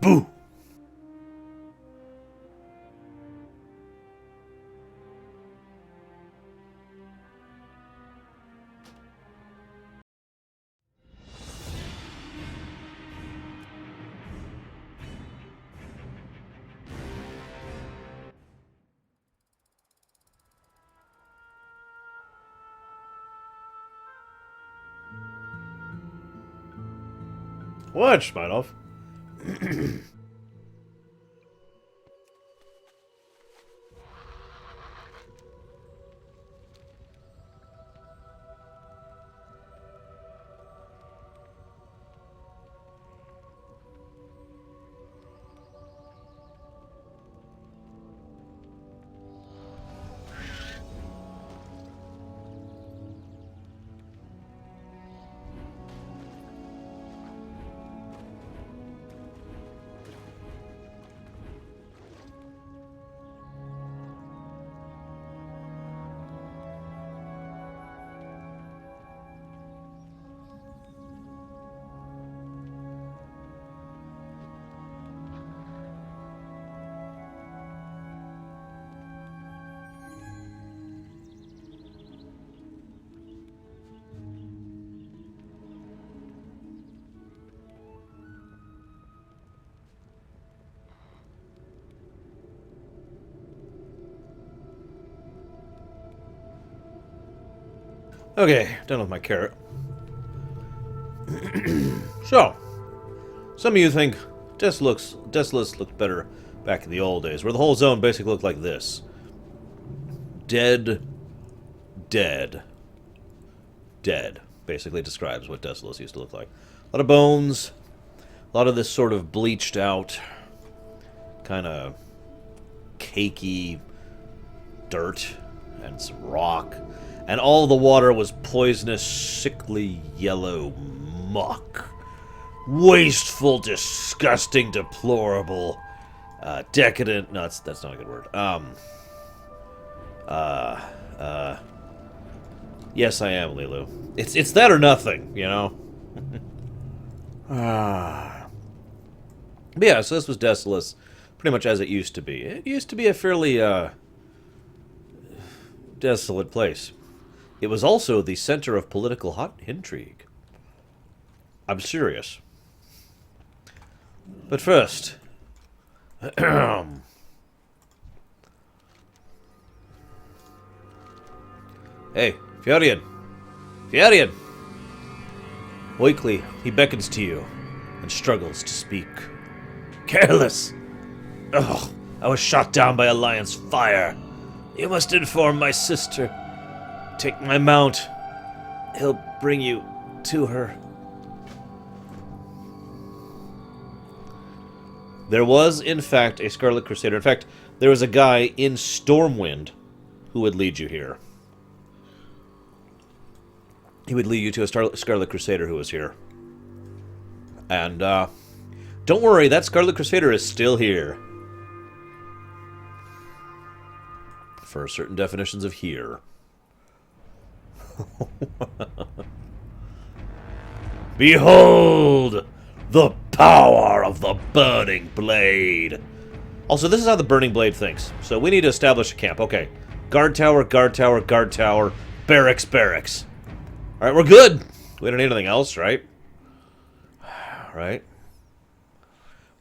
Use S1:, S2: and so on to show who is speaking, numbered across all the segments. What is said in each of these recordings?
S1: Boo! What, Schmeinhoff? Okay, done with my carrot. So, some of you think Desolace looked better back in the old days, where the whole zone basically looked like this. Dead. Dead. Dead. Basically describes what Desolace used to look like. A lot of bones, a lot of this sort of bleached out, kind of cakey dirt, and some rock. And all the water was poisonous, sickly, yellow muck. Wasteful, disgusting, deplorable, decadent... No, that's not a good word. Yes, I am, Lilu. It's that or nothing, you know? But yeah, so this was Desolace, pretty much as it used to be. It used to be a fairly, desolate place. It was also the center of political hot intrigue. I'm serious. But first... Hey, Furion! Furion! Weakly, he beckons to you, and struggles to speak. Careless! Ugh, I was shot down by Alliance fire. You must inform my sister. Take my mount. He'll bring you to her. There was, in fact, a Scarlet Crusader. In fact, there was a guy in Stormwind who would lead you here. He would lead you to a Scarlet Crusader who was here. And, don't worry, that Scarlet Crusader is still here. For certain definitions of here. Behold the power of the Burning Blade. Also, this is how the Burning Blade thinks. So we need to establish a camp. Okay. Guard tower, guard tower, guard tower. Barracks, barracks. Alright, we're good. We don't need anything else, right? Right?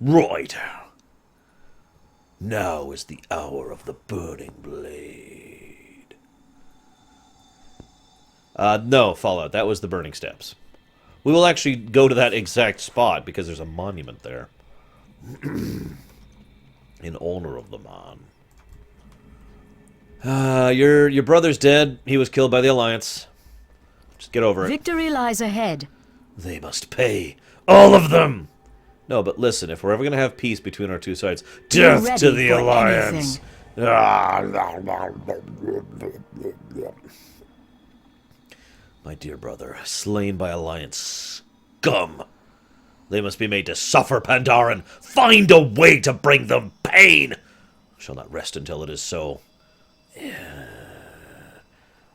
S1: Right. Now is the hour of the Burning Blade. No, Fallout. That was the Burning Steps. We will actually go to that exact spot because there's a monument there. In honor of the man. Your brother's dead. He was killed by the Alliance. Just get over it.
S2: Victory lies ahead.
S1: They must pay. All of them! No, but listen, if we're ever going to have peace between our two sides, death to the Alliance! My dear brother, slain by Alliance scum. They must be made to suffer, Pandaren. Find a way to bring them pain. Shall not rest until it is so.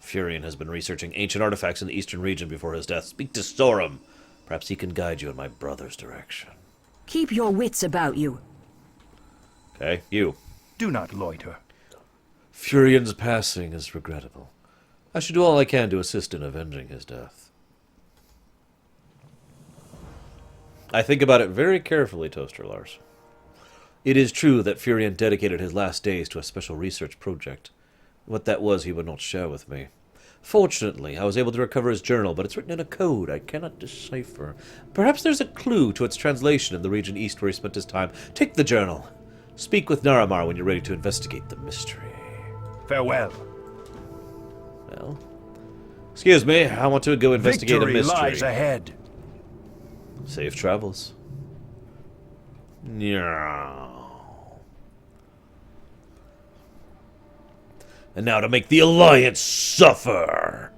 S1: Furion has been researching ancient artifacts in the eastern region before his death. Speak to Sorum. Perhaps he can guide you in my brother's direction.
S2: Keep your wits about you.
S1: Okay, you.
S3: Do not loiter.
S1: Furion's passing is regrettable. I should do all I can to assist in avenging his death. I think about it very carefully, Toaster Lars. It is true that Furion dedicated his last days to a special research project. What that was he would not share with me. Fortunately, I was able to recover his journal, but it's written in a code I cannot decipher. Perhaps there's a clue to its translation in the region east where he spent his time. Take the journal. Speak with Naramar when you're ready to investigate the mystery.
S3: Farewell.
S1: Well, excuse me, I want to go investigate
S3: Victory
S1: a mystery.
S3: lies ahead.
S1: Safe travels. Yeah. And now to make the Alliance suffer.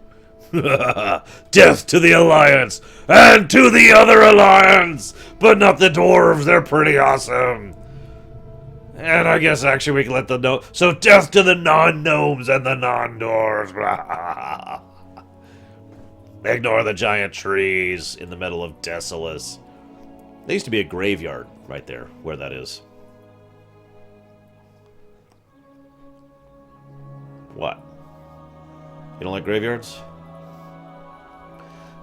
S1: Death to the Alliance and to the other Alliance, but not the dwarves. They're pretty awesome. And I guess actually we can let them know. So death to the non-gnomes and the non-dwarves. Ignore the giant trees in the middle of Desolace. There used to be a graveyard right there, where that is. What? You don't like graveyards?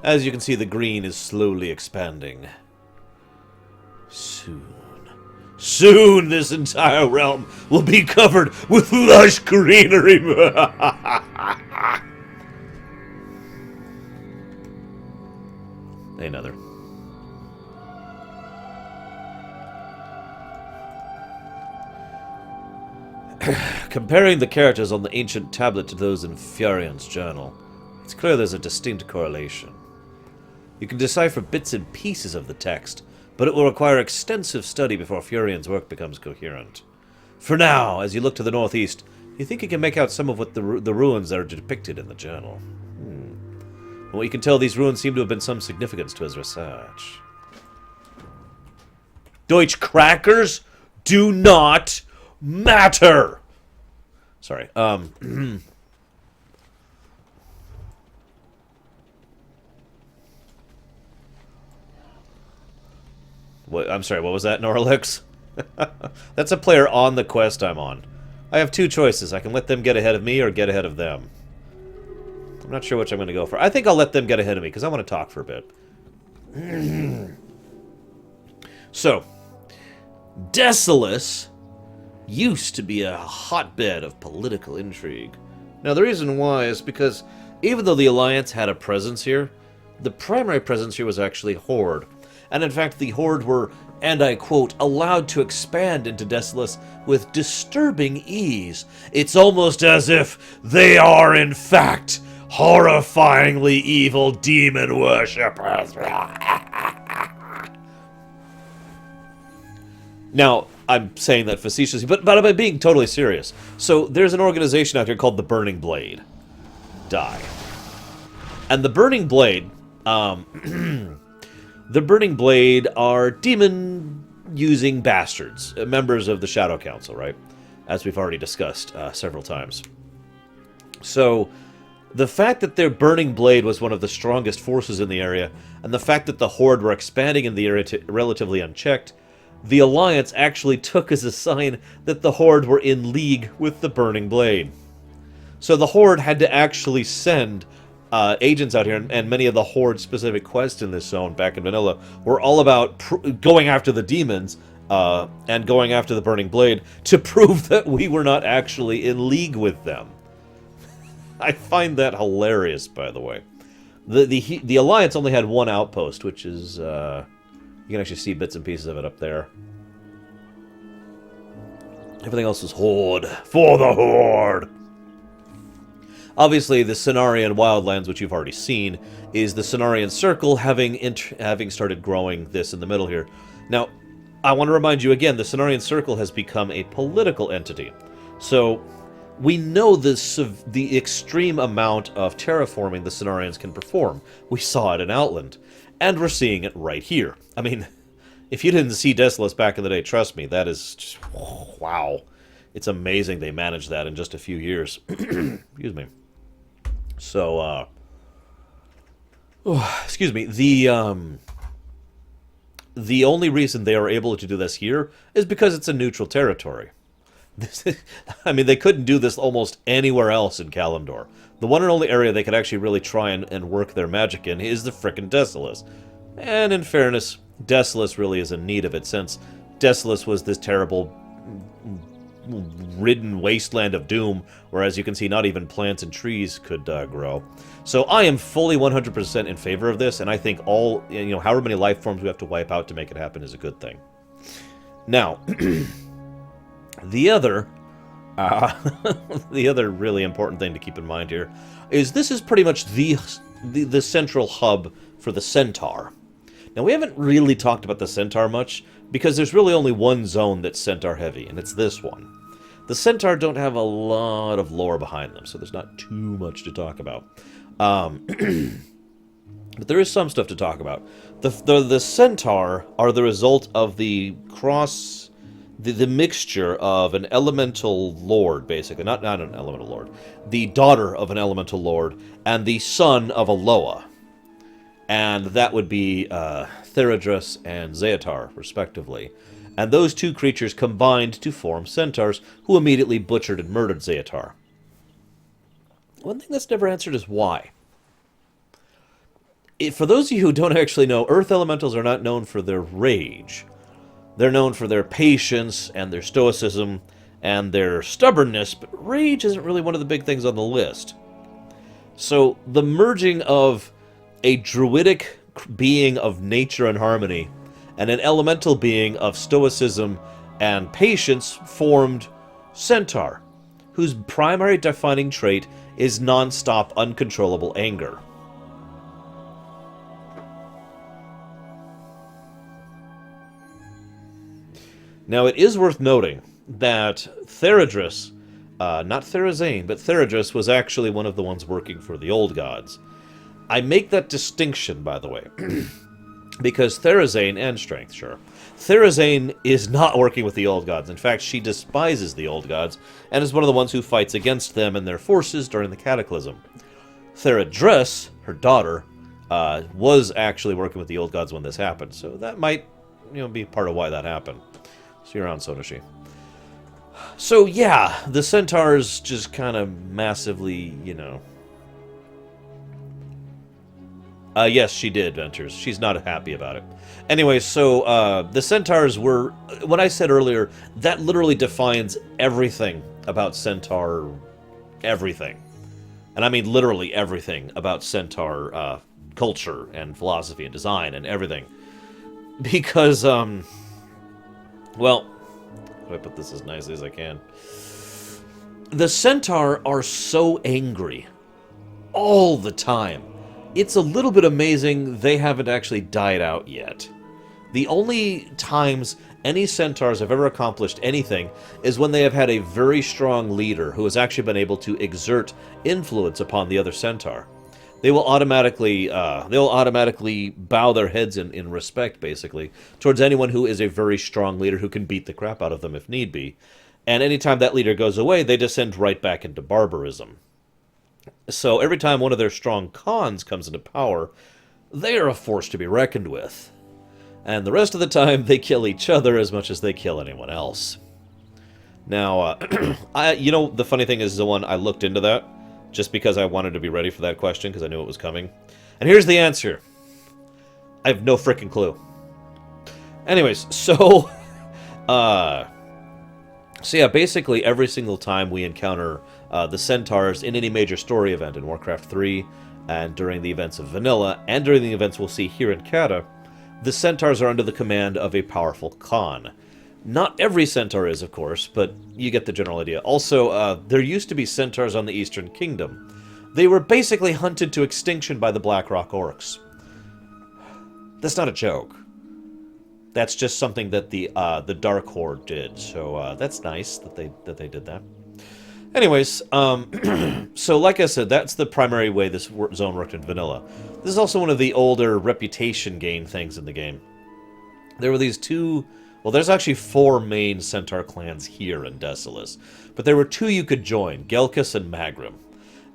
S1: As you can see, the green is slowly expanding. Soon this entire realm will be covered with lush greenery. Another. Comparing the characters on the ancient tablet to those in Furion's journal, it's clear there's a distinct correlation. You can decipher bits and pieces of the text, but it will require extensive study before Furion's work becomes coherent. For now, as you look to the northeast, you think you can make out some of what the ruins that are depicted in the journal. From what you can tell, these ruins seem to have been some significance to his research. Deutsch crackers do not matter! Sorry, What, I'm sorry, what was that, Norlix? That's a player on the quest I'm on. I have two choices. I can let them get ahead of me or get ahead of them. I'm not sure which I'm going to go for. I think I'll let them get ahead of me, because I want to talk for a bit. So, Desolace used to be a hotbed of political intrigue. Now, the reason why is because even though the Alliance had a presence here, the primary presence here was actually Horde. And in fact, the Horde were, and I quote, allowed to expand into Desolace with disturbing ease. It's almost as if they are, in fact, horrifyingly evil demon worshippers. Now, I'm saying that facetiously, but I'm being totally serious. So, there's an organization out here called the Burning Blade. Die. And the Burning Blade, the Burning Blade are demon-using bastards, members of the Shadow Council, right? As we've already discussed several times. So, the fact that their Burning Blade was one of the strongest forces in the area, and the fact that the Horde were expanding in the area relatively unchecked, the Alliance actually took as a sign that the Horde were in league with the Burning Blade. So the Horde had to actually send agents out here, and many of the Horde-specific quests in this zone back in vanilla were all about going after the demons and going after the Burning Blade to prove that we were not actually in league with them. I find that hilarious, by the way. The Alliance only had one outpost, which is... you can actually see bits and pieces of it up there. Everything else is Horde. For the Horde! Obviously, the Cenarian Wildlands, which you've already seen, is the Cenarian Circle, having started growing this in the middle here. Now, I want to remind you again, the Cenarian Circle has become a political entity. So, we know the extreme amount of terraforming the Cenarians can perform. We saw it in Outland. And we're seeing it right here. I mean, if you didn't see Desolace back in the day, trust me, that is just... wow. It's amazing they managed that in just a few years. Excuse me. So, excuse me. The the only reason they are able to do this here is because it's a neutral territory. I mean, they couldn't do this almost anywhere else in Kalimdor. The one and only area they could actually really try and work their magic in is the frickin' Desolace. And in fairness, Desolace really is in need of it, since Desolace was this terrible, ridden wasteland of doom, where, as you can see, not even plants and trees could grow. So I am fully 100% in favor of this, and I think all, however many life forms we have to wipe out to make it happen is a good thing. Now, the other really important thing to keep in mind here is this is pretty much the central hub for the centaur. Now, we haven't really talked about the centaur much, because there's really only one zone that's centaur heavy, and it's this one. The centaur don't have a lot of lore behind them, so there's not too much to talk about. But there is some stuff to talk about. The centaur are the result of the mixture of an elemental lord, basically. Not an elemental lord. The daughter of an elemental lord, and the son of a Loa. And that would be Theradrus and Zeatar, respectively. And those two creatures combined to form centaurs, who immediately butchered and murdered Zeatar. One thing that's never answered is why. For those of you who don't actually know, Earth Elementals are not known for their rage. They're known for their patience and their stoicism and their stubbornness, but rage isn't really one of the big things on the list. So the merging of a druidic being of nature and harmony and an elemental being of stoicism and patience formed Centaur, whose primary defining trait is non-stop, uncontrollable anger. Now, it is worth noting that Theradrus, not Therazane, but Theradrus was actually one of the ones working for the old gods. I make that distinction, by the way, because Therazane, and Strength, sure, Therazane is not working with the old gods. In fact, she despises the old gods, and is one of the ones who fights against them and their forces during the Cataclysm. Theradrus, her daughter, was actually working with the old gods when this happened, so that might, be part of why that happened. See you around, Sonoshi. So, yeah, the centaurs just kind of massively, yes, she did, Ventures. She's not happy about it. Anyway, so the centaurs were... When I said earlier, that literally defines everything about centaur... Everything. And I mean literally everything about centaur culture and philosophy and design and everything. Because, well, how do I put this as nicely as I can? The centaur are so angry all the time. It's a little bit amazing they haven't actually died out yet. The only times any centaurs have ever accomplished anything is when they have had a very strong leader who has actually been able to exert influence upon the other centaur. They will automatically bow their heads in respect, basically, towards anyone who is a very strong leader who can beat the crap out of them if need be. And anytime that leader goes away, they descend right back into barbarism. So every time one of their strong Khans comes into power, they are a force to be reckoned with. And the rest of the time, they kill each other as much as they kill anyone else. Now, the funny thing is, the one I looked into that, just because I wanted to be ready for that question, because I knew it was coming. And here's the answer. I have no frickin' clue. Anyways, so yeah, basically every single time we encounter the centaurs in any major story event in Warcraft 3, and during the events of Vanilla, and during the events we'll see here in Kata, the centaurs are under the command of a powerful Khan. Not every centaur is, of course, but you get the general idea. Also, there used to be centaurs on the Eastern Kingdom. They were basically hunted to extinction by the Blackrock Orcs. That's not a joke. That's just something that the Dark Horde did, so that's nice that they did that. Anyways, so like I said, that's the primary way this zone worked in Vanilla. This is also one of the older reputation gain things in the game. There were these two... Well, there's actually 4 main centaur clans here in Desolace, but there were 2 you could join, Gelkus and Magrum.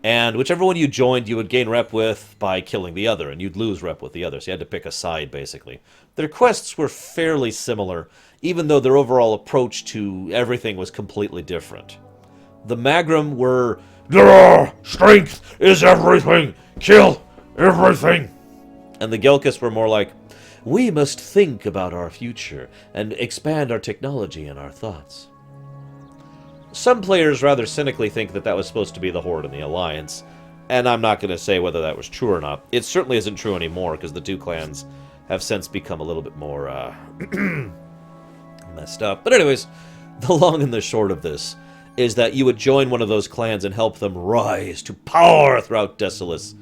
S1: And whichever one you joined, you would gain rep with by killing the other, and you'd lose rep with the other. So you had to pick a side, basically. Their quests were fairly similar, even though their overall approach to everything was completely different. The Magrum were, strength is everything! Kill everything! And the Gelkis were more like, we must think about our future and expand our technology and our thoughts. Some players rather cynically think that that was supposed to be the Horde and the Alliance, and I'm not going to say whether that was true or not. It certainly isn't true anymore, because the two clans have since become a little bit more messed up. But anyways, the long and the short of this is that you would join one of those clans and help them rise to power throughout Desolace.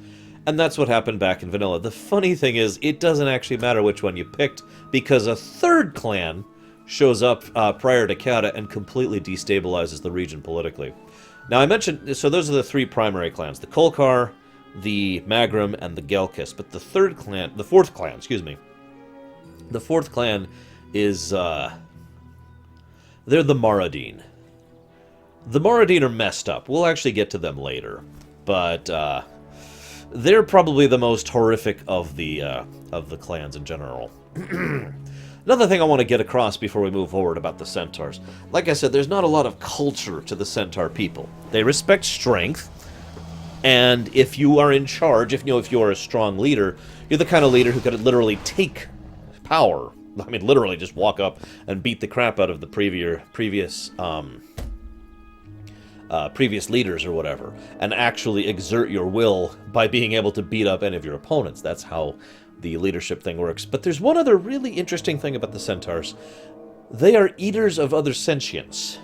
S1: And that's what happened back in Vanilla. The funny thing is, it doesn't actually matter which one you picked, because a third clan shows up prior to Kata and completely destabilizes the region politically. Now, I mentioned, so those are the three primary clans, the Kolkar, the Magrum, and the Gelkis. But the fourth clan, the fourth clan is, they're the Maraudine. The Maraudine are messed up. We'll actually get to them later. But, they're probably the most horrific of the clans in general. Another thing I want to get across before we move forward about the centaurs. Like I said, there's not a lot of culture to the centaur people. They respect strength, and if you are in charge, if you are a strong leader, you're the kind of leader who could literally take power. I mean, literally just walk up and beat the crap out of the previous leaders or whatever, and actually exert your will by being able to beat up any of your opponents. That's how the leadership thing works. But there's one other really interesting thing about the centaurs. They are eaters of other sentients.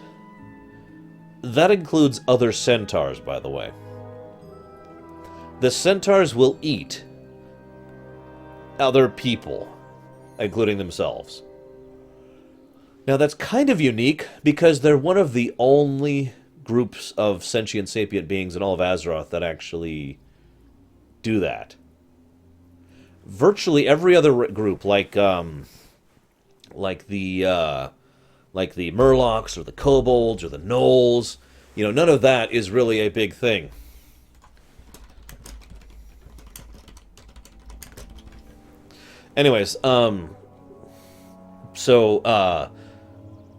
S1: That includes other centaurs, by the way. The centaurs will eat other people, including themselves. Now that's kind of unique, because they're one of the only groups of sentient sapient beings in all of Azeroth that actually do that. Virtually every other group, like the Murlocs or the Kobolds or the Gnolls, none of that is really a big thing. Anyways, none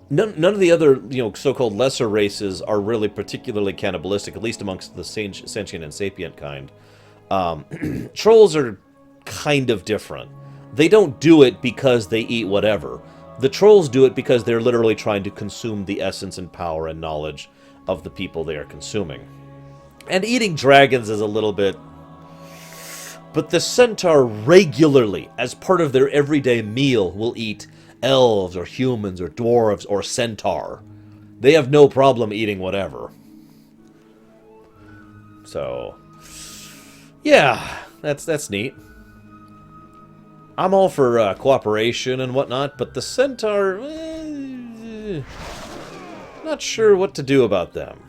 S1: of the other, so-called lesser races are really particularly cannibalistic, at least amongst the sentient and sapient kind. Trolls are kind of different. They don't do it because they eat whatever. The trolls do it because they're literally trying to consume the essence and power and knowledge of the people they are consuming. And eating dragons is a little bit... But the centaur regularly, as part of their everyday meal, will eat elves or humans or dwarves or centaur. They have no problem eating whatever. So, yeah, that's neat. I'm all for cooperation and whatnot, but the centaur, not sure what to do about them.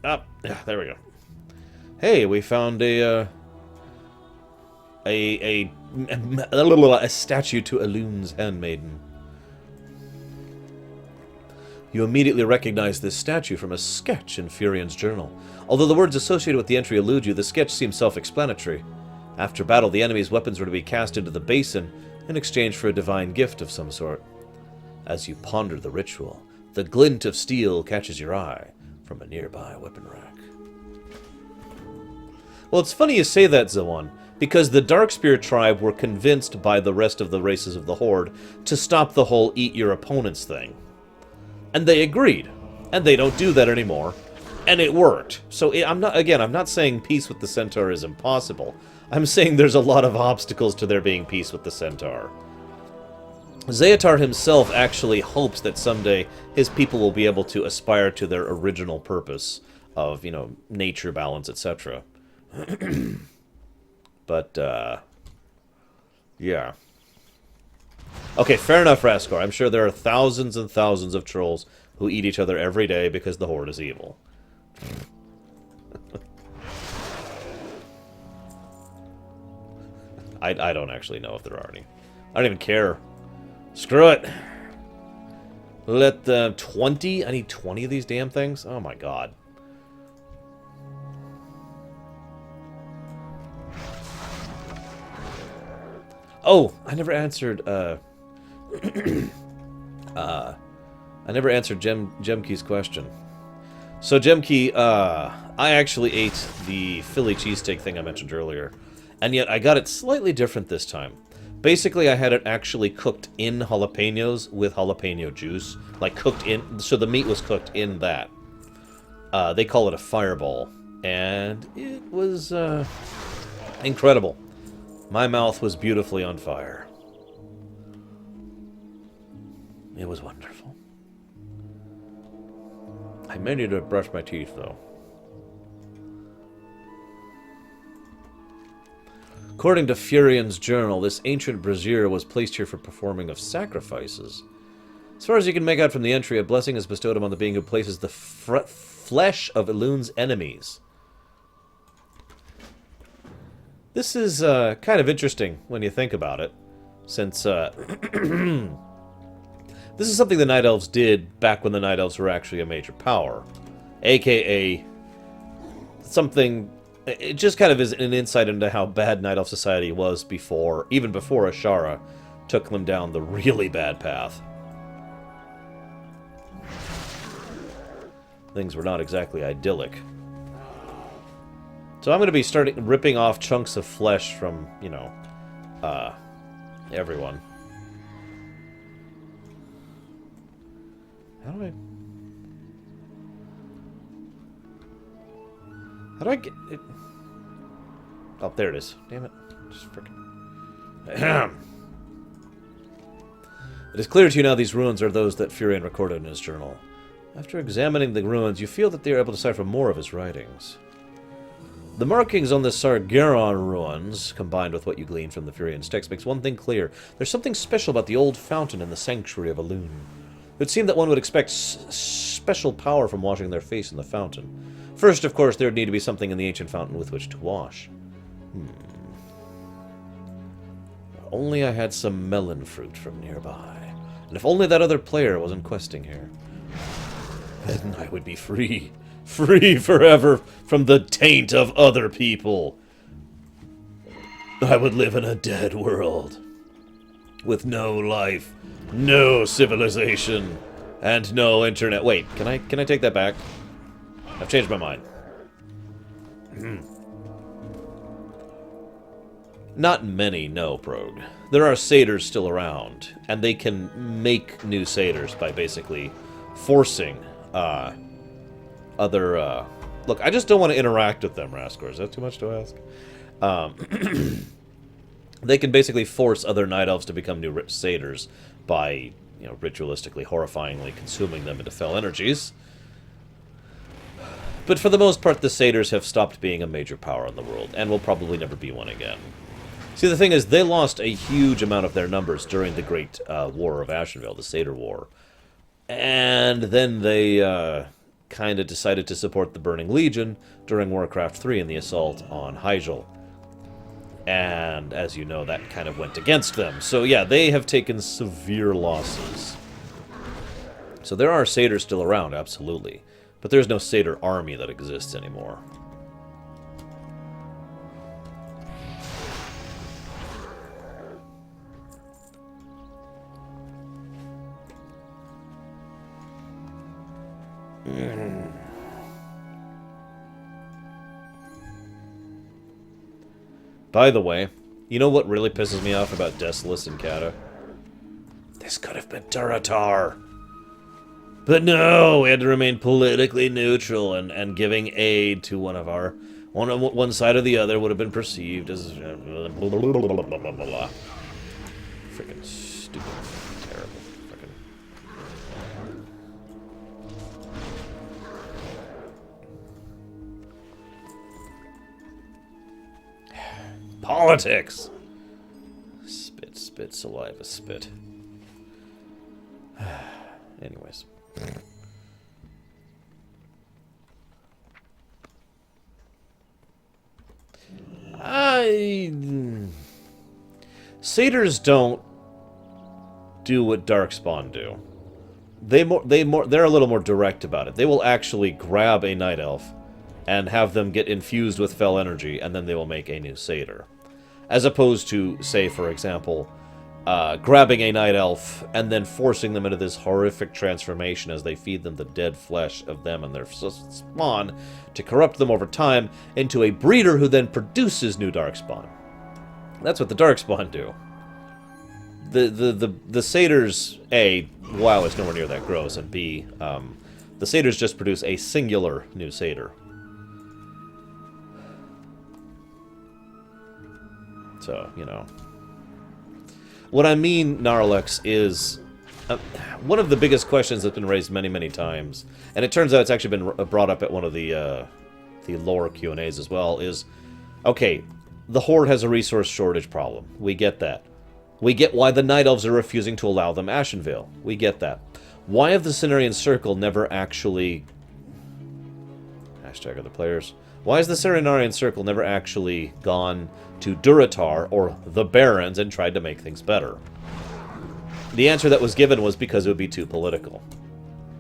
S1: Up. There we go. Hey, we found a statue to Elun's handmaiden. You immediately recognize this statue from a sketch in Furion's journal. Although the words associated with the entry elude you, the sketch seems self-explanatory. After battle, the enemy's weapons were to be cast into the basin in exchange for a divine gift of some sort. As you ponder the ritual, the glint of steel catches your eye from a nearby weapon rack. Well, it's funny you say that, Zawan, because the Darkspear tribe were convinced by the rest of the races of the Horde to stop the whole eat your opponents thing. And they agreed. And they don't do that anymore. And it worked. So I'm not saying peace with the Centaur is impossible. I'm saying there's a lot of obstacles to there being peace with the Centaur. Zeatar himself actually hopes that someday his people will be able to aspire to their original purpose of, nature balance, etc. But, yeah. Okay, fair enough, Raskar. I'm sure there are thousands and thousands of trolls who eat each other every day because the Horde is evil. I don't actually know if there are any. I don't even care. Screw it. Let the 20? I need 20 of these damn things? Oh my god. Oh, I never answered, I never answered Gemkey's question. So Gemkey, I actually ate the Philly cheesesteak thing I mentioned earlier, and yet I got it slightly different this time. Basically, I had it actually cooked in jalapenos with jalapeno juice, like cooked in, so the meat was cooked in that. They call it a fireball, and it was incredible. My mouth was beautifully on fire. It was wonderful. I may need to brush my teeth, though. According to Furion's journal, this ancient brazier was placed here for performing of sacrifices. As far as you can make out from the entry, a blessing is bestowed upon the being who places the flesh of Elun's enemies. This is kind of interesting when you think about it, since this is something the Night Elves did back when the Night Elves were actually a major power. AKA something... It just kind of is an insight into how bad Night Elf society was before, even before Ashara took them down the really bad path. Things were not exactly idyllic. So I'm going to be ripping off chunks of flesh from, you know, everyone. How do I get it? Oh, there it is. Damn it. Just frickin'. It is clear to you now these ruins are those that Furion recorded in his journal. After examining the ruins, you feel that they are able to decipher more of his writings. The markings on the Sargeron ruins, combined with what you glean from the Furion's text, makes one thing clear. There's something special about the old fountain in the sanctuary of Elun. It would seem that one would expect special power from washing their face in the fountain. First, of course, there would need to be something in the ancient fountain with which to wash. If only I had some melon fruit from nearby. And if only that other player wasn't questing here. Then I would be free. Free forever from the taint of other people. I would live in a dead world. With no life, no civilization, and no internet. Wait, can I take that back? I've changed my mind. Not many, no, Prog. There are satyrs still around, and they can make new satyrs by basically forcing other... Look, I just don't want to interact with them, Raskor. Is that too much to ask? They can basically force other Night Elves to become new satyrs by, you know, ritualistically, horrifyingly consuming them into fell energies. But for the most part, the satyrs have stopped being a major power in the world, and will probably never be one again. See, the thing is, they lost a huge amount of their numbers during the Great War of Ashenvale, the Satyr War. And then they kind of decided to support the Burning Legion during Warcraft 3 in the assault on Hyjal. And, as you know, that kind of went against them. So, yeah, they have taken severe losses. So there are satyrs still around, absolutely. But there's no satyr army that exists anymore. By the way, you know what really pisses me off about Desolace and Kata? This could have been Turatar. But no, we had to remain politically neutral, and giving aid to one of our... One side or the other would have been perceived as... Freaking stupid. Terrible. Freaking... Politics! Spit, spit, saliva, spit. Anyways. Satyrs don't do what Darkspawn do. they're a little more direct about it. They will actually grab a night elf and have them get infused with fell energy, and then they will make a new satyr. As opposed to, say, for example, grabbing a night elf and then forcing them into this horrific transformation as they feed them the dead flesh of them and their spawn to corrupt them over time into a breeder who then produces new darkspawn. That's what the darkspawn do. The satyrs, A, WoW is nowhere near that gross, and B, the satyrs just produce a singular new satyr. So, you know. What I mean, Gnarlex, is one of the biggest questions that's been raised many, many times, and it turns out it's actually been brought up at one of the lore Q&As as well, is, okay, the Horde has a resource shortage problem. We get that. We get why the Night Elves are refusing to allow them Ashenvale. We get that. Why have the Cenarian Circle never actually... Hashtag other players. Why has the Cenarian Circle never actually gone to Durotar or the Barons and tried to make things better? The answer that was given was because it would be too political.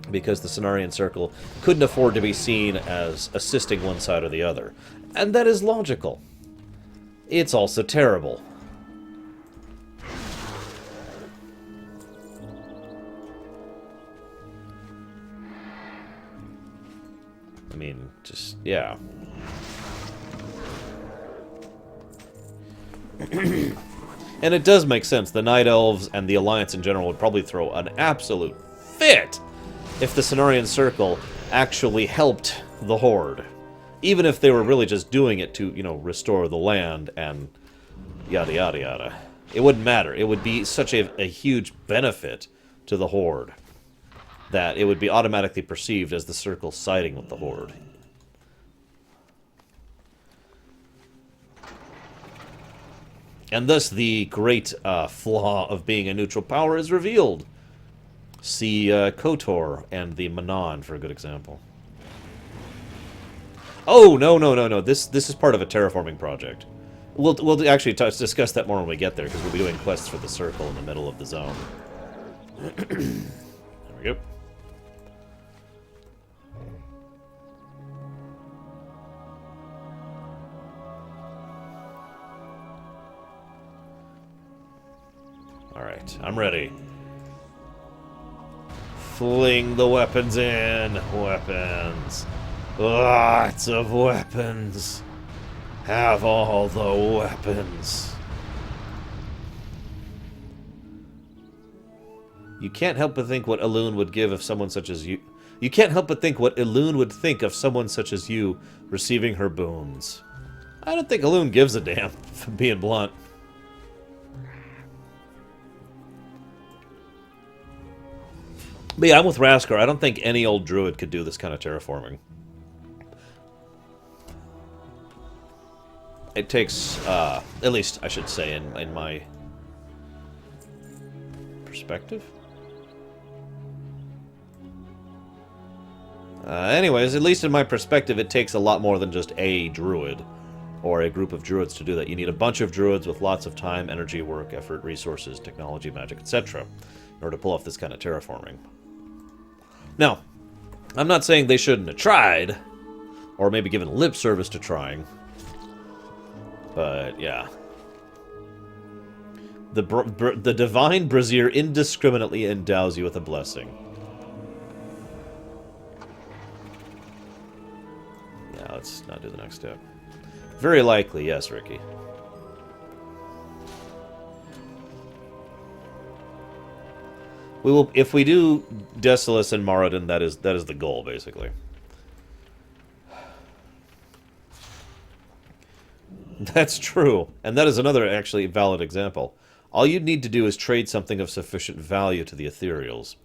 S1: Because the Cenarian Circle couldn't afford to be seen as assisting one side or the other. And that is logical. It's also terrible. I mean, just, yeah. And it does make sense. The Night Elves and the Alliance in general would probably throw an absolute fit if the Cenarian Circle actually helped the Horde. Even if they were really just doing it to, you know, restore the land and yada yada yada. It wouldn't matter. It would be such a huge benefit to the Horde that it would be automatically perceived as the Circle siding with the Horde. And thus the great flaw of being a neutral power is revealed. See KOTOR and the Manon for a good example. Oh, no. This is part of a terraforming project. We'll actually discuss that more when we get there, because we'll be doing quests for the Circle in the middle of the zone. There we go. Alright, I'm ready. Fling the weapons in. Weapons. Lots of weapons. Have all the weapons. You can't help but think what Elune would give if someone such as you... You can't help but think what Elune would think of someone such as you receiving her boons. I don't think Elune gives a damn, if I'm being blunt. But yeah, I'm with Raskar. I don't think any old druid could do this kind of terraforming. It takes, at least I should say, in my perspective. Anyways, at least in my perspective, it takes a lot more than just a druid or a group of druids to do that. You need a bunch of druids with lots of time, energy, work, effort, resources, technology, magic, etc. in order to pull off this kind of terraforming. Now, I'm not saying they shouldn't have tried, or maybe given lip service to trying, but yeah. The Divine Brazier indiscriminately endows you with a blessing. Yeah, let's not do the next step. Very likely, yes, Ricky. We will, if we do Desolace and Maradon, that is the goal, basically. That's true, and that is another actually valid example. All you'd need to do is trade something of sufficient value to the Ethereals,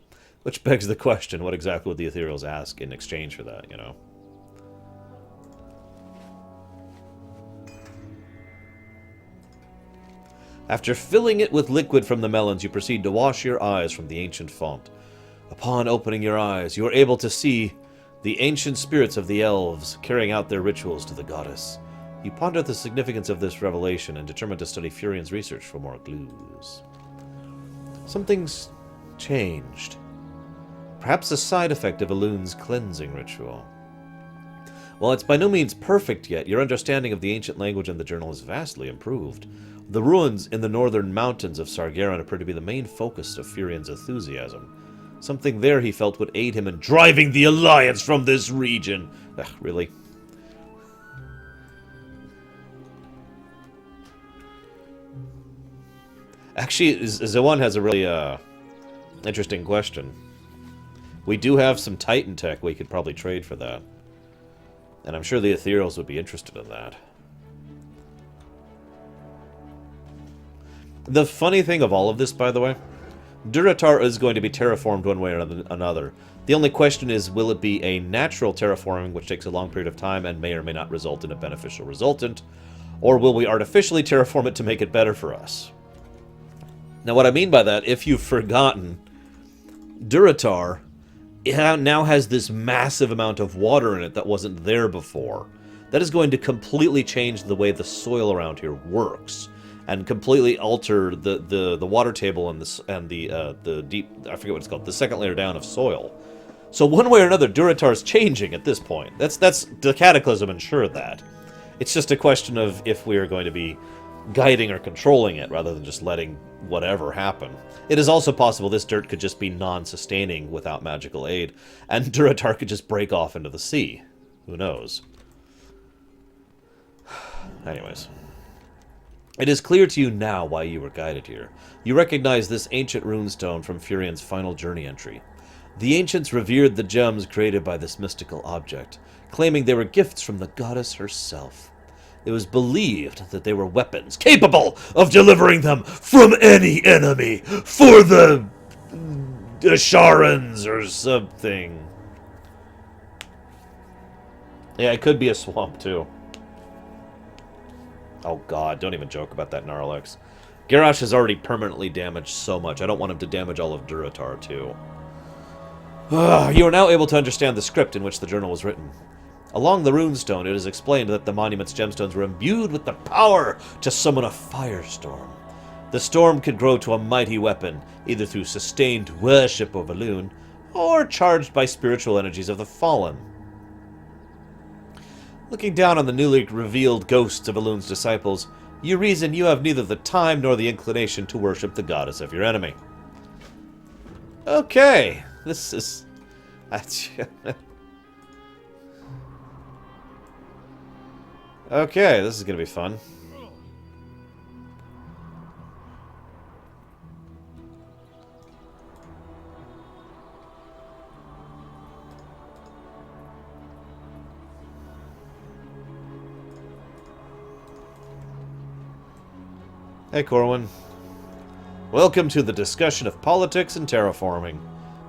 S1: which begs the question: what exactly would the Ethereals ask in exchange for that? You know. After filling it with liquid from the melons, you proceed to wash your eyes from the ancient font. Upon opening your eyes, you are able to see the ancient spirits of the elves carrying out their rituals to the goddess. You ponder the significance of this revelation and determine to study Furion's research for more clues. Something's changed. Perhaps a side effect of Elun's cleansing ritual. While it's by no means perfect yet, your understanding of the ancient language in the journal is vastly improved. The ruins in the northern mountains of Sargeron appear to be the main focus of Furion's enthusiasm. Something there he felt would aid him in driving the Alliance from this region. Ugh, really? Actually, Zawan has a really interesting question. We do have some Titan tech we could probably trade for that. And I'm sure the Ethereals would be interested in that. The funny thing of all of this, by the way, Durotar is going to be terraformed one way or another. The only question is, will it be a natural terraforming, which takes a long period of time and may or may not result in a beneficial resultant, or will we artificially terraform it to make it better for us? Now, what I mean by that, if you've forgotten, Durotar now has this massive amount of water in it that wasn't there before. That is going to completely change the way the soil around here works, and completely alter the water table and the deep, I forget what it's called, the second layer down of soil. So one way or another, Durotar's changing at this point. That's the Cataclysm ensured that. It's just a question of if we are going to be guiding or controlling it rather than just letting whatever happen. It is also possible this dirt could just be non-sustaining without magical aid, and Durotar could just break off into the sea. Who knows? Anyways. It is clear to you now why you were guided here. You recognize this ancient runestone from Furion's final journey entry. The ancients revered the gems created by this mystical object, claiming they were gifts from the goddess herself. It was believed that they were weapons capable of delivering them from any enemy for the Asharans or something. Yeah, it could be a swamp too. Oh god, don't even joke about that Gnarlex. Garrosh has already permanently damaged so much. I don't want him to damage all of Durotar too. You are now able to understand the script in which the journal was written. Along the runestone, it is explained that the monument's gemstones were imbued with the power to summon a firestorm. The storm could grow to a mighty weapon, either through sustained worship of Elun, or charged by spiritual energies of the fallen. Looking down on the newly revealed ghosts of Elun's disciples, you reason you have neither the time nor the inclination to worship the goddess of your enemy. Okay, this is... Okay, this is going to be fun. Hey, Corwin. Welcome to the discussion of politics and terraforming,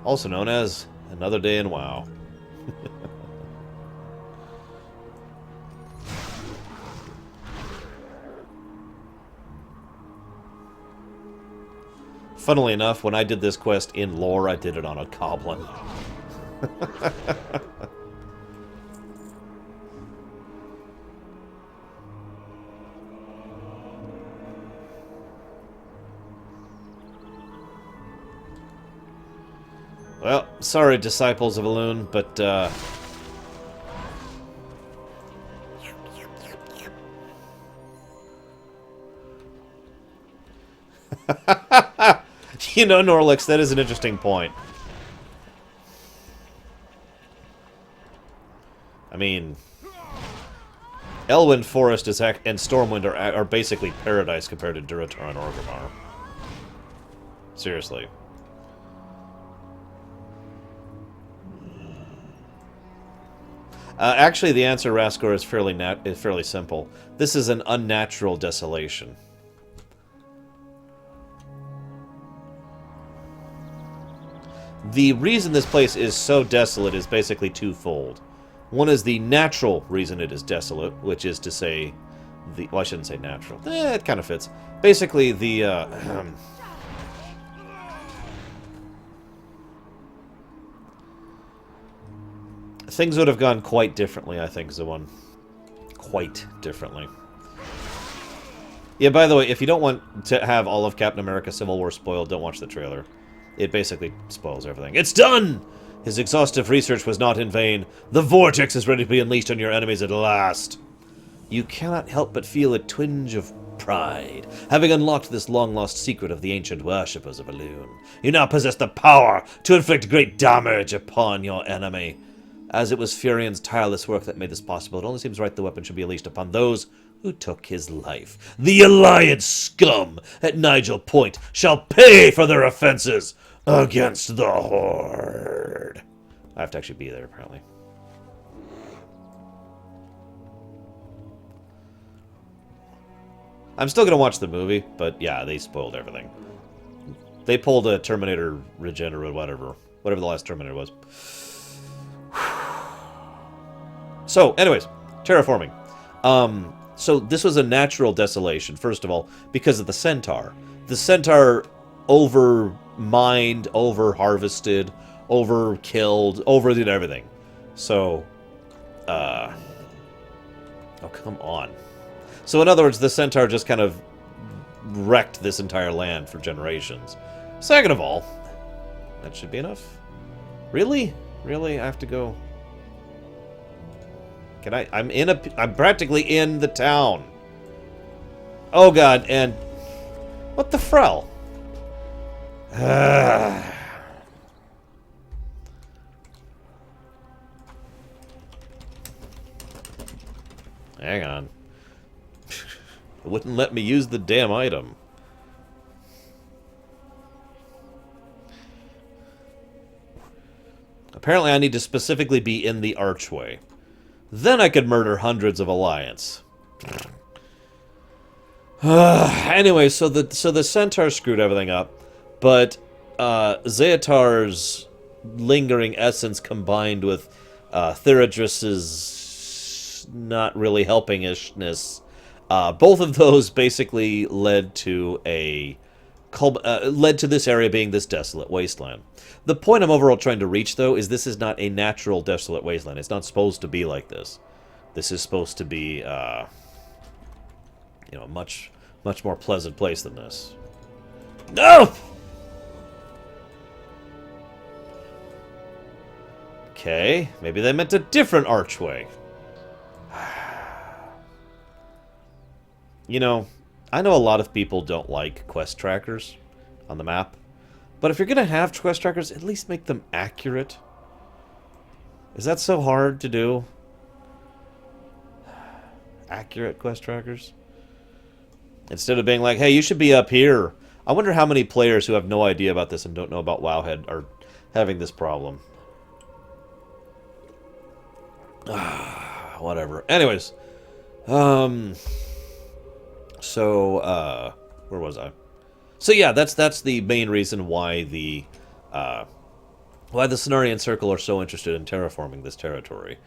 S1: also known as Another Day in WoW. Funnily enough, when I did this quest in lore, I did it on a goblin. Well, sorry, disciples of Elun, but, you know, Norlix, that is an interesting point. I mean, Elwyn Forest and Stormwind are basically paradise compared to Durotar and Orgrimmar. Seriously. Actually, the answer, Raskor, is fairly simple. This is an unnatural desolation. The reason this place is so desolate is basically twofold. One is the natural reason it is desolate, which is to say... well, I shouldn't say natural. It kind of fits. Basically, the... things would have gone quite differently, I think, Zawan. Quite differently. Yeah, by the way, if you don't want to have all of Captain America Civil War spoiled, don't watch the trailer. it basically spoils everything. It's done! His exhaustive research was not in vain. The vortex is ready to be unleashed on your enemies at last. You cannot help but feel a twinge of pride, having unlocked this long-lost secret of the ancient worshippers of Elune. You now possess the power to inflict great damage upon your enemy. As it was Furion's tireless work that made this possible, it only seems right the weapon should be unleashed upon those who took his life. The Alliance scum at Nigel Point shall pay for their offenses against the Horde. I have to actually be there, apparently. I'm still going to watch the movie, but yeah, they spoiled everything. They pulled a Terminator Regenerate, whatever the last Terminator was. So, anyways, terraforming. So this was a natural desolation, first of all, because of the centaur. The centaur over-mined, over-harvested, over-killed, overdid everything. So, oh, come on. So in other words, the centaur just kind of wrecked this entire land for generations. Second of all, that should be enough. Really? Really? I have to go... Can I... I'm practically in the town. Oh god, and... What the frell? Hang on. It wouldn't let me use the damn item. Apparently I need to specifically be in the archway. Then I could murder hundreds of Alliance. Anyway, so the centaur screwed everything up, but Zeatar's lingering essence combined with Theradris's not really helping-ishness, both of those basically led to this area being this desolate wasteland. The point I'm overall trying to reach, though, is this is not a natural desolate wasteland. It's not supposed to be like this. This is supposed to be, you know, a much more pleasant place than this. No! Okay, maybe they meant a different archway. You know, I know a lot of people don't like quest trackers on the map, but if you're going to have quest trackers, at least make them accurate. Is that so hard to do? Accurate quest trackers? Instead of being like, hey, you should be up here. I wonder how many players who have no idea about this and don't know about Wowhead are having this problem. Whatever. Anyways. So, where was I? So yeah, that's the main reason why the Cenarian Circle are so interested in terraforming this territory.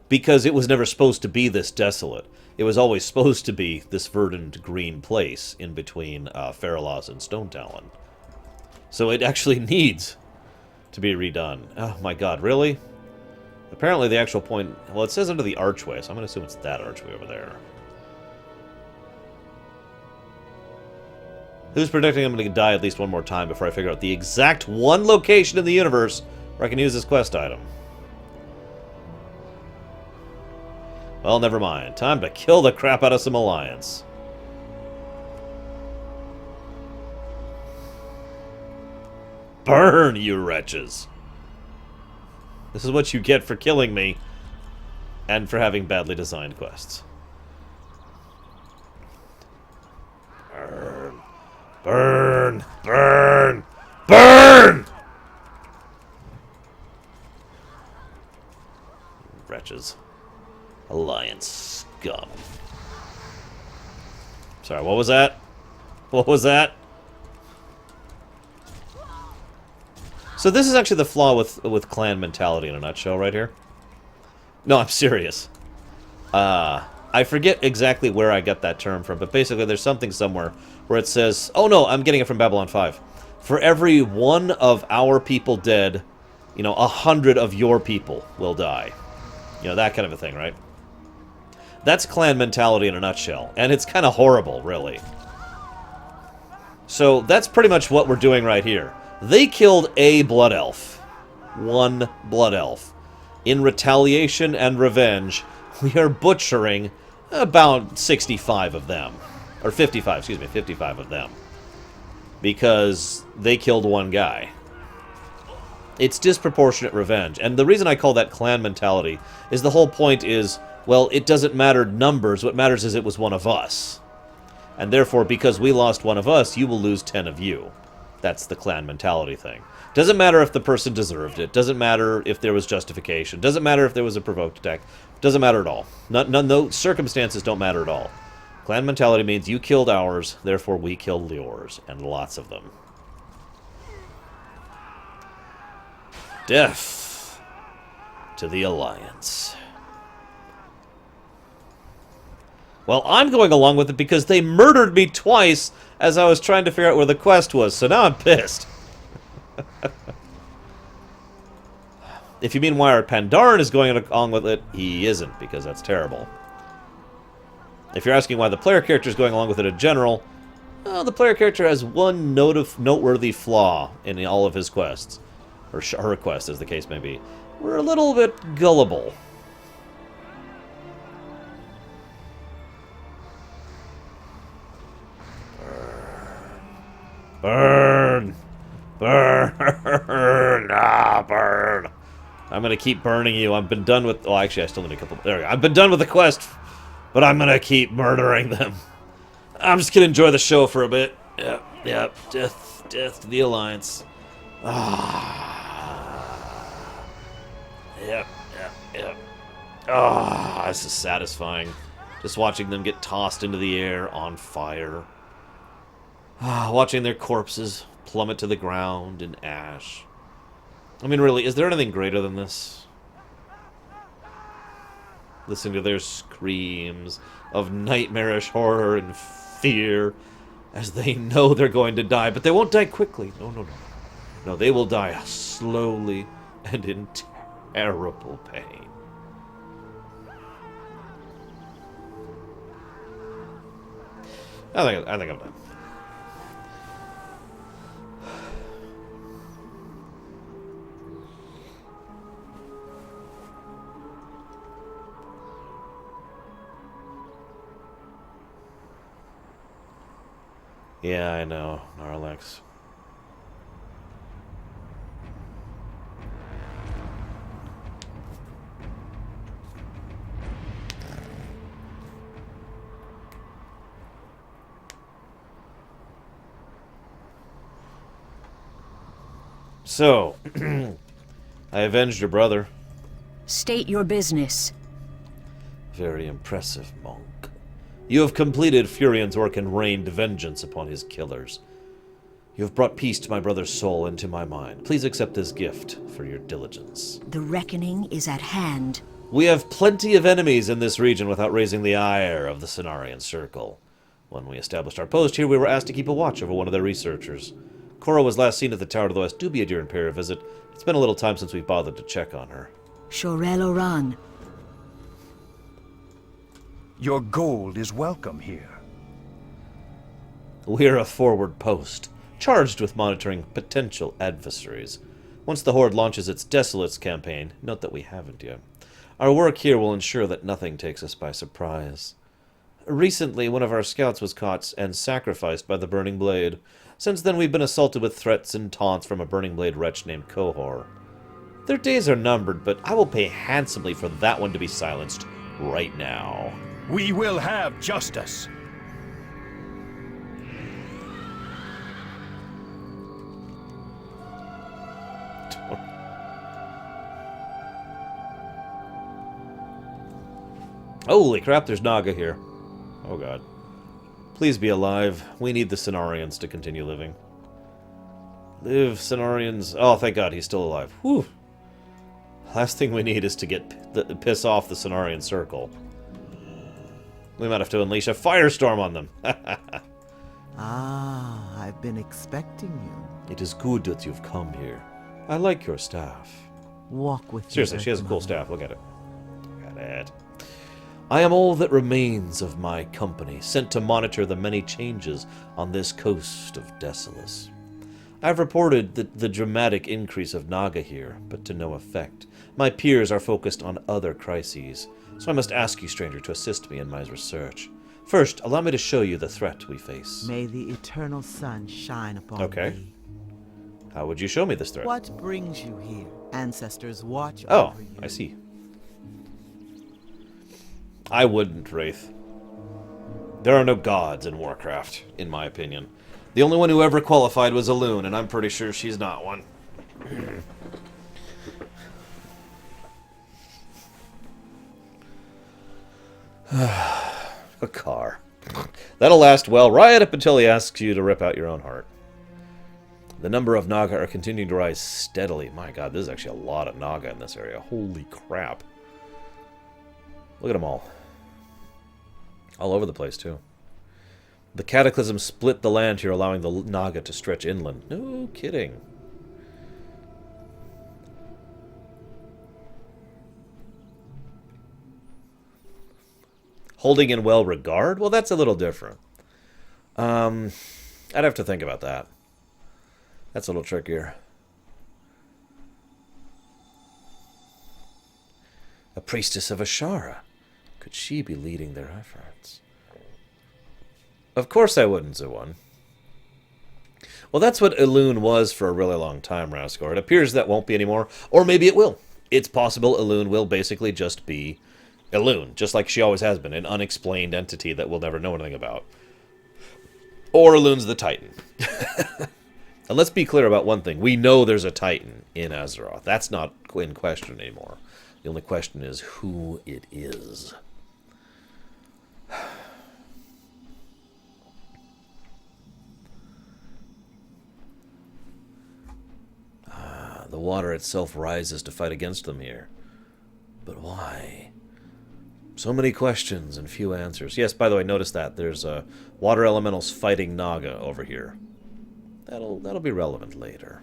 S1: Because it was never supposed to be this desolate. It was always supposed to be this verdant green place in between Faralos and Stone Talon. So it actually needs to be redone. Oh my god, really? Apparently the actual point... Well, it says under the archway, so I'm going to assume it's that archway over there. Who's predicting I'm going to die at least one more time before I figure out the exact one location in the universe where I can use this quest item? Well, never mind. Time to kill the crap out of some Alliance. Burn, you wretches! This is what you get for killing me and for having badly designed quests. Burn. Burn! Burn! Burn! Wretches. Alliance scum. Sorry, what was that? What was that? So this is actually the flaw with clan mentality in a nutshell right here. No, I'm serious. I forget exactly where I got that term from, but basically there's something somewhere where it says, oh no, I'm getting it from Babylon 5. For every one of our people dead, you know, 100 of your people will die. You know, that kind of a thing, right? That's clan mentality in a nutshell, and it's kind of horrible, really. So that's pretty much what we're doing right here. They killed a blood elf. One blood elf. In retaliation and revenge, we are butchering about 65 of them. Or 55, excuse me, 55 of them. Because they killed one guy. It's disproportionate revenge. And the reason I call that clan mentality is the whole point is, well, it doesn't matter numbers. What matters is it was one of us. And therefore, because we lost one of us, you will lose 10 of you. That's the clan mentality thing. Doesn't matter if the person deserved it. Doesn't matter if there was justification. Doesn't matter if there was a provoked attack. Doesn't matter at all. No circumstances don't matter at all. Clan mentality means you killed ours, therefore we killed yours. And lots of them. Death to the Alliance. Well, I'm going along with it because they murdered me twice as I was trying to figure out where the quest was, so now I'm pissed. If you mean why our Pandaren is going along with it, he isn't, because that's terrible. If you're asking why the player character is going along with it in general, well, the player character has one noteworthy flaw in all of his quests. Or her quest, as the case may be. We're a little bit gullible. Burn! Burn! Ah, burn! I'm gonna keep burning you. I've been done with... Oh, actually, I still need a couple... There we go. I've been done with the quest, but I'm gonna keep murdering them. I'm just gonna enjoy the show for a bit. Yep. Death to the Alliance. Ah. Yep. Ah, this is satisfying. Just watching them get tossed into the air on fire. Watching their corpses plummet to the ground in ash. I mean, really, is there anything greater than this? Listening to their screams of nightmarish horror and fear as they know they're going to die, but they won't die quickly. No. No, they will die slowly and in terrible pain. I think I'm done. Yeah, I know, Narlex. So, I avenged your brother.
S2: State your business.
S1: Very impressive, monk. You have completed Furion's work and rained vengeance upon his killers. You have brought peace to my brother's soul and to my mind. Please accept this gift for your diligence.
S2: The reckoning is at hand.
S1: We have plenty of enemies in this region without raising the ire of the Cenarian Circle. When we established our post here, we were asked to keep a watch over one of their researchers. Cora was last seen at the Tower to the West. Do be a dear and pay her a visit. It's been a little time since we've bothered to check on her.
S2: Lorerun.
S3: Your gold is welcome here.
S1: We're a forward post, charged with monitoring potential adversaries. Once the Horde launches its Desolace campaign, note that we haven't yet, our work here will ensure that nothing takes us by surprise. Recently, one of our scouts was caught and sacrificed by the Burning Blade. Since then, we've been assaulted with threats and taunts from a Burning Blade wretch named Kohor. Their days are numbered, but I will pay handsomely for that one to be silenced right now.
S3: We will have justice.
S1: Holy crap, there's Naga here. Oh god. Please be alive. We need the Cenarians to continue living. Live, Cenarians. Oh, thank god, he's still alive. Whew. Last thing we need is to piss off the Cenarian Circle. We might have to unleash a firestorm on them.
S4: Ah, I've been expecting you.
S1: It is good that you've come here. I like your staff.
S4: Walk with me.
S1: Seriously, she has a cool staff. Look at it. Look at it. I am all that remains of my company, sent to monitor the many changes on this coast of Desolace. I've reported the dramatic increase of Naga here, but to no effect. My peers are focused on other crises, so I must ask you, stranger, to assist me in my research. First, allow me to show you the threat we face.
S4: May the eternal sun shine upon
S1: Okay.
S4: thee.
S1: How would you show me this threat?
S4: What brings you here? Ancestors watch
S1: Oh,
S4: over you.
S1: I see. I wouldn't, Wraith. There are no gods in Warcraft, in my opinion. The only one who ever qualified was Elune, and I'm pretty sure she's not one. A car. That'll last well right up until he asks you to rip out your own heart. The number of Naga are continuing to rise steadily. My god, there's actually a lot of Naga in this area. Holy crap. Look at them all. All over the place, too. The cataclysm split the land here, allowing the Naga to stretch inland. No kidding. Holding in well regard? Well, that's a little different. I'd have to think about that. That's a little trickier. A priestess of Ashara. Could she be leading their efforts? Of course I wouldn't, Zuwan. Well, that's what Elune was for a really long time, Raskor. It appears that won't be anymore. Or maybe it will. It's possible Elune will basically just be Elune, just like she always has been, an unexplained entity that we'll never know anything about. Or Elune's the Titan. And let's be clear about one thing. We know there's a Titan in Azeroth. That's not in question anymore. The only question is who it is. The water itself rises to fight against them here. But why? So many questions and few answers. Yes, by the way, notice that. There's water elementals fighting Naga over here. That'll be relevant later.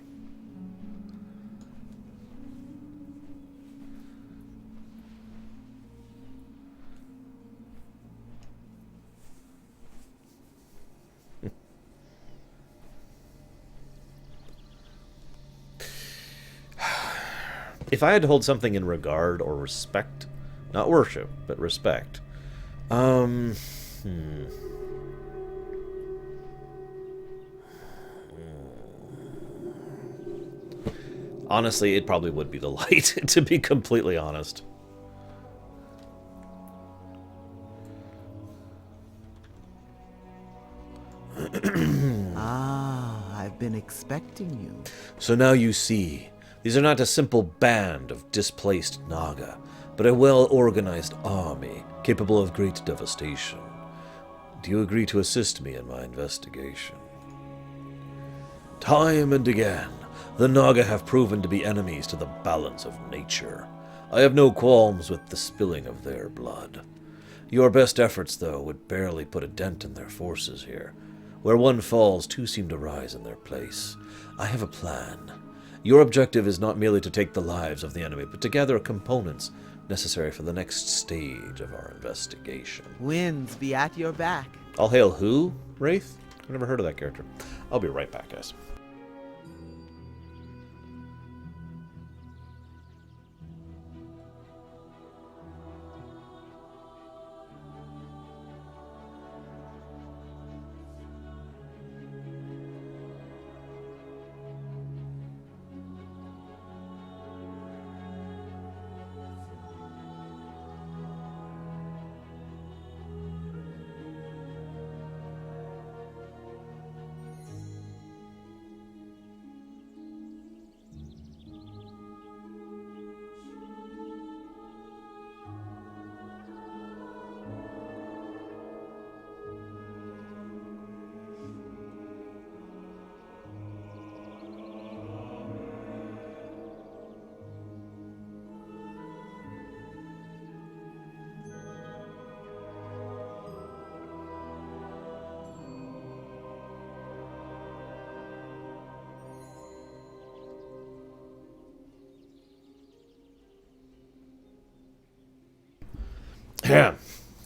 S1: If I had to hold something in regard or respect, not worship, but respect, honestly, it probably would be the light, to be completely honest.
S4: I've been expecting you.
S1: So now you see, these are not a simple band of displaced Naga, but a well-organized army capable of great devastation. Do you agree to assist me in my investigation? Time and again, the Naga have proven to be enemies to the balance of nature. I have no qualms with the spilling of their blood. Your best efforts, though, would barely put a dent in their forces here. Where one falls, two seem to rise in their place. I have a plan. Your objective is not merely to take the lives of the enemy, but to gather components necessary for the next stage of our investigation.
S4: Winds be at your back.
S1: All hail who, Wraith? I've never heard of that character. I'll be right back, guys.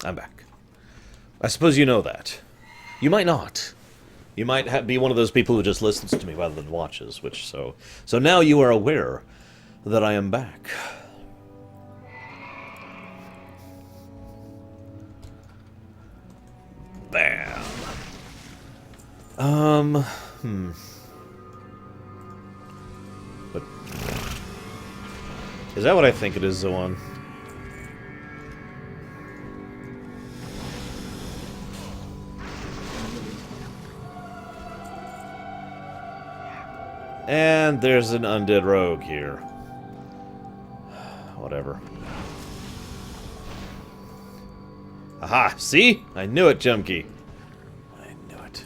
S1: I'm back. I suppose you know that. You might not. You might be one of those people who just listens to me rather than watches, which so now you are aware that I am back. Bam. But is that what I think it is, Zoan? And there's an undead rogue here. Whatever. Aha! See? I knew it, Chumkey. I knew it.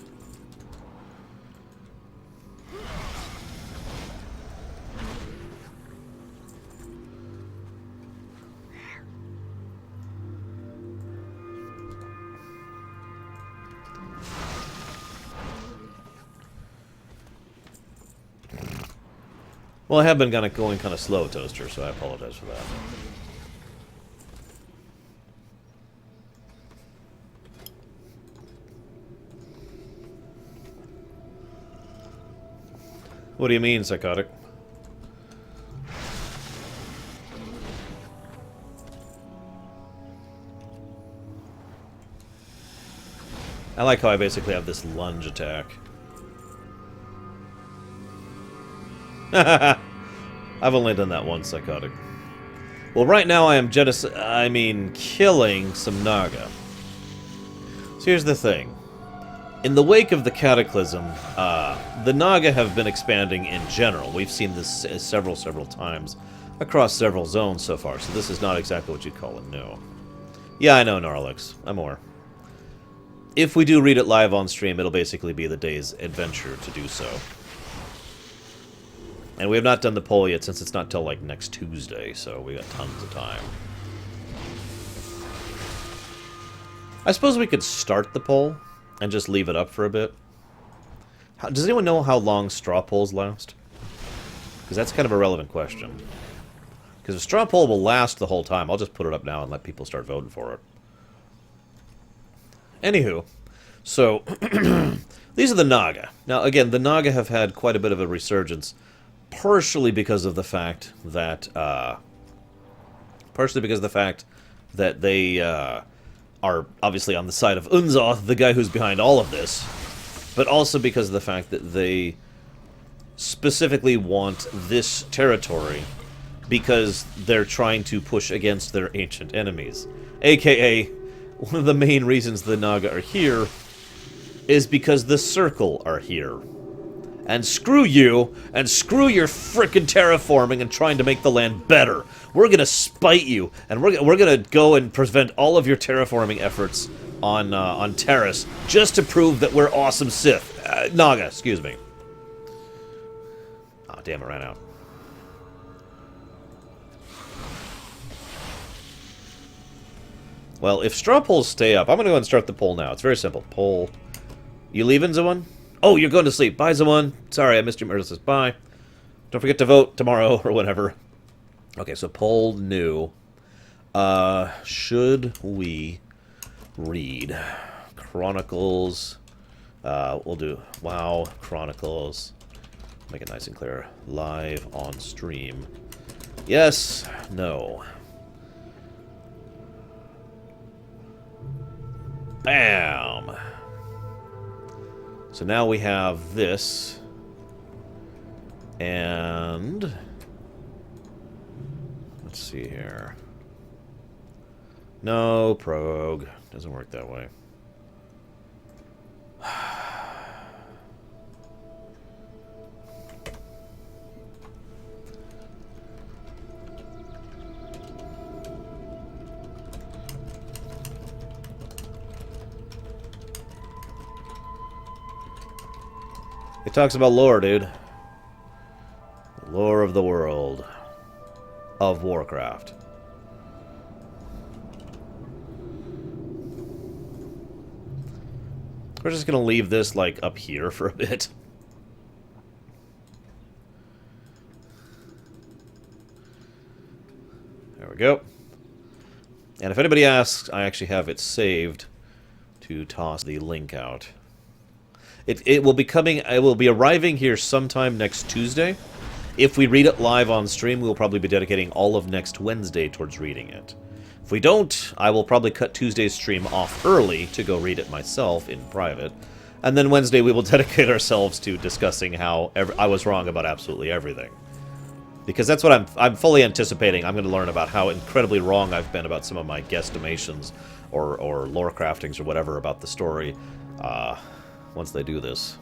S1: Well, I have been going kind of slow, Toaster, so I apologize for that. What do you mean, psychotic? I like how I basically have this lunge attack. I've only done that once, psychotic. Well, right now I am killing some Naga. So here's the thing. In the wake of the Cataclysm, the Naga have been expanding in general. We've seen this several times across several zones so far, so this is not exactly what you'd call a new. Yeah, I know, Gnarlix. I'm aware. If we do read it live on stream, it'll basically be the day's adventure to do so. And we have not done the poll yet, since it's not till, like, next Tuesday, so we got tons of time. I suppose we could start the poll and just leave it up for a bit. Does anyone know how long straw polls last? Because that's kind of a relevant question. Because if straw poll will last the whole time, I'll just put it up now and let people start voting for it. Anywho, so these are the Naga. Now, again, the Naga have had quite a bit of a resurgence, partially because of the fact that they are obviously on the side of Unzoth, the guy who's behind all of this, but also because of the fact that they specifically want this territory because they're trying to push against their ancient enemies. AKA, one of the main reasons the Naga are here is because the Circle are here. And screw you, and screw your frickin' terraforming and trying to make the land better. We're gonna spite you, and we're gonna go and prevent all of your terraforming efforts on Terrace, just to prove that we're awesome Sith. Naga, excuse me. Ah, damn, it ran out. Well, if straw polls stay up, I'm gonna go and start the poll now. It's very simple. Poll. You leaving, Zawan? Oh, you're going to sleep. Bye, Zawan. Sorry, I missed your messages. Bye. Don't forget to vote tomorrow or whatever. Okay, so poll new. Should we read Chronicles? We'll do WoW Chronicles. Make it nice and clear. Live on stream. Yes. No. Bam. So now we have this, and let's see here. No, Prog. Doesn't work that way. It talks about lore, dude. The lore of the world of Warcraft. We're just gonna leave this, like, up here for a bit. There we go. And if anybody asks, I actually have it saved to toss the link out. It will be coming. It will be arriving here sometime next Tuesday. If we read it live on stream, we will probably be dedicating all of next Wednesday towards reading it. If we don't, I will probably cut Tuesday's stream off early to go read it myself in private. And then Wednesday we will dedicate ourselves to discussing how I was wrong about absolutely everything. Because that's what I'm fully anticipating. I'm going to learn about how incredibly wrong I've been about some of my guesstimations or lore craftings or whatever about the story once they do this.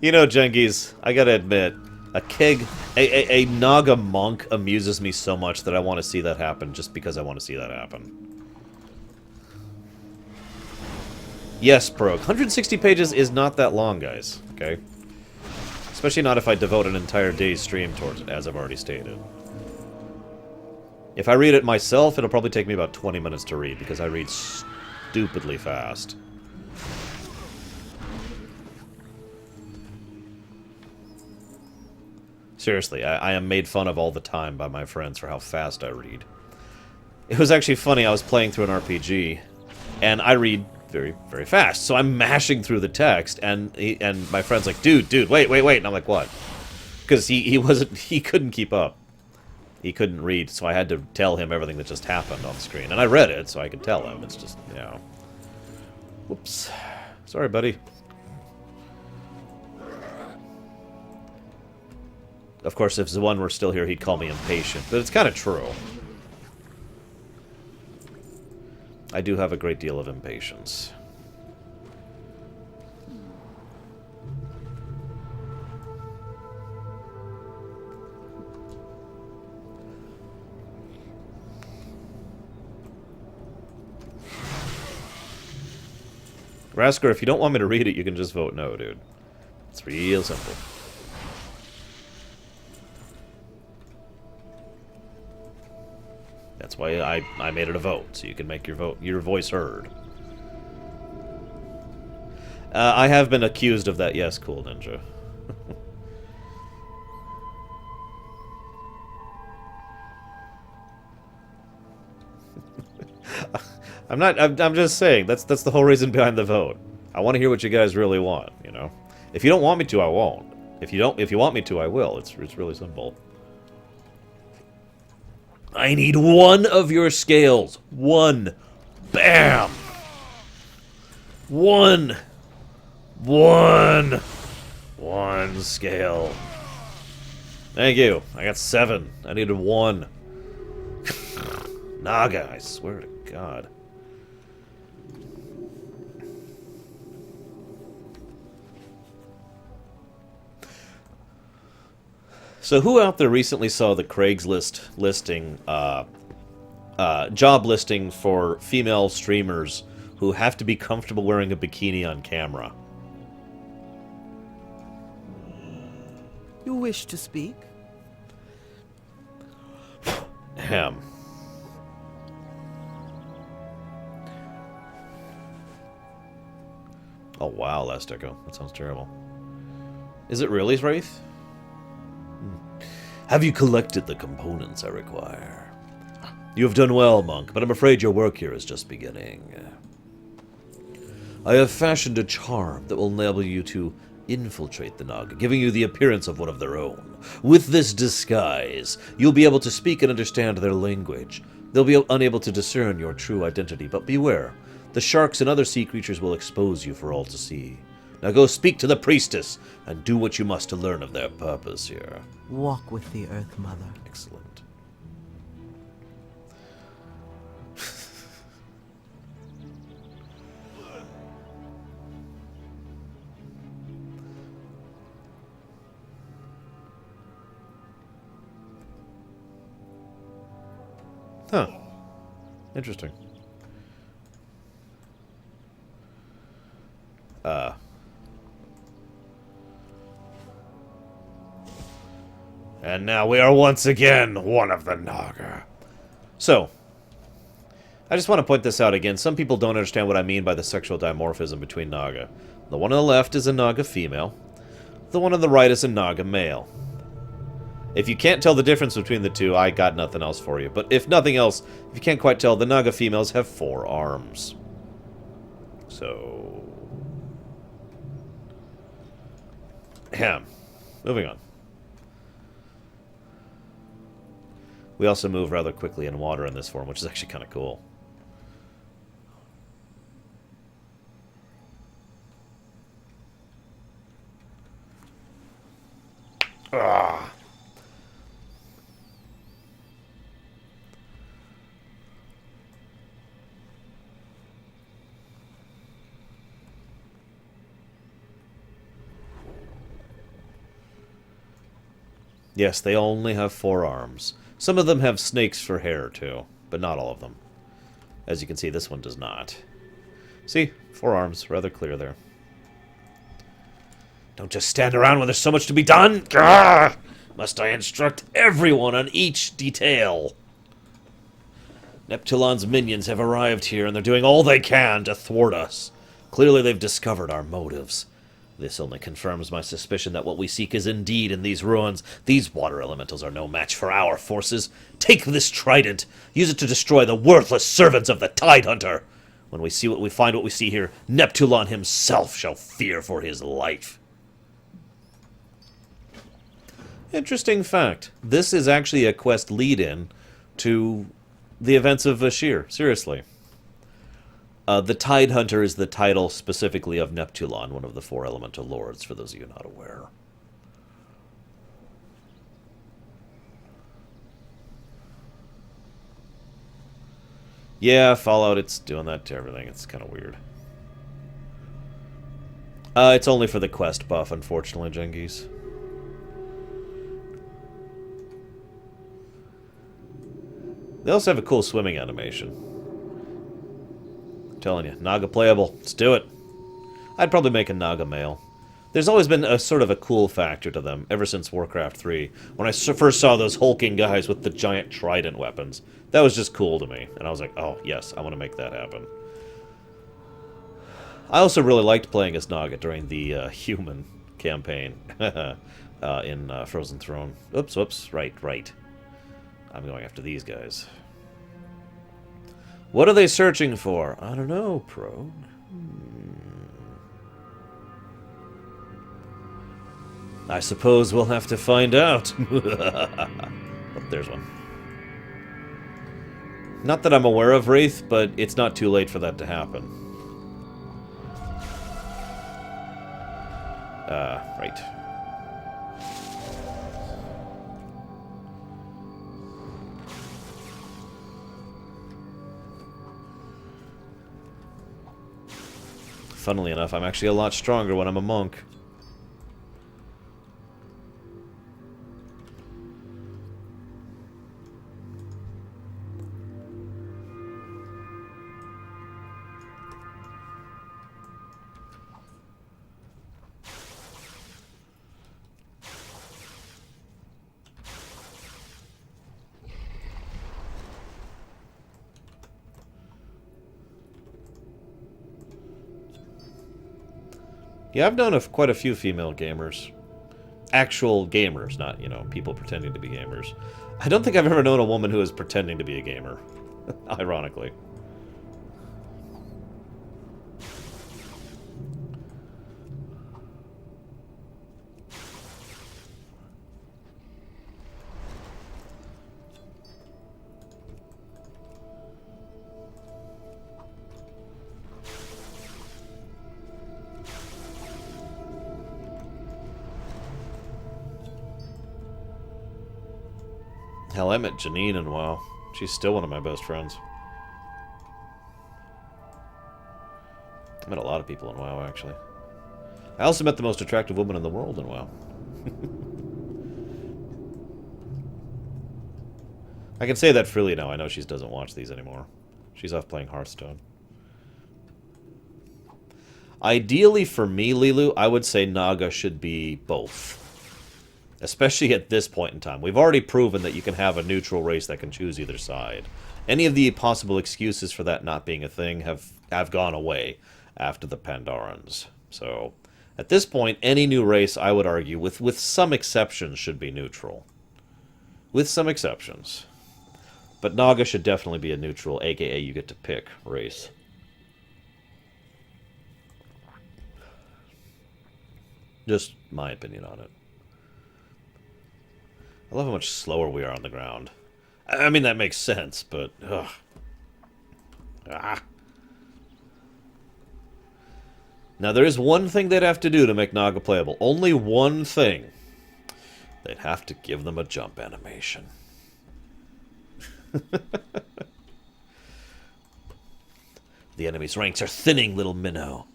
S1: You know, Jengies, I gotta admit, a Naga monk amuses me so much that I want to see that happen just because I want to see that happen. Yes, Prog. 160 pages is not that long, guys, okay? Especially not if I devote an entire day's stream towards it, as I've already stated. If I read it myself, it'll probably take me about 20 minutes to read, because I read stupidly fast. Seriously, I am made fun of all the time by my friends for how fast I read. It was actually funny, I was playing through an RPG, and I read very, very fast. So I'm mashing through the text, and my friend's like, dude, wait. And I'm like, what? Because he couldn't keep up. He couldn't read, so I had to tell him everything that just happened on screen. And I read it, so I could tell him. It's just, you know. Whoops. Sorry, buddy. Of course, if Zwan were still here, he'd call me impatient. But it's kind of true. I do have a great deal of impatience. Rasker, if you don't want me to read it, you can just vote no, dude. It's real simple. That's why I made it a vote, so you can make your voice heard. I have been accused of that, yes, Cool Ninja. I'm just saying, that's the whole reason behind the vote. I want to hear what you guys really want, you know? If you don't want me to, I won't. If you want me to, I will. It's really simple. I need one of your scales. One. Bam! One scale. Thank you. I got 7. I needed 1. Naga, I swear to God. So who out there recently saw the Craigslist listing, job listing for female streamers who have to be comfortable wearing a bikini on camera?
S4: You wish to speak?
S1: Ahem. Oh wow, Last Echo. That sounds terrible. Is it really, Wraith? Have you collected the components I require? You have done well, Monk, but I'm afraid your work here is just beginning. I have fashioned a charm that will enable you to infiltrate the Naga, giving you the appearance of one of their own. With this disguise, you'll be able to speak and understand their language. They'll be unable to discern your true identity, but beware. The sharks and other sea creatures will expose you for all to see. Now go speak to the priestess, and do what you must to learn of their purpose here.
S4: Walk with the Earth Mother.
S1: Excellent. Huh. Interesting. And now we are once again one of the Naga. So, I just want to point this out again. Some people don't understand what I mean by the sexual dimorphism between Naga. The one on the left is a Naga female. The one on the right is a Naga male. If you can't tell the difference between the two, I got nothing else for you. But if nothing else, if you can't quite tell, the Naga females have 4 arms. So... Moving on. We also move rather quickly in water in this form, which is actually kind of cool. Ah. Yes, they only have 4 arms. Some of them have snakes for hair, too, but not all of them. As you can see, this one does not. See? 4 arms. Rather clear there. Don't just stand around when there's so much to be done! Grrr! Must I instruct everyone on each detail? Neptulon's minions have arrived here, and they're doing all they can to thwart us. Clearly they've discovered our motives. This only confirms my suspicion that what we seek is indeed in these ruins. These water elementals are no match for our forces. Take this trident. Use it to destroy the worthless servants of the Tidehunter. When we see what we find what we see here, Neptulon himself shall fear for his life. Interesting fact. This is actually a quest lead-in to the events of Vashir. Seriously. The Tidehunter is the title specifically of Neptulon, one of the 4 elemental lords, for those of you not aware. Yeah, Fallout, it's doing that to everything. It's kind of weird. It's only for the quest buff, unfortunately, Genghis. They also have a cool swimming animation. Telling you, Naga playable. Let's do it. I'd probably make a Naga male. There's always been a sort of a cool factor to them ever since Warcraft 3. When I first saw those hulking guys with the giant trident weapons, that was just cool to me. And I was like, oh, yes, I want to make that happen. I also really liked playing as Naga during the human campaign in Frozen Throne. Oops, right. I'm going after these guys. What are they searching for? I don't know, Pro. I suppose we'll have to find out. Oh, there's one. Not that I'm aware of, Wraith, but it's not too late for that to happen. Right. Funnily enough, I'm actually a lot stronger when I'm a monk. Yeah, I've known quite a few female gamers. Actual gamers, not, you know, people pretending to be gamers. I don't think I've ever known a woman who is pretending to be a gamer. Ironically. Hell, I met Janine in WoW. She's still one of my best friends. I met a lot of people in WoW, actually. I also met the most attractive woman in the world in WoW. I can say that freely now. I know she doesn't watch these anymore. She's off playing Hearthstone. Ideally for me, Lilu, I would say Naga should be both. Especially at this point in time. We've already proven that you can have a neutral race that can choose either side. Any of the possible excuses for that not being a thing have gone away after the Pandorans. So, at this point, any new race, I would argue, with some exceptions, should be neutral. With some exceptions. But Naga should definitely be a neutral, aka you get to pick race. Just my opinion on it. I love how much slower we are on the ground. I mean, that makes sense, but... ugh. Ah. Now, there is one thing they'd have to do to make Naga playable. Only one thing. They'd have to give them a jump animation. The enemy's ranks are thinning, little minnow.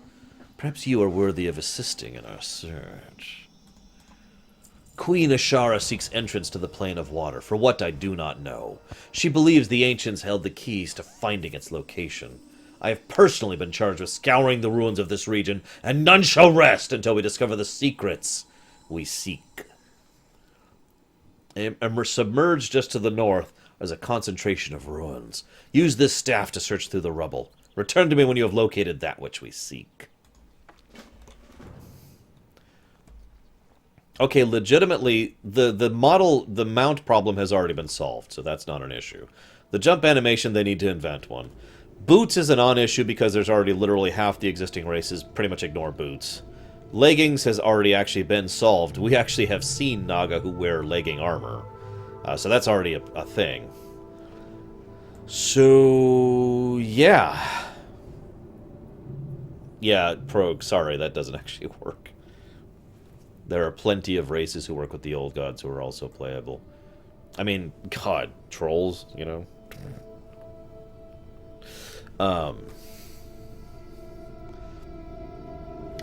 S1: Perhaps you are worthy of assisting in our search. Queen Ashara seeks entrance to the plane of water, for what I do not know. She believes the ancients held the keys to finding its location. I have personally been charged with scouring the ruins of this region, and none shall rest until we discover the secrets we seek. And we're submerged just to the north as a concentration of ruins. Use this staff to search through the rubble. Return to me when you have located that which we seek. Okay, legitimately, the mount problem has already been solved, so that's not an issue. The jump animation, they need to invent one. Boots is a non-issue because there's already literally half the existing races pretty much ignore boots. Leggings has already actually been solved. We actually have seen Naga who wear legging armor. So that's already a thing. So, yeah. Yeah, Prog, sorry, that doesn't actually work. There are plenty of races who work with the old gods who are also playable. I mean, God, trolls, you know?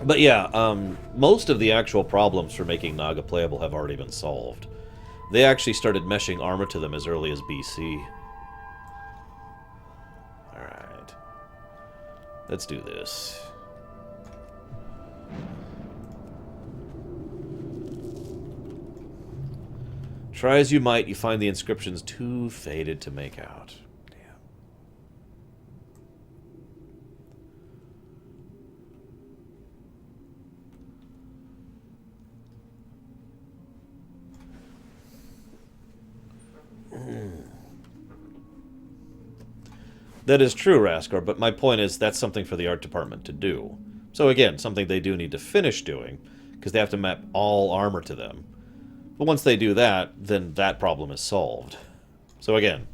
S1: But yeah, most of the actual problems for making Naga playable have already been solved. They actually started meshing armor to them as early as BC. Alright. Let's do this. Try as you might, you find the inscriptions too faded to make out. That is true, Raskar, but my point is that's something for the art department to do. So again, something they do need to finish doing, because they have to map all armor to them. But once they do that, then that problem is solved. So again,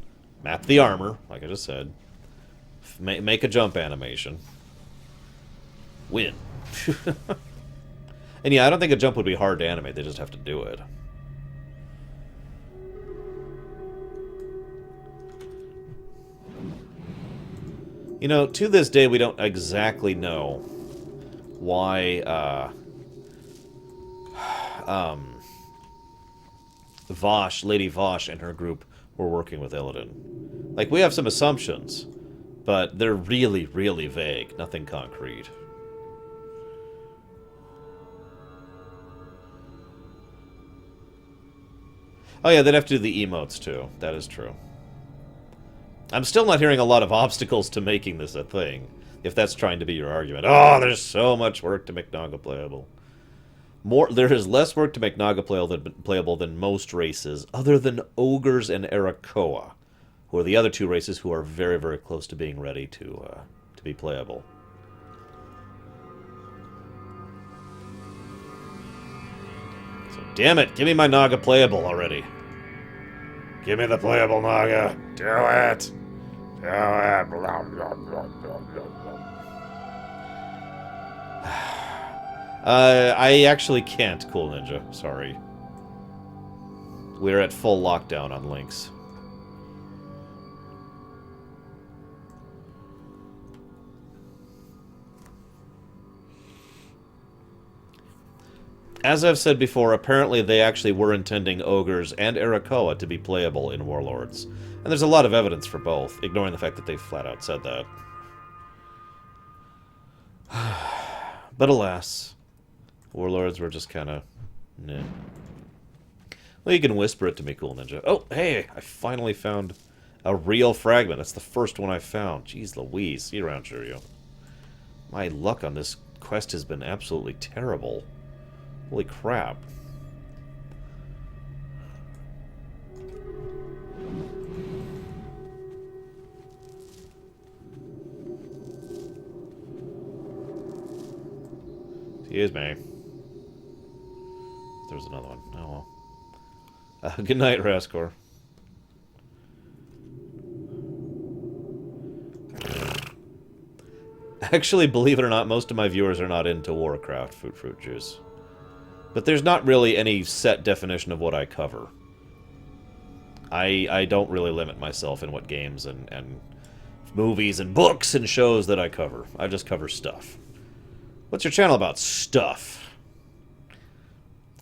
S1: map the armor, like I just said. Make a jump animation. Win. And yeah, I don't think a jump would be hard to animate, they just have to do it. You know, to this day, we don't exactly know why, Lady Vosh and her group were working with Illidan. Like, we have some assumptions, but they're really, really vague. Nothing concrete. Oh yeah, they'd have to do the emotes, too. That is true. I'm still not hearing a lot of obstacles to making this a thing, if that's trying to be your argument. Oh, there's so much work to make Naga playable. There is less work to make Naga playable than most races, other than Ogres and Arakoa, who are the other two races who are very, very close to being ready to be playable. So, damn it, give me my Naga playable already. Give me the playable Naga. Do it. Do it. Blah, blah, blah, blah, blah. I actually can't, Cool Ninja. Sorry. We're at full lockdown on links. As I've said before, apparently they actually were intending Ogres and Arakoa to be playable in Warlords. And there's a lot of evidence for both, ignoring the fact that they flat out said that. But alas, Warlords were just kind of... nah. Well, you can whisper it to me, Cool Ninja. Oh, hey, I finally found a real fragment. That's the first one I found. Jeez Louise. See you around, Shiryu. My luck on this quest has been absolutely terrible. Holy crap. Excuse me. There's another one. Oh well. Good night, Raskor. Actually, believe it or not, most of my viewers are not into Warcraft fruit juice. But there's not really any set definition of what I cover. I don't really limit myself in what games and movies and books and shows that I cover. I just cover stuff. What's your channel about? Stuff.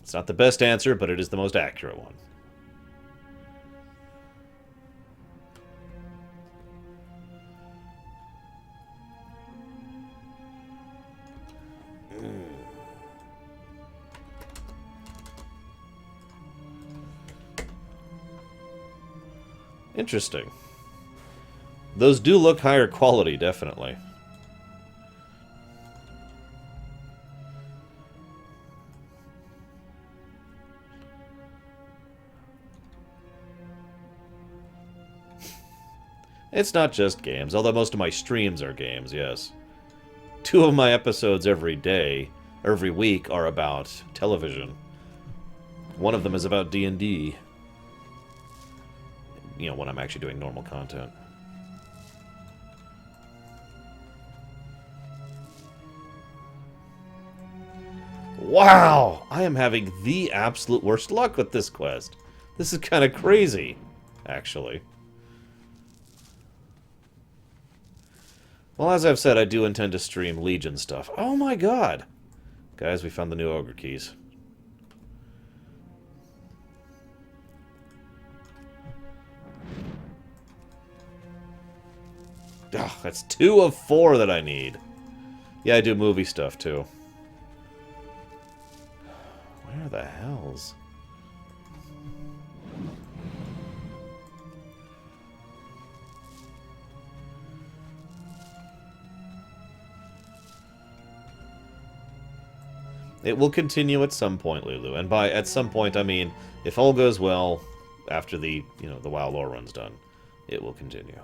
S1: It's not the best answer, but it is the most accurate one. Interesting. Those do look higher quality, definitely. It's not just games, although most of my streams are games, yes. 2 of my episodes every week, are about television. One of them is about D&D. You know, when I'm actually doing normal content. Wow! I am having the absolute worst luck with this quest. This is kind of crazy, actually. Well, as I've said, I do intend to stream Legion stuff. Oh my god! Guys, we found the new ogre keys. Ugh, that's 2 of 4 that I need. Yeah, I do movie stuff, too. Where the hells? It will continue at some point, Lulu. And by at some point, I mean, if all goes well, after the, the WoW lore run's done, it will continue.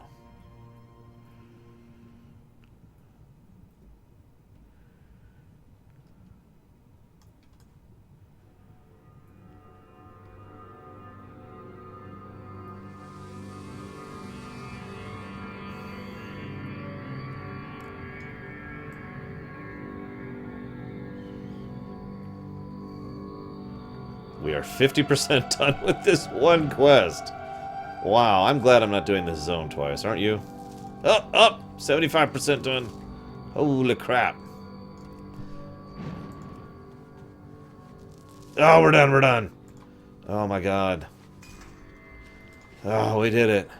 S1: We are 50% done with this one quest. Wow, I'm glad I'm not doing this zone twice, aren't you? Up! 75% done. Holy crap. Oh, we're done. Oh my god. Oh, we did it.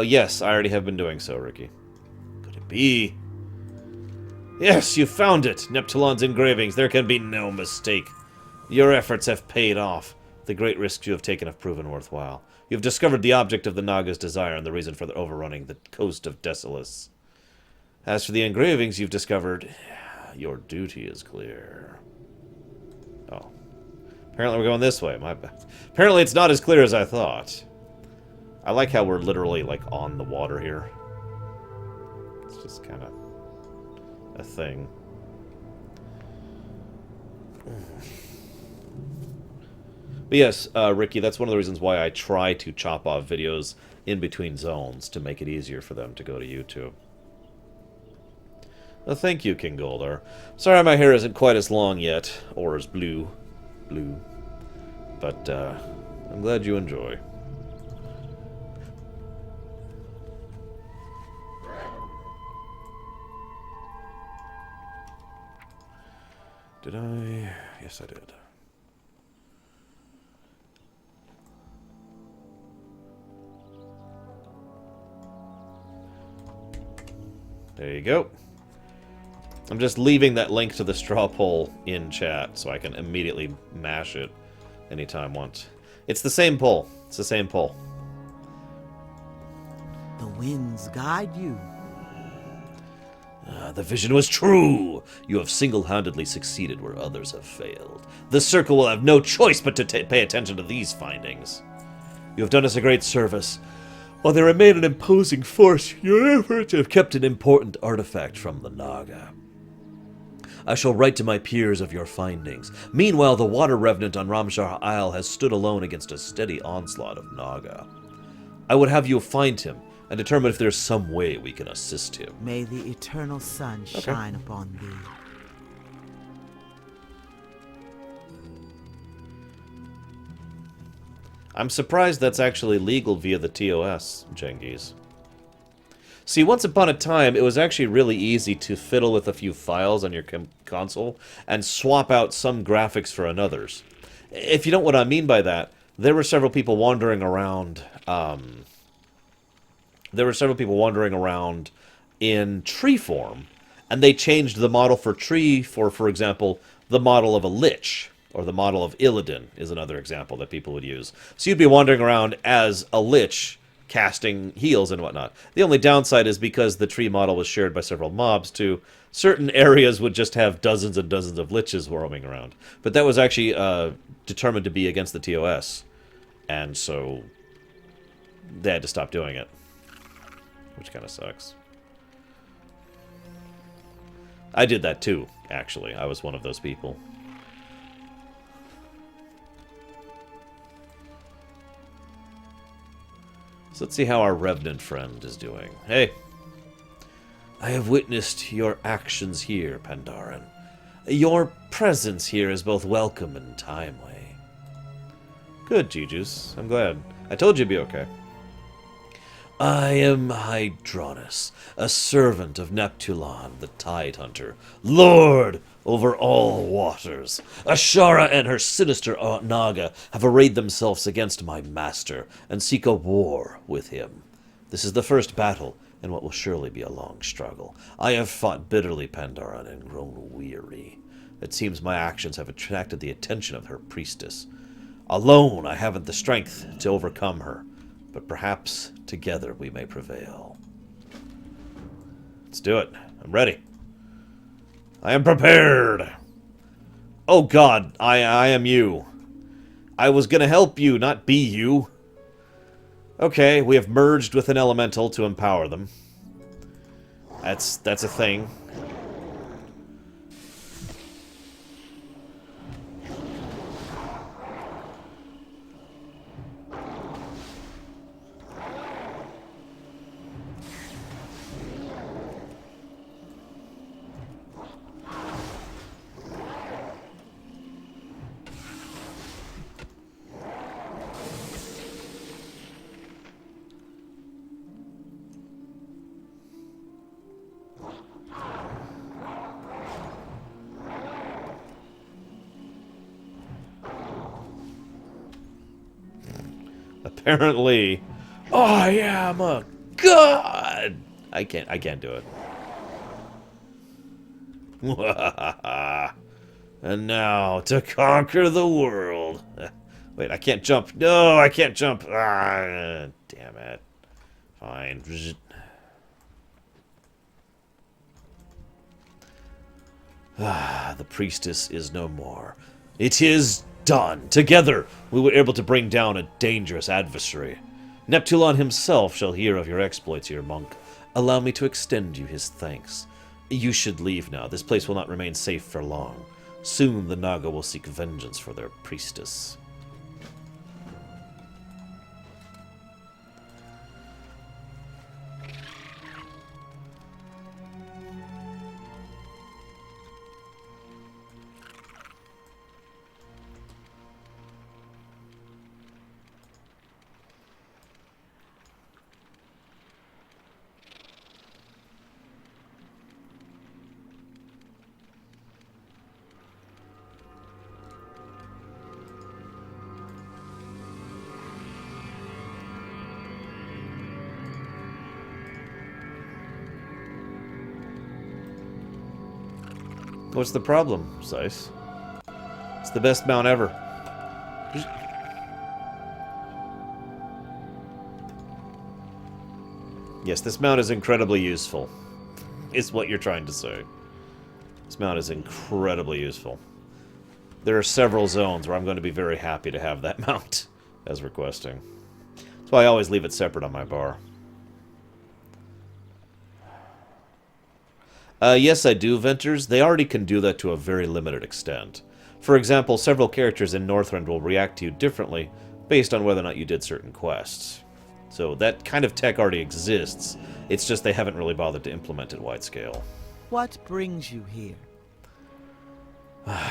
S1: Yes, I already have been doing so, Ricky. Could it be? Yes, you found it! Neptulon's engravings. There can be no mistake. Your efforts have paid off. The great risks you have taken have proven worthwhile. You have discovered the object of the Naga's desire and the reason for the overrunning the coast of Desolace. As for the engravings you've discovered, your duty is clear. Oh. Apparently we're going this way. My bad. Apparently it's not as clear as I thought. I like how we're literally, like, on the water here. It's just kind of a thing. But yes, Ricky, that's one of the reasons why I try to chop off videos in between zones to make it easier for them to go to YouTube. Well, thank you, King Goldar. Sorry my hair isn't quite as long yet, or as blue. But, I'm glad you enjoy. Did I? Yes, I did. There you go. I'm just leaving that link to the straw poll in chat so I can immediately mash it anytime I want. It's the same poll. It's the same poll.
S4: The winds guide you.
S1: The vision was true! You have single-handedly succeeded where others have failed. The Circle will have no choice but to pay attention to these findings. You have done us a great service. While they remain an imposing force, your efforts have kept an important artifact from the Naga. I shall write to my peers of your findings. Meanwhile, the water revenant on Ramshar Isle has stood alone against a steady onslaught of Naga. I would have you find him and determine if there's some way we can assist him.
S4: May the eternal sun shine upon thee.
S1: I'm surprised that's actually legal via the TOS, Genghis. See, once upon a time, it was actually really easy to fiddle with a few files on your console and swap out some graphics for another's. If you know what I mean by that, there were several people wandering around. In tree form, and they changed the model for tree for example, the model of a lich, or the model of Illidan is another example that people would use. So you'd be wandering around as a lich, casting heals and whatnot. The only downside is because the tree model was shared by several mobs too, certain areas would just have dozens and dozens of liches roaming around. But that was actually determined to be against the TOS, and so they had to stop doing it, which kind of sucks. I did that too, actually. I was one of those people. So let's see how our Revenant friend is doing. Hey! I have witnessed your actions here, Pandaren. Your presence here is both welcome and timely. Good, Jijus. I'm glad. I told you it'd be okay. I am Hydronus, a servant of Neptulon, the Tide Hunter, lord over all waters. Ashara and her sinister Naga have arrayed themselves against my master and seek a war with him. This is the first battle, in what will surely be a long struggle. I have fought bitterly, Pandaren, and grown weary. It seems my actions have attracted the attention of her priestess. Alone, I haven't the strength to overcome her, but perhaps together we may prevail. Let's do it. I'm ready. I am prepared. Oh God, I am you. I was gonna help you, not be you. Okay, we have merged with an elemental to empower them. That's a thing. Apparently, I am a god. I can't do it. And now to conquer the world. Wait, I can't jump. No, I can't jump. Ah, damn it. Fine. Ah, the priestess is no more. It is done. Together, we were able to bring down a dangerous adversary. Neptulon himself shall hear of your exploits here, monk. Allow me to extend you his thanks. You should leave now. This place will not remain safe for long. Soon the Naga will seek vengeance for their priestess. What's the problem, Seiss? It's the best mount ever. Yes, this mount is incredibly useful. Is what you're trying to say. This mount is incredibly useful. There are several zones where I'm going to be very happy to have that mount as requesting. That's why I always leave it separate on my bar. Yes, I do, Venters. They already can do that to a very limited extent. For example, several characters in Northrend will react to you differently based on whether or not you did certain quests. So that kind of tech already exists. It's just they haven't really bothered to implement it wide scale.
S4: What brings you here?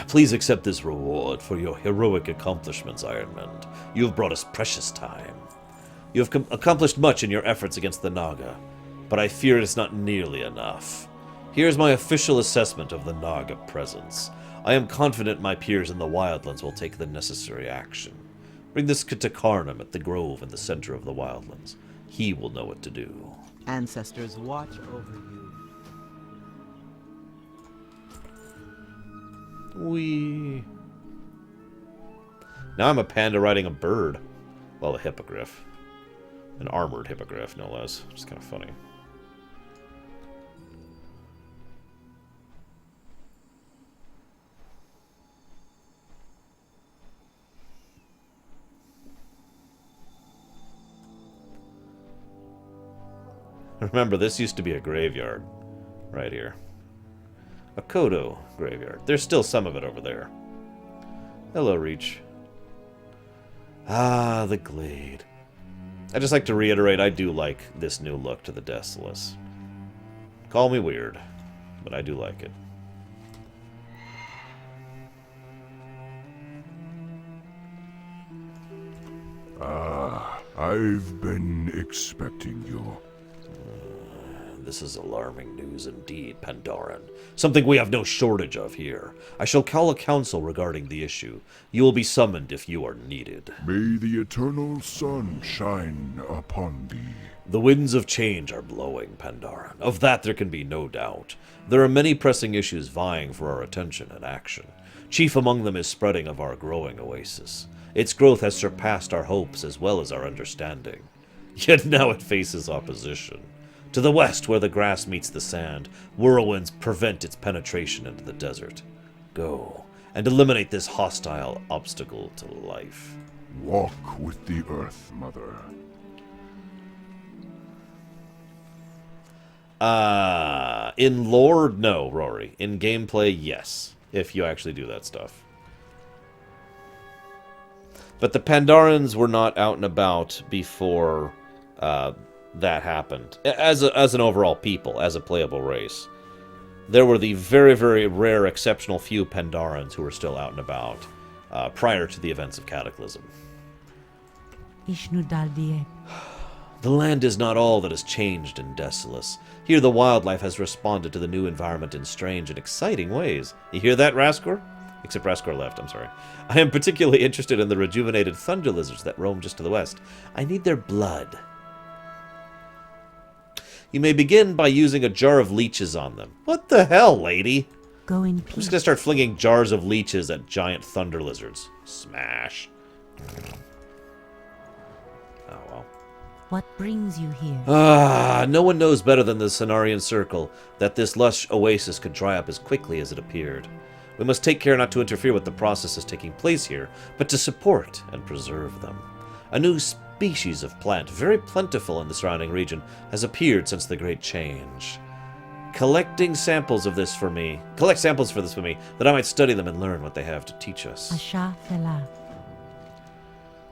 S1: Please accept this reward for your heroic accomplishments, Ironman. You have brought us precious time. You have accomplished much in your efforts against the Naga, but I fear it is not nearly enough. Here's my official assessment of the Naga presence. I am confident my peers in the Wildlands will take the necessary action. Bring this to Karnam at the grove in the center of the Wildlands. He will know what to do.
S4: Ancestors watch over you.
S1: Wee. Now I'm a panda riding a bird. Well, a hippogriff. An armored hippogriff, no less. Which is kind of funny. Remember, this used to be a graveyard. Right here. A Kodo graveyard. There's still some of it over there. Hello, Reach. Ah, the Glade. I just like to reiterate, I do like this new look to the Desolace. Call me weird, but I do like it.
S5: I've been expecting you.
S1: This is alarming news indeed, Pandaran. Something we have no shortage of here. I shall call a council regarding the issue. You will be summoned if you are needed.
S5: May the eternal sun shine upon thee.
S1: The winds of change are blowing, Pandaran. Of that there can be no doubt. There are many pressing issues vying for our attention and action. Chief among them is spreading of our growing oasis. Its growth has surpassed our hopes as well as our understanding. Yet now it faces opposition. To the west, where the grass meets the sand, whirlwinds prevent its penetration into the desert. Go, and eliminate this hostile obstacle to life.
S5: Walk with the earth, Mother.
S1: In lore, no, Rory. In gameplay, yes. If you actually do that stuff. But the Pandarans were not out and about before that happened. As an overall people, as a playable race. There were the very, very rare, exceptional few Pandarans who were still out and about prior to the events of Cataclysm. The land is not all that has changed in Desolace. Here the wildlife has responded to the new environment in strange and exciting ways. You hear that, Raskor? Except Raskor left, I'm sorry. I am particularly interested in the rejuvenated thunder lizards that roam just to the west. I need their blood. You may begin by using a jar of leeches on them. What the hell, lady? I'm just gonna start flinging jars of leeches at giant thunder lizards. Smash. Oh, well.
S6: What brings you here?
S1: No one knows better than the Cenarian Circle that this lush oasis could dry up as quickly as it appeared. We must take care not to interfere with the processes taking place here, but to support and preserve them. A new species of plant, very plentiful in the surrounding region, has appeared since the Great Change. Collect samples for this for me, that I might study them and learn what they have to teach us.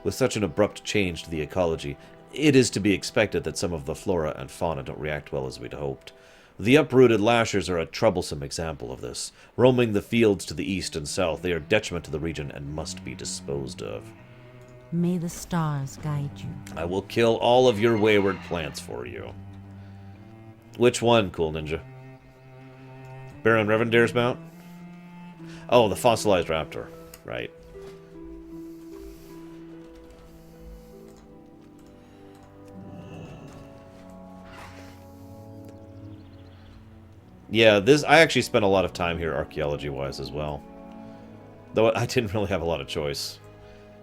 S1: With such an abrupt change to the ecology, it is to be expected that some of the flora and fauna don't react well as we'd hoped. The uprooted lashers are a troublesome example of this. Roaming the fields to the east and south, they are detriment to the region and must be disposed of.
S6: May the stars guide you.
S1: I will kill all of your wayward plants for you. Which one, cool ninja? Baron Revendare's mount? Oh, the fossilized raptor. Right. Yeah, I actually spent a lot of time here archaeology-wise as well. Though I didn't really have a lot of choice.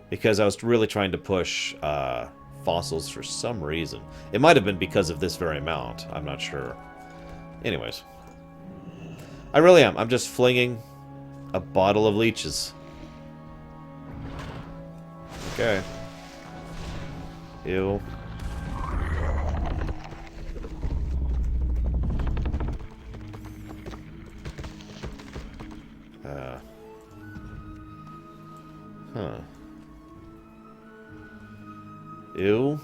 S1: Because I was really trying to push fossils for some reason. It might have been because of this very mount. I'm not sure. Anyways. I really am. I'm just flinging a bottle of leeches. Okay. Ew. Ew.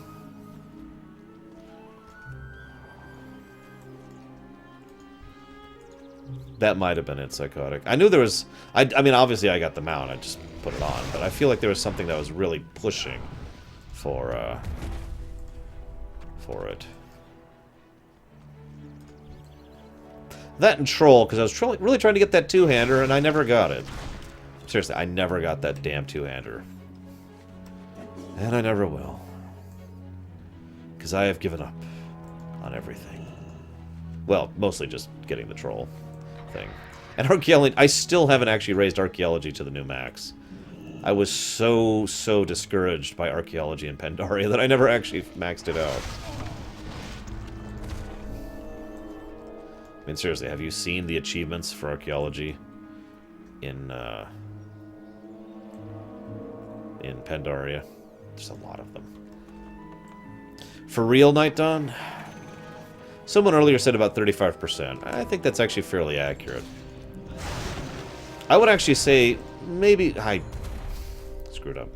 S1: That might have been it, Psychotic. I knew there was... I mean, obviously I got the mount. I just put it on. But I feel like there was something that was really pushing for it. That and Troll, because I was really trying to get that two-hander, and I never got it. Seriously, I never got that damn two-hander. And I never will. Because I have given up on everything. Well, mostly just getting the Troll thing. And archaeology, I still haven't actually raised archaeology to the new max. I was so discouraged by archaeology in Pandaria that I never actually maxed it out. I mean, seriously, have you seen the achievements for archaeology in Pandaria? There's a lot of them. For real, Night Dawn? Someone earlier said about 35%. I think that's actually fairly accurate. I would actually say maybe... I screwed up.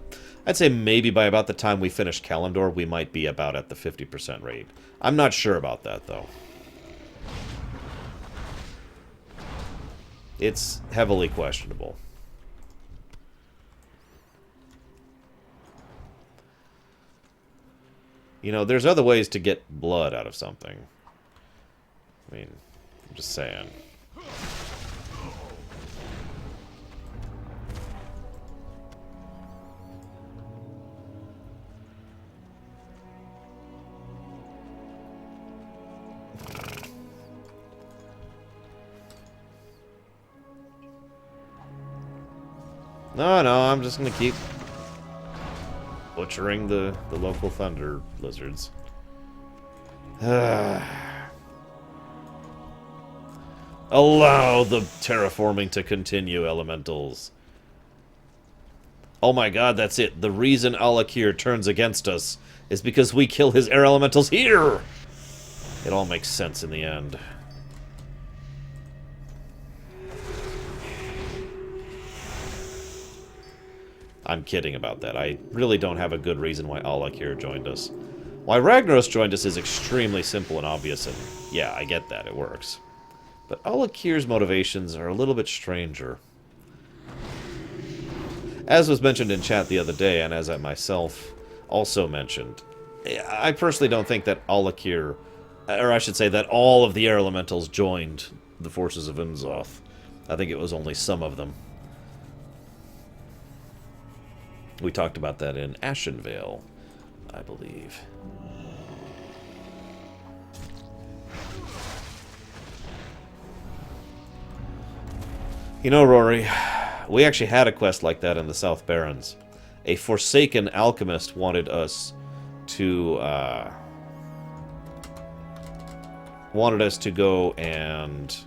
S1: I'd say maybe by about the time we finish Kalendor, we might be about at the 50% rate. I'm not sure about that, though. It's heavily questionable. You know, there's other ways to get blood out of something. I mean, I'm just saying. No, I'm just gonna keep butchering the local thunder lizards. Allow the terraforming to continue, elementals. Oh my god, that's it. The reason Alakir turns against us is because we kill his air elementals here! It all makes sense in the end. I'm kidding about that. I really don't have a good reason why Alakir joined us. Why Ragnaros joined us is extremely simple and obvious, and yeah, I get that. It works. But Alakir's motivations are a little bit stranger. As was mentioned in chat the other day, and as I myself also mentioned, I personally don't think that Alakir, or I should say that all of the air elementals joined the forces of Unzoth. I think it was only some of them. We talked about that in Ashenvale, I believe. You know, Rory, we actually had a quest like that in the South Barrens. A Forsaken alchemist wanted us to go and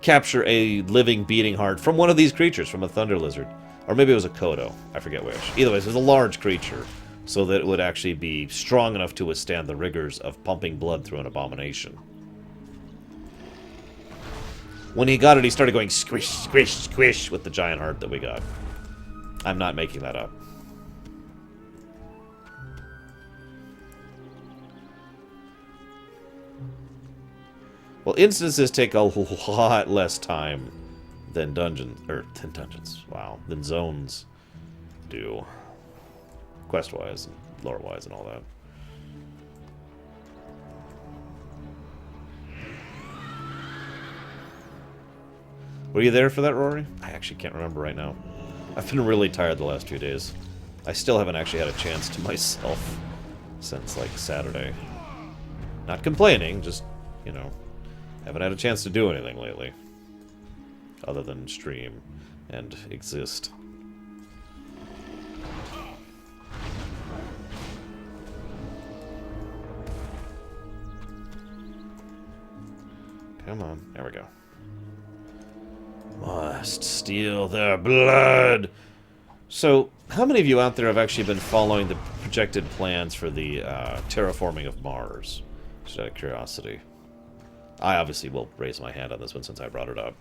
S1: capture a living beating heart from one of these creatures, from a thunder lizard. Or maybe it was a Kodo. I forget which. Either way, it was a large creature, so that it would actually be strong enough to withstand the rigors of pumping blood through an abomination. When he got it, he started going squish, squish, squish with the giant heart that we got. I'm not making that up. Well, instances take a lot less time than dungeons, than zones do. Quest-wise, and lore-wise, and all that. Were you there for that, Rory? I actually can't remember right now. I've been really tired the last few days. I still haven't actually had a chance to myself since, like, Saturday. Not complaining, just, you know, haven't had a chance to do anything lately. Other than stream and exist. Come on, there we go. Must steal their blood. So, how many of you out there have actually been following the projected plans for the terraforming of Mars? Just out of curiosity. I obviously will raise my hand on this one since I brought it up.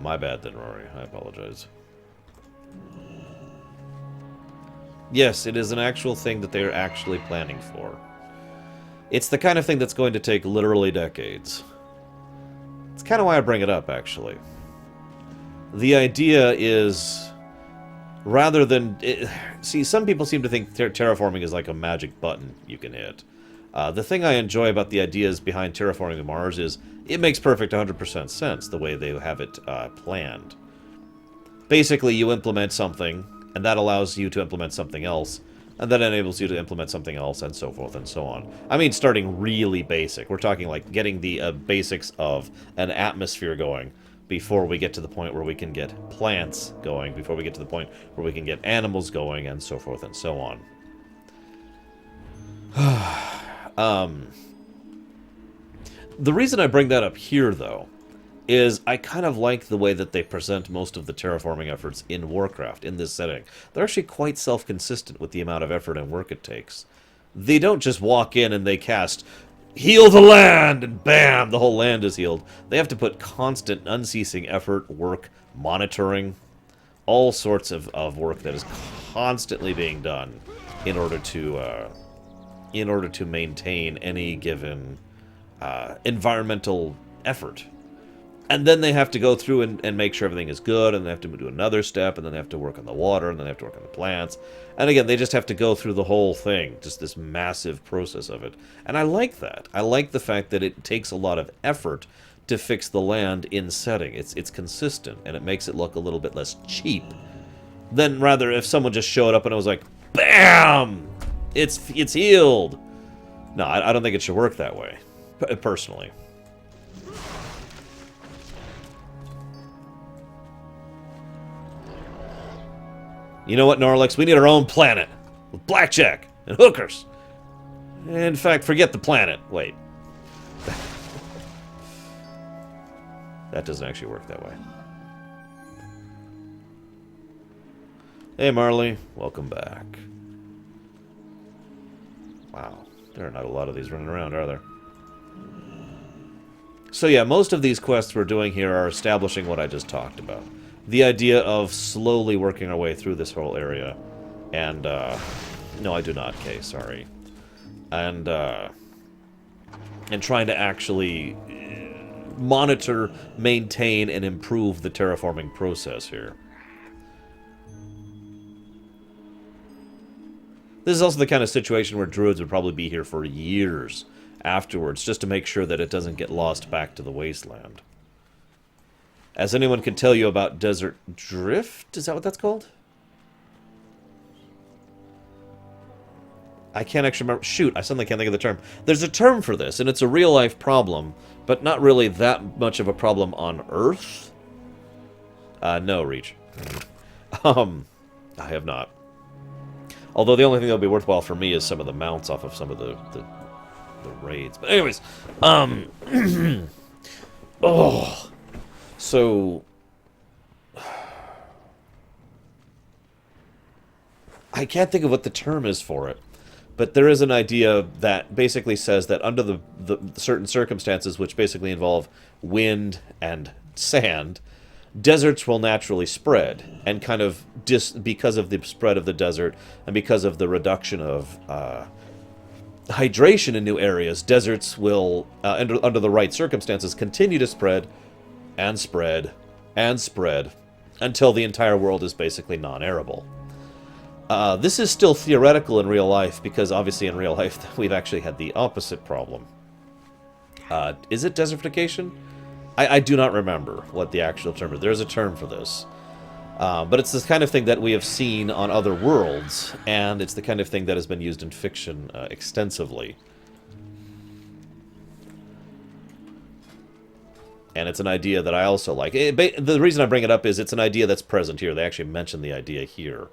S1: my bad then, Rory. I apologize. Yes, it is an actual thing that they're actually planning for. It's the kind of thing that's going to take literally decades. It's kind of why I bring it up, actually. The idea is, rather than... see, some people seem to think terraforming is like a magic button you can hit. The thing I enjoy about the ideas behind terraforming Mars is it makes perfect 100% sense the way they have it planned. Basically, you implement something, and that allows you to implement something else, and that enables you to implement something else, and so forth and so on. I mean, starting really basic. We're talking like getting the basics of an atmosphere going before we get to the point where we can get plants going, before we get to the point where we can get animals going, and so forth and so on. The reason I bring that up here, though, is I kind of like the way that they present most of the terraforming efforts in Warcraft, in this setting. They're actually quite self-consistent with the amount of effort and work it takes. They don't just walk in and they cast, heal the land, and bam, the whole land is healed. They have to put constant, unceasing effort, work, monitoring, all sorts of work that is constantly being done in order to maintain any given environmental effort. And then they have to go through and make sure everything is good, and they have to do another step, and then they have to work on the water, and then they have to work on the plants. And again, they just have to go through the whole thing, just this massive process of it. And I like that. I like the fact that it takes a lot of effort to fix the land in setting. It's consistent, and it makes it look a little bit less cheap than rather if someone just showed up and it was like, BAM! It's healed! No, I don't think it should work that way, personally. You know what, Norlex? We need our own planet. With blackjack and hookers. In fact, forget the planet. Wait. That doesn't actually work that way. Hey, Marley. Welcome back. Wow. There are not a lot of these running around, are there? So yeah, most of these quests we're doing here are establishing what I just talked about. The idea of slowly working our way through this whole area. And, no, I do not, Kay, sorry. And trying to actually monitor, maintain, and improve the terraforming process here. This is also the kind of situation where druids would probably be here for years afterwards, just to make sure that it doesn't get lost back to the wasteland. As anyone can tell you about Desert Drift? Is that what that's called? I can't actually remember. Shoot, I suddenly can't think of the term. There's a term for this, and it's a real-life problem, but not really that much of a problem on Earth. No, Reach. I have not. Although the only thing that would be worthwhile for me is some of the mounts off of some of the raids. But anyways, oh... So, I can't think of what the term is for it, but there is an idea that basically says that under the certain circumstances, which basically involve wind and sand, deserts will naturally spread, and kind of because of the spread of the desert, and because of the reduction of hydration in new areas, deserts will, under the right circumstances, continue to spread, and spread, and spread, until the entire world is basically non-arable. This is still theoretical in real life, because obviously in real life we've actually had the opposite problem. Is it desertification? I do not remember what the actual term is. There's a term for this. But it's this kind of thing that we have seen on other worlds, and it's the kind of thing that has been used in fiction extensively. And it's an idea that I also like. The reason I bring it up is it's an idea that's present here. They actually mention the idea here.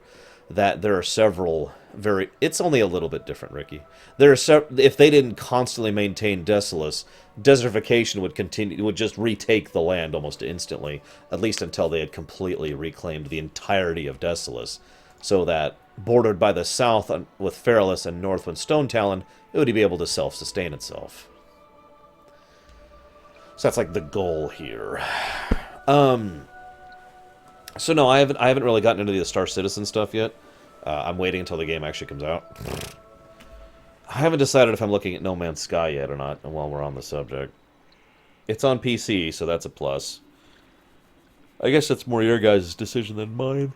S1: That there are several very... It's only a little bit different, Ricky. There are if they didn't constantly maintain Desolace, desertification would continue, would just retake the land almost instantly, at least until they had completely reclaimed the entirety of Desolace. So that, bordered by the south with Feralus and north with Stone Talon, it would be able to self-sustain itself. So that's like the goal here. So no, I haven't really gotten into the Star Citizen stuff yet. I'm waiting until the game actually comes out. I haven't decided if I'm looking at No Man's Sky yet or not, and while we're on the subject. It's on PC, so that's a plus. I guess that's more your guys' decision than mine.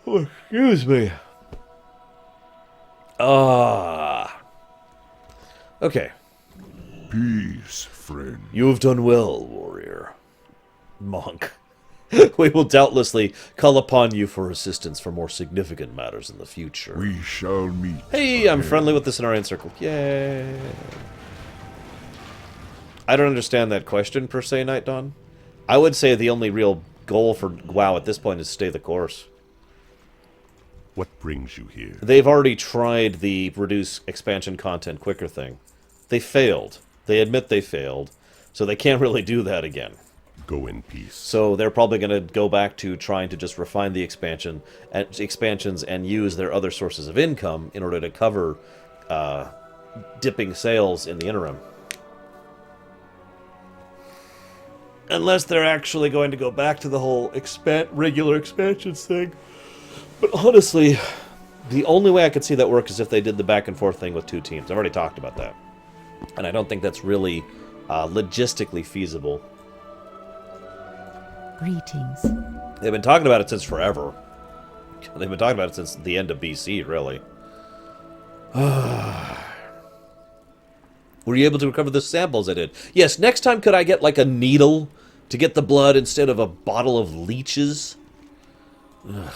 S1: Oh, excuse me. Okay.
S5: Peace, friend.
S1: You have done well, warrior. Monk. We will doubtlessly call upon you for assistance for more significant matters in the future.
S5: We shall meet.
S1: Hey, I'm
S5: again.
S1: friendly with the Cenarian Circle. Yay. I don't understand that question, per se, Night Dawn. I would say the only real goal for WoW at this point is stay the course.
S7: What brings you here?
S1: They've already tried the reduce expansion content quicker thing. They failed. They admit they failed, so they can't really do that again.
S7: Go in peace.
S1: So they're probably going to go back to trying to just refine the expansions and use their other sources of income in order to cover dipping sales in the interim. Unless they're actually going to go back to the whole regular expansions thing. But honestly, the only way I could see that work is if they did the back and forth thing with two teams. I've already talked about that. And I don't think that's really logistically feasible.
S6: Greetings.
S1: They've been talking about it since forever. They've been talking about it since the end of BC, really. Were you able to recover the samples I did? Yes, next time could I get, like, a needle to get the blood instead of a bottle of leeches? Ugh.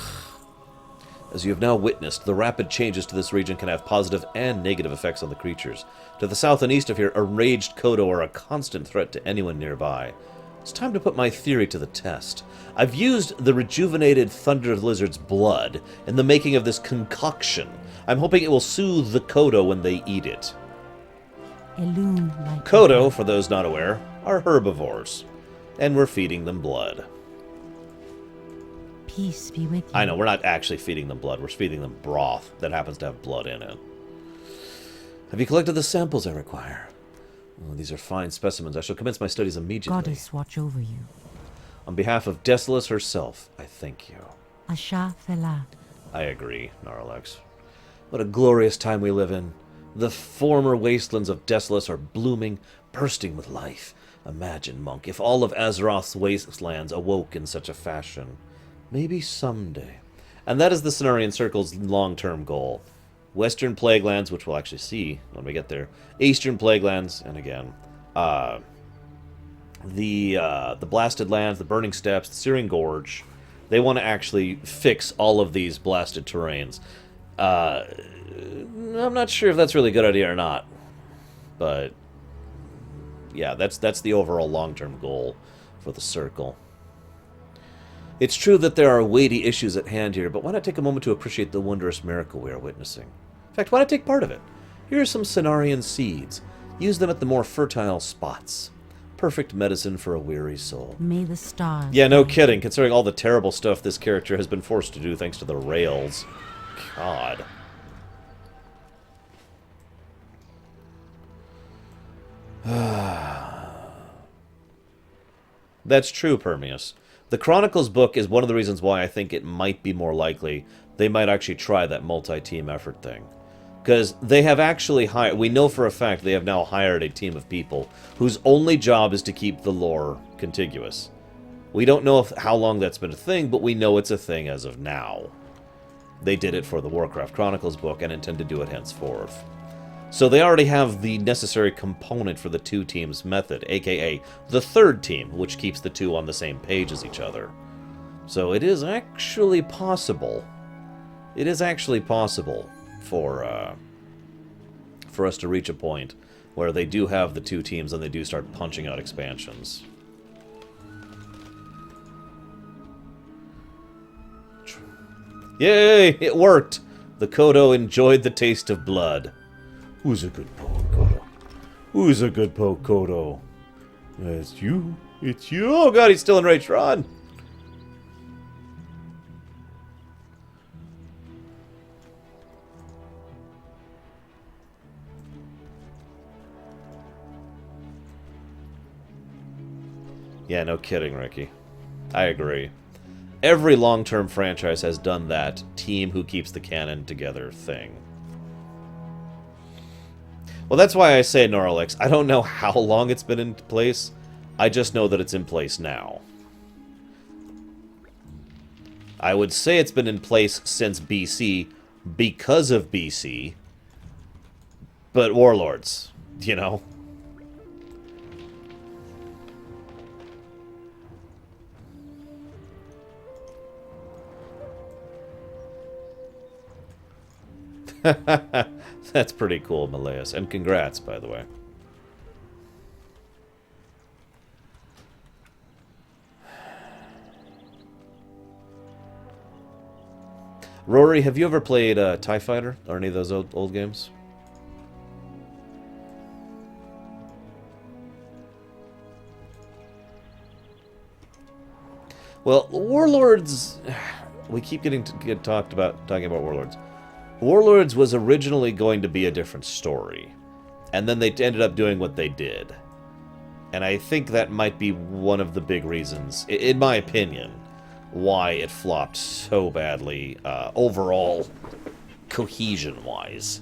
S1: As you have now witnessed, the rapid changes to this region can have positive and negative effects on the creatures. To the south and east of here, a raged Kodo are a constant threat to anyone nearby. It's time to put my theory to the test. I've used the rejuvenated Thunder Lizard's blood in the making of this concoction. I'm hoping it will soothe the Kodo when they eat it.
S6: Elune like
S1: Kodo, for those not aware, are herbivores. And we're feeding them blood.
S6: peace be with you.
S1: I know, we're not actually feeding them blood. We're feeding them broth that happens to have blood in it. Have you collected the samples I require? Oh, these are fine specimens. I shall commence my studies immediately.
S6: Goddess watch over you.
S1: On behalf of Desolace herself, I thank you.
S6: Asha Fela.
S1: I agree, Gnarlex. What a glorious time we live in. The former wastelands of Desolace are blooming, bursting with life. Imagine, monk, if all of Azeroth's wastelands awoke in such a fashion. Maybe someday. And that is the Cenarian Circle's long-term goal. Western Plaguelands, which we'll actually see when we get there. Eastern Plaguelands, and again, the Blasted Lands, the Burning Steppes, the Searing Gorge. They want to actually fix all of these blasted terrains. I'm not sure if that's really a good idea or not. But, yeah, that's the overall long-term goal for the Circle. It's true that there are weighty issues at hand here, but why not take a moment to appreciate the wondrous miracle we are witnessing? In fact, why not take part of it? Here are some Cenarian seeds. Use them at the more fertile spots. Perfect medicine for a weary soul.
S6: May the stars.
S1: Yeah, no kidding, considering all the terrible stuff this character has been forced to do thanks to the rails. God. That's true, Permeus. The Chronicles book is one of the reasons why I think it might be more likely they might actually try that multi-team effort thing. Because they have actually hired... We know for a fact they have now hired a team of people whose only job is to keep the lore contiguous. We don't know how long that's been a thing, but we know it's a thing as of now. They did it for the Warcraft Chronicles book and intend to do it henceforth. So they already have the necessary component for the two teams method, aka the third team, which keeps the two on the same page as each other. So it is actually possible. It is actually possible for us to reach a point where they do have the two teams and they do start punching out expansions. Yay! It worked! The Kodo enjoyed the taste of blood. Who's a good poke, Kodo? Who's a good poke, Kodo? It's you. It's you. Oh god, he's still enraged. Run! Yeah, no kidding, Ricky. I agree. Every long-term franchise has done that team who keeps the canon together thing. Well, that's why I say Norlex. I don't know how long it's been in place. I just know that it's in place now. I would say it's been in place since BC because of BC. But Warlords, you know? That's pretty cool, Malaeus. And congrats, by the way. Rory, have you ever played TIE Fighter or any of those old games? Well, Warlords... We keep talking about Warlords. Warlords was originally going to be a different story. And then they ended up doing what they did. And I think that might be one of the big reasons, in my opinion, why it flopped so badly, overall, cohesion-wise.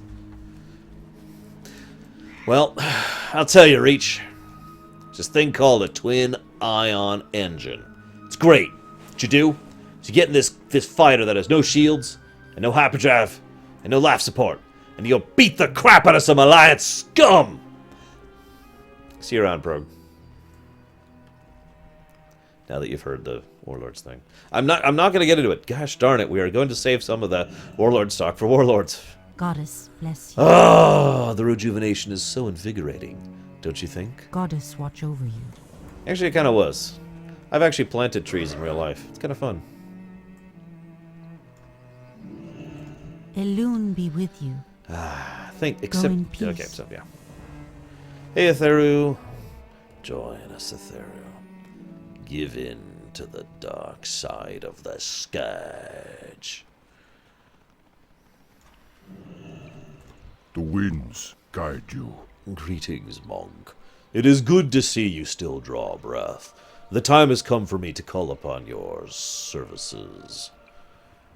S1: Well, I'll tell you, Reach. It's this thing called a twin-ion engine. It's great. What you do is you get in this fighter that has no shields, and no hyperdrive, and no life support, and you'll beat the crap out of some Alliance scum! See you around, Probe. Now that you've heard the Warlords thing. I'm not going to get into it. Gosh darn it, we are going to save some of the Warlord stock for Warlords.
S6: Goddess, bless you.
S1: Oh, the rejuvenation is so invigorating, don't you think?
S6: Goddess, watch over you.
S1: Actually, it kind of was. I've actually planted trees in real life. It's kind of fun.
S6: Elune be with you.
S1: Except...
S6: in peace.
S1: Okay, so, yeah. Hey, Etheru. Join us, Etheru. Give in to the dark side of the scourge.
S5: The winds guide you.
S1: Greetings, monk. It is good to see you still draw breath. The time has come for me to call upon your services.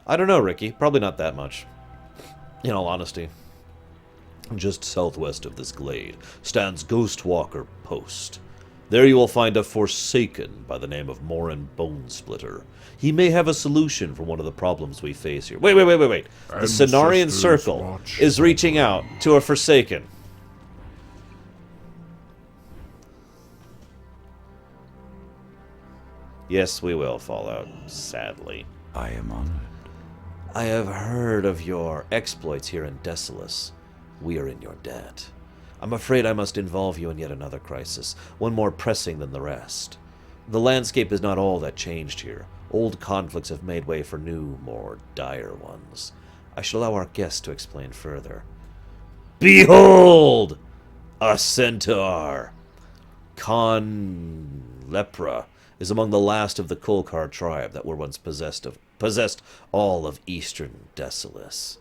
S1: I don't know, Ricky. Probably not that much. In all honesty. Just southwest of this glade stands Ghostwalker Post. There you will find a Forsaken by the name of Morin Bonesplitter. He may have a solution for one of the problems we face here. Wait. The Cenarian Circle is reaching out to a Forsaken. Yes, we will, Fallout, sadly.
S3: I am honored.
S1: I have heard of your exploits here in Desolace. We are in your debt. I'm afraid I must involve you in yet another crisis, one more pressing than the rest. The landscape is not all that changed here. Old conflicts have made way for new, more dire ones. I shall allow our guest to explain further. Behold! A centaur! Khan Lepra is among the last of the Kolkar tribe that were once possessed all of eastern Desolace.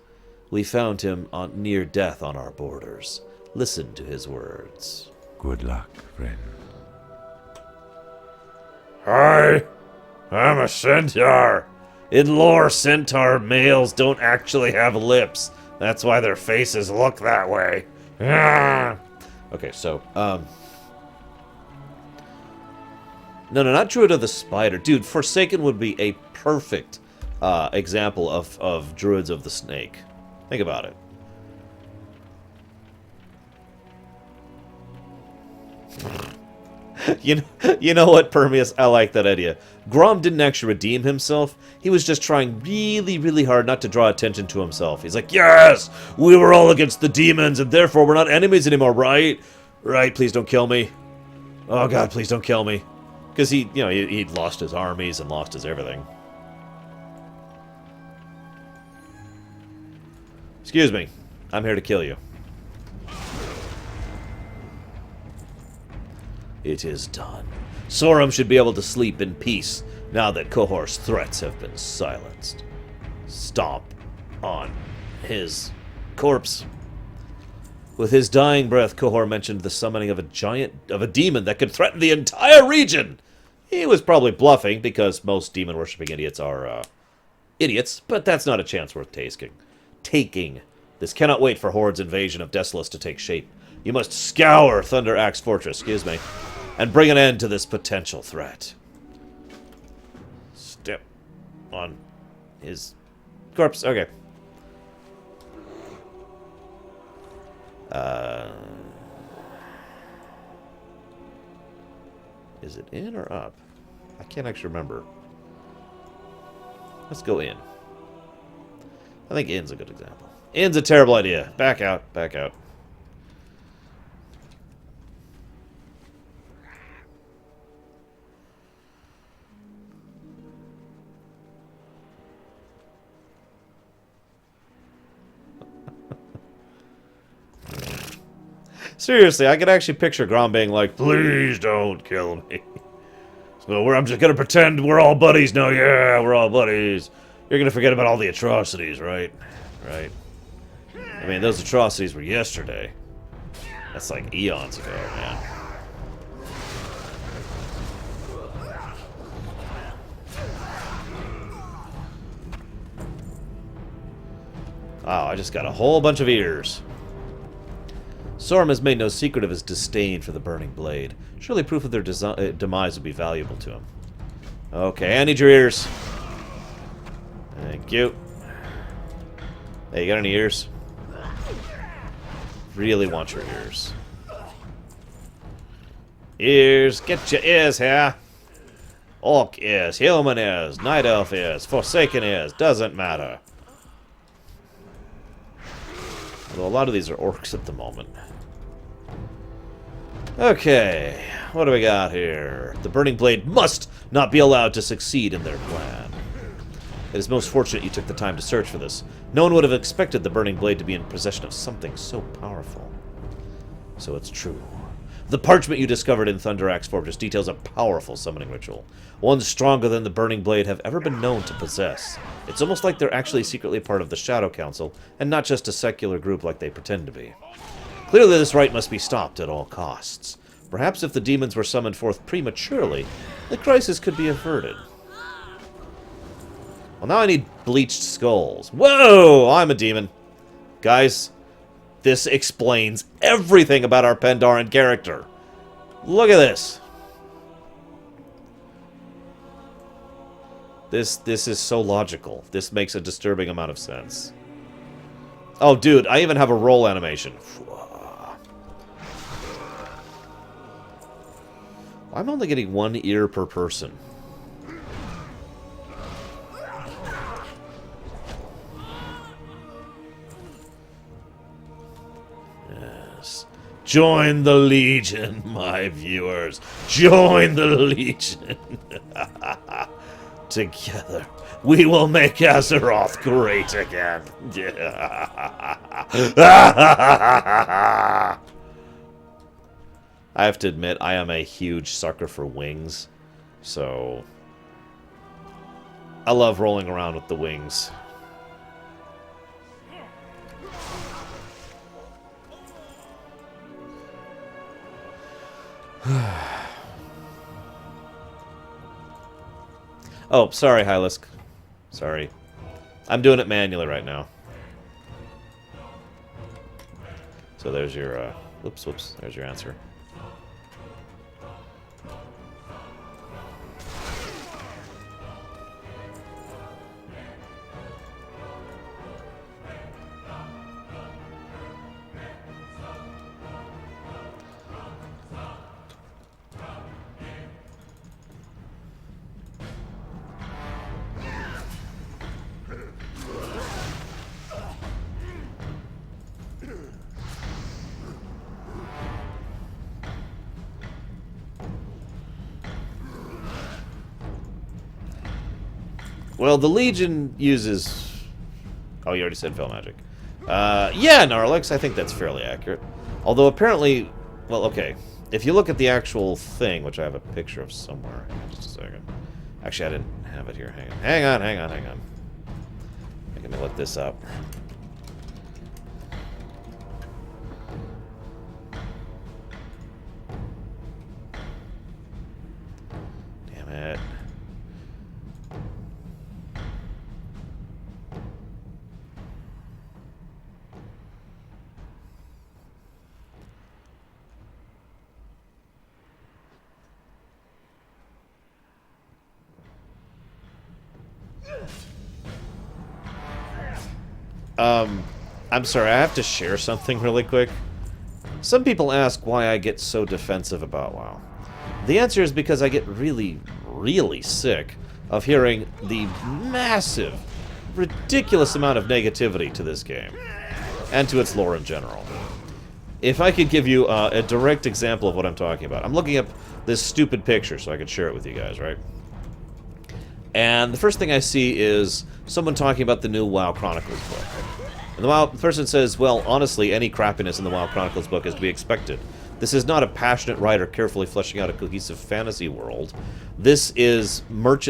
S1: We found him near death on our borders. Listen to his words.
S3: Good luck, friend.
S1: Hi, I'm a centaur. In lore, centaur males don't actually have lips. That's why their faces look that way. Okay, so, No, not Druid of the Spider. Dude, Forsaken would be a perfect example of Druids of the Snake. Think about it. You know what, Permeus? I like that idea. Grom didn't actually redeem himself. He was just trying really, really hard not to draw attention to himself. He's like, yes, we were all against the demons, and therefore we're not enemies anymore, right? Right, please don't kill me. Oh god, please don't kill me. Because he'd lost his armies and lost his everything. Excuse me. I'm here to kill you. It is done. Sorum should be able to sleep in peace now that Kohor's threats have been silenced. Stomp on his corpse. With his dying breath, Kohor mentioned the summoning of a demon that could threaten the entire region. He was probably bluffing, because most demon-worshipping idiots are idiots, but that's not a chance worth taking. This cannot wait for Horde's invasion of Desolace to take shape. You must scour Thunder Axe Fortress, and bring an end to this potential threat. Step on his corpse. Okay. Is it in or up? I can't actually remember. Let's go in. I think in's a good example. In's a terrible idea. Back out. Back out. Seriously, I could actually picture Grom being like, "Please don't kill me." So I'm just gonna pretend we're all buddies now. Yeah, we're all buddies. You're gonna forget about all the atrocities, right? Right. I mean, those atrocities were yesterday. That's like eons ago, man. Wow, I just got a whole bunch of ears. Sorum has made no secret of his disdain for the Burning Blade. Surely proof of their demise would be valuable to him. Okay, I need your ears. Thank you. Hey, you got any ears? Really want your ears. Ears, get your ears here. Orc ears, human ears, night elf ears, forsaken ears, doesn't matter. Although a lot of these are orcs at the moment. Okay, what do we got here? The Burning Blade must not be allowed to succeed in their plan. It is most fortunate you took the time to search for this. No one would have expected the Burning Blade to be in possession of something so powerful. So it's true. The parchment you discovered in Thunder Axe Fortress details a powerful summoning ritual. One stronger than the Burning Blade have ever been known to possess. It's almost like they're actually secretly part of the Shadow Council, and not just a secular group like they pretend to be. Clearly this rite must be stopped at all costs. Perhaps if the demons were summoned forth prematurely, the crisis could be averted. Well, now I need bleached skulls. Whoa! I'm a demon. Guys, this explains everything about our Pandaren character. Look at this. This is so logical. This makes a disturbing amount of sense. Oh, dude, I even have a roll animation. I'm only getting one ear per person. Yes. Join the Legion, my viewers. Join the Legion. Together, we will make Azeroth great again. I have to admit, I am a huge sucker for wings, so I love rolling around with the wings. Oh, sorry, Hylisk. Sorry. I'm doing it manually right now. So there's your, whoops, there's your answer. Well, the Legion uses... Oh, you already said Fel Magic. Yeah, Gnarlix, I think that's fairly accurate. Although apparently... Well, okay. If you look at the actual thing, which I have a picture of somewhere... Hang on just a second. Actually, I didn't have it here. Hang on. Let me look this up. Damn I'm sorry, I have to share something really quick. Some people ask why I get so defensive about WoW. The answer is because I get really, really sick of hearing the massive, ridiculous amount of negativity to this game, and to its lore in general. If I could give you a direct example of what I'm talking about. I'm looking up this stupid picture so I could share it with you guys, right? And the first thing I see is someone talking about the new WoW Chronicles book. And the person says, well, honestly, any crappiness in the WoW Chronicles book is to be expected. This is not a passionate writer carefully fleshing out a cohesive fantasy world. This is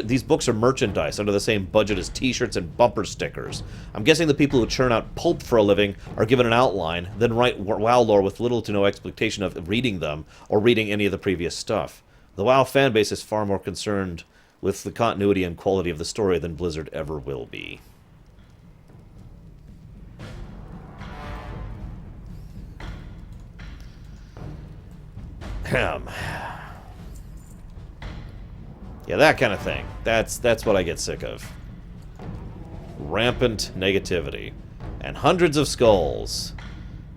S1: these books are merchandise under the same budget as t-shirts and bumper stickers. I'm guessing the people who churn out pulp for a living are given an outline, then write WoW lore with little to no expectation of reading them or reading any of the previous stuff. The WoW fanbase is far more concerned with the continuity and quality of the story than Blizzard ever will be. Yeah, that kind of thing. That's what I get sick of. Rampant negativity. And hundreds of skulls.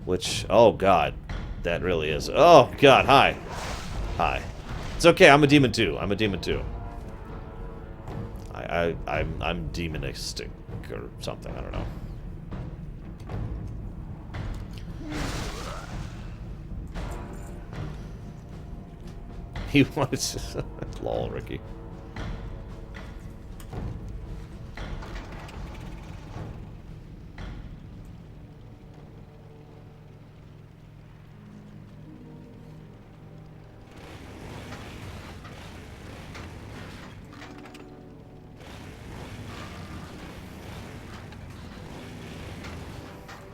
S1: Which, oh god, that really is. Oh god, hi. Hi. It's okay, I'm a demon too. I'm a demon too. I'm demonistic or something, I don't know. He wants... Lol, Ricky.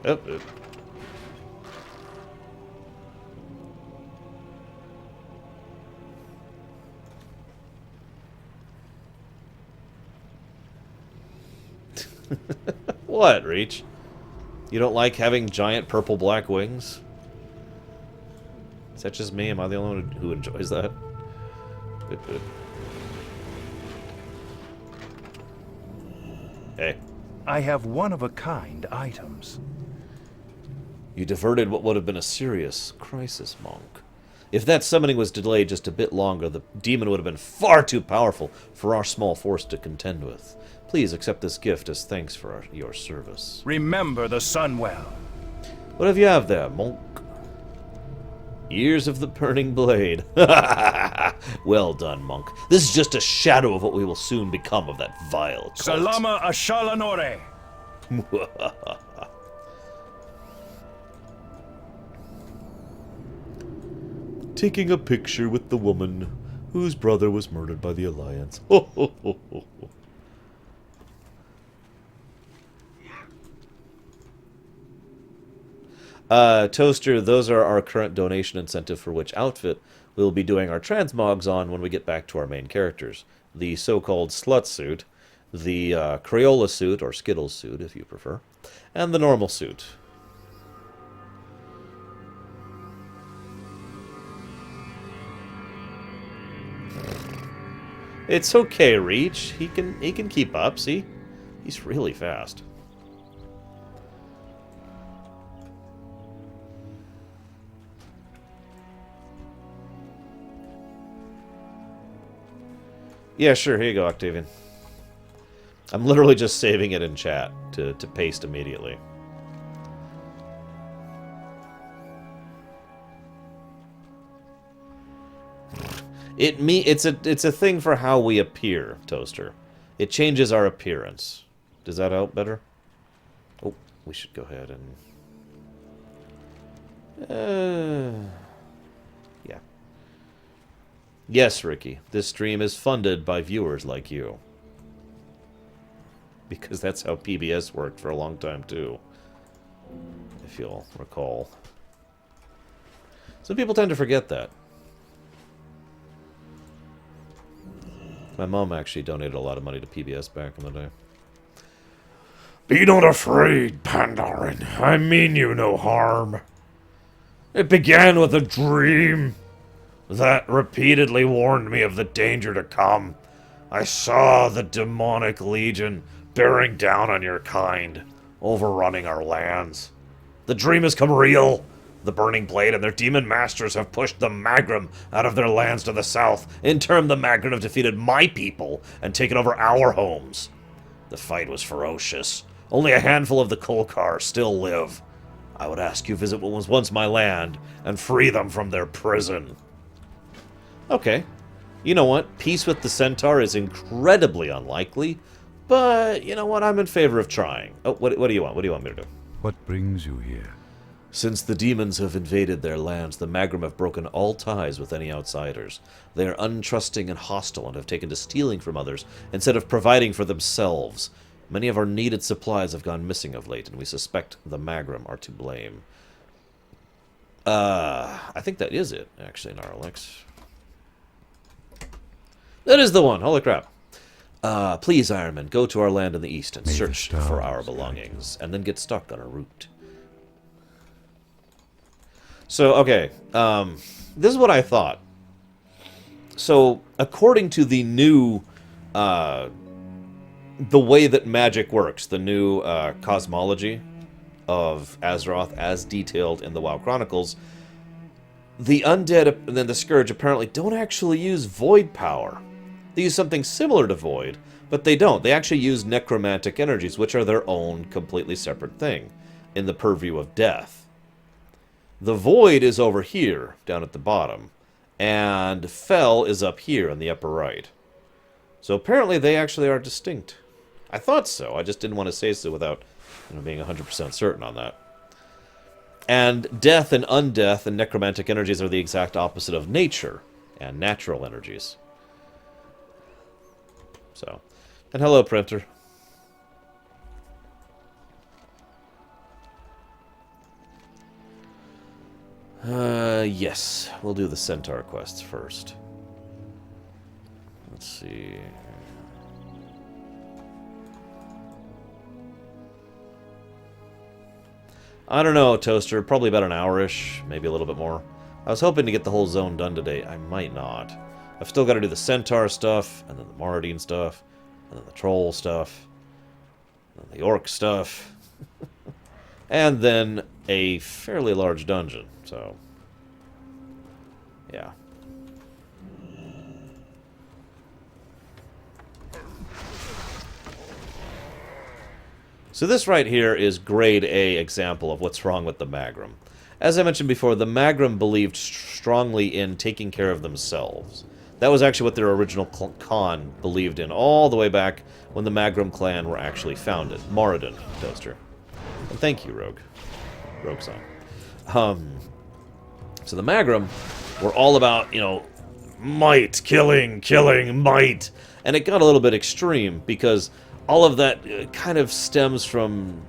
S1: Oh, oh. What, Reach? You don't like having giant purple-black wings? Is that just me? Am I the only one who enjoys that? Hey.
S8: I have one-of-a-kind items.
S1: You diverted what would have been a serious crisis, Monk. If that summoning was delayed just a bit longer, the demon would have been far too powerful for our small force to contend with. Please accept this gift as thanks for your service.
S8: Remember the sun well.
S1: What have you there, Monk? Ears of the burning blade. Well done, Monk. This is just a shadow of what we will soon become of that vile cult.
S8: Salama Ashalanore.
S1: Taking a picture with the woman whose brother was murdered by the Alliance. Ho, ho, ho, ho, ho. Toaster, those are our current donation incentive for which outfit we'll be doing our transmogs on when we get back to our main characters. The so-called slut suit, the Crayola suit, or Skittles suit if you prefer, and the normal suit. It's okay, Reach. He can keep up, see? He's really fast. Yeah, sure. Here you go, Octavian. I'm literally just saving it in chat to paste immediately. It's a thing for how we appear, Toaster. It changes our appearance. Does that help better? Oh, we should go ahead and... yeah. Yes, Ricky. This stream is funded by viewers like you. Because that's how PBS worked for a long time, too. If you'll recall. Some people tend to forget that. My mom actually donated a lot of money to PBS back in the day.
S5: Be not afraid, Pandaren. I mean you no harm. It began with a dream that repeatedly warned me of the danger to come. I saw the demonic legion bearing down on your kind, overrunning our lands. The dream has come real. The Burning Blade and their demon masters have pushed the Magrum out of their lands to the south. In turn, the Magrum have defeated my people and taken over our homes. The fight was ferocious. Only a handful of the Kolkar still live. I would ask you visit what was once my land and free them from their prison.
S1: Okay. You know what? Peace with the centaur is incredibly unlikely, but you know what? I'm in favor of trying. Oh, what do you want? What do you want me to do?
S3: What brings you here?
S1: Since the demons have invaded their lands, the Magrum have broken all ties with any outsiders. They are untrusting and hostile and have taken to stealing from others instead of providing for themselves. Many of our needed supplies have gone missing of late, and we suspect the Magrum are to blame. I think that is it, actually, Gnarlex. That is the one! Holy crap. Please, Iron Man, go to our land in the east and
S3: May the
S1: search for our
S3: stars
S1: belongings, and then get stuck on a route. So, okay, this is what I thought. So, according to the new, the way that magic works, the new cosmology of Azeroth as detailed in the WoW Chronicles, the Undead and then the Scourge apparently don't actually use Void power. They use something similar to Void, but they don't. They actually use necromantic energies, which are their own completely separate thing, in the purview of death. The Void is over here, down at the bottom, and Fel is up here in the upper right. So apparently they actually are distinct. I thought so, I just didn't want to say so without being 100% certain on that. And death and undeath and necromantic energies are the exact opposite of nature and natural energies. So, and hello, printer. Yes, we'll do the centaur quests first. Let's see. I don't know, Toaster. Probably about an hour-ish, maybe a little bit more. I was hoping to get the whole zone done today. I might not. I've still got to do the centaur stuff, and then the Maraudine stuff, and then the troll stuff, and then the orc stuff, and then a fairly large dungeon, so yeah. So this right here is grade A example of what's wrong with the Magrum. As I mentioned before, the Magrum believed strongly in taking care of themselves. That was actually what their original Khan believed in all the way back when the Magrum clan were actually founded. Maradon, Toaster. And thank you, Rogue. Rogue-san. So the Magrum were all about, you know, might, killing, might. And it got a little bit extreme because all of that kind of stems from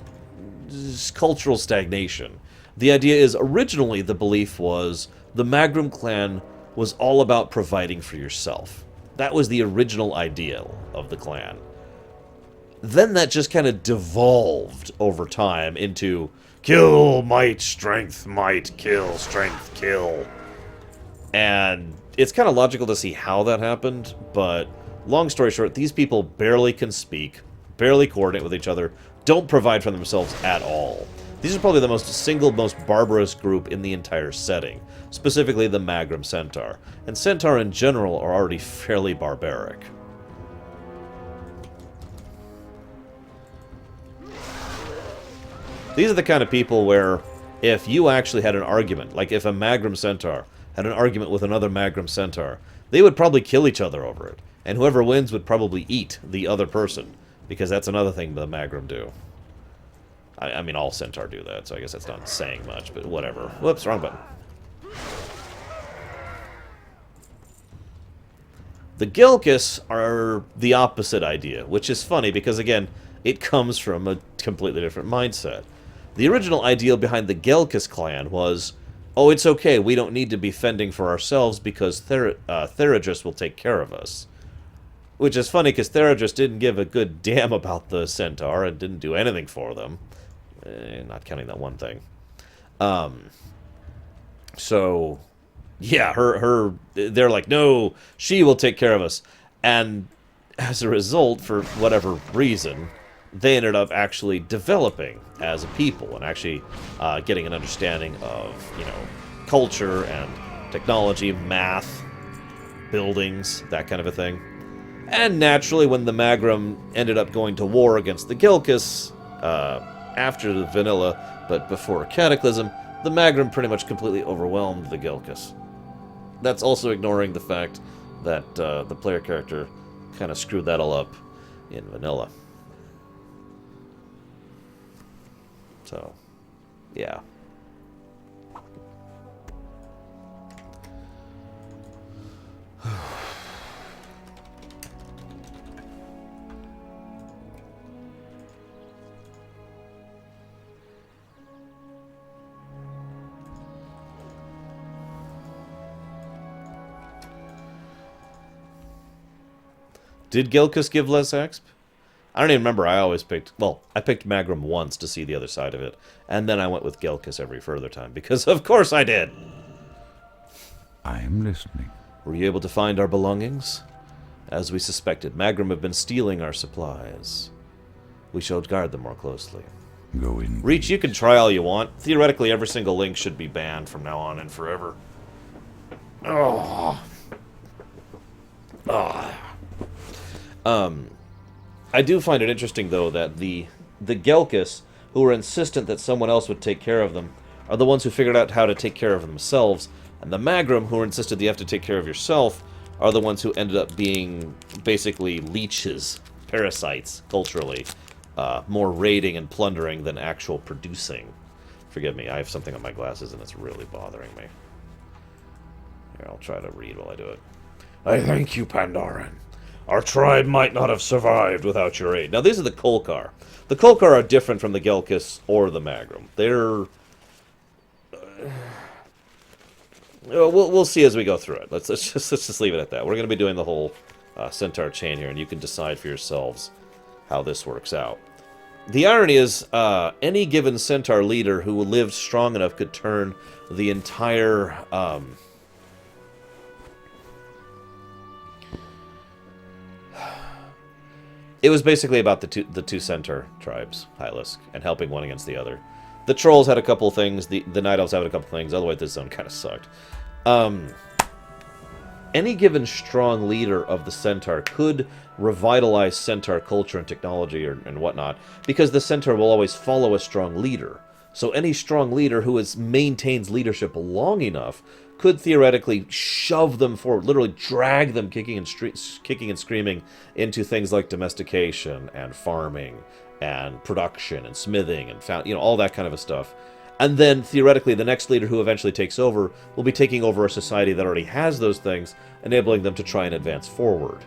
S1: cultural stagnation. The idea is, originally the belief was the Magrum clan was all about providing for yourself. That was the original ideal of the clan. Then that just kind of devolved over time into kill, might, strength, might, kill, strength, kill. And it's kind of logical to see how that happened, but long story short, these people barely can speak, barely coordinate with each other, don't provide for themselves at all. These are probably the most barbarous group in the entire setting, specifically the Magrum Centaur. And Centaur in general are already fairly barbaric. These are the kind of people where if you actually had an argument, like if a Magrum Centaur had an argument with another Magrum Centaur, they would probably kill each other over it. And whoever wins would probably eat the other person, because that's another thing the Magrum do. I mean, all Centaur do that, so I guess that's not saying much, but whatever. Whoops, wrong button. The Gilkis are the opposite idea, which is funny because, again, it comes from a completely different mindset. The original ideal behind the Gilkis clan was, oh, it's okay, we don't need to be fending for ourselves because Theurgis will take care of us. Which is funny because Theurgis didn't give a good damn about the Centaur and didn't do anything for them. Not counting that one thing. So, yeah, they're like, no, she will take care of us. And as a result, for whatever reason, they ended up actually developing as a people and actually getting an understanding of, you know, culture and technology, math, buildings, that kind of a thing. And naturally, when the Magrum ended up going to war against the Gilkis after the Vanilla, but before Cataclysm, the Magrum pretty much completely overwhelmed the Gilkis. That's also ignoring the fact that the player character kind of screwed that all up in Vanilla. So, yeah. Did Gilkis give less exp? I don't even remember. I always picked... Well, I picked Magrum once to see the other side of it. And then I went with Gilkis every further time. Because of course I did!
S3: I am listening.
S1: Were you able to find our belongings? As we suspected, Magrum have been stealing our supplies. We should guard them more closely.
S3: Go in.
S1: Reach, you can try all you want. Theoretically, every single link should be banned from now on and forever. Oh. Oh. I do find it interesting, though, that the Gelkis, who were insistent that someone else would take care of them, are the ones who figured out how to take care of themselves, and the Magrum, who insisted that you have to take care of yourself, are the ones who ended up being basically leeches, parasites, culturally, more raiding and plundering than actual producing. Forgive me, I have something on my glasses and it's really bothering me. Here, I'll try to read while I do it. I thank you, Pandaren. Our tribe might not have survived without your aid. Now, these are the Kolkar. The Kolkar are different from the Gelkis or the Magrum. They're... we'll see as we go through it. Let's just leave it at that. We're going to be doing the whole centaur chain here, and you can decide for yourselves how this works out. The irony is, any given centaur leader who lived strong enough could turn the entire... It was basically about the two centaur tribes, Hylisk, and helping one against the other. The trolls had a couple things, the night elves had a couple things, otherwise this zone kind of sucked. Any given strong leader of the centaur could revitalize centaur culture and technology and whatnot, because the centaur will always follow a strong leader. So any strong leader who maintains leadership long enough could theoretically shove them forward, literally drag them kicking and screaming into things like domestication and farming and production and smithing and all that kind of stuff. And then theoretically the next leader who eventually takes over will be taking over a society that already has those things, enabling them to try and advance forward.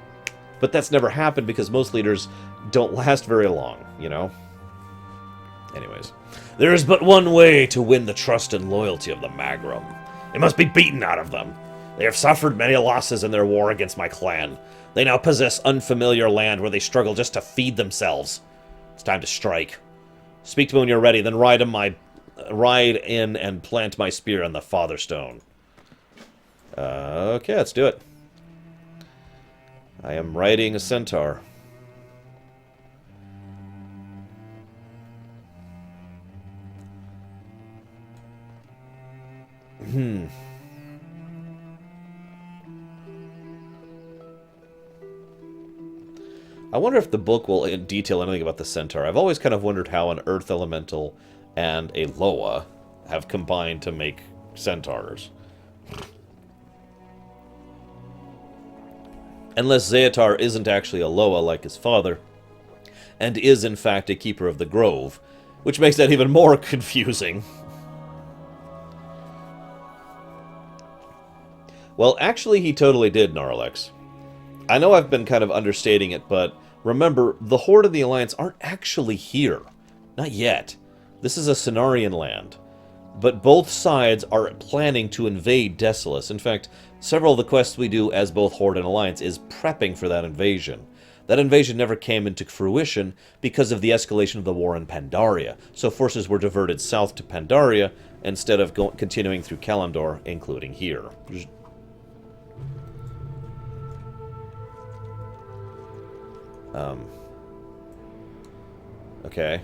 S1: But that's never happened because most leaders don't last very long, you know? Anyways. There is but one way to win the trust and loyalty of the Magrum. It must be beaten out of them. They have suffered many losses in their war against my clan. They now possess unfamiliar land where they struggle just to feed themselves. It's time to strike. Speak to me when you're ready, then ride in and plant my spear on the Fatherstone. Okay, let's do it. I am riding a centaur. I wonder if the book will detail anything about the centaur. I've always kind of wondered how an earth elemental and a Loa have combined to make centaurs. Unless Zeatar isn't actually a Loa like his father, and is in fact a keeper of the grove, which makes that even more confusing. Well, actually, he totally did, Gnarlex. I know I've been kind of understating it, but remember, the Horde and the Alliance aren't actually here. Not yet. This is a Cenarian land. But both sides are planning to invade Desolace. In fact, several of the quests we do as both Horde and Alliance is prepping for that invasion. That invasion never came into fruition because of the escalation of the war in Pandaria, so forces were diverted south to Pandaria instead of continuing through Kalimdor, including here. Okay.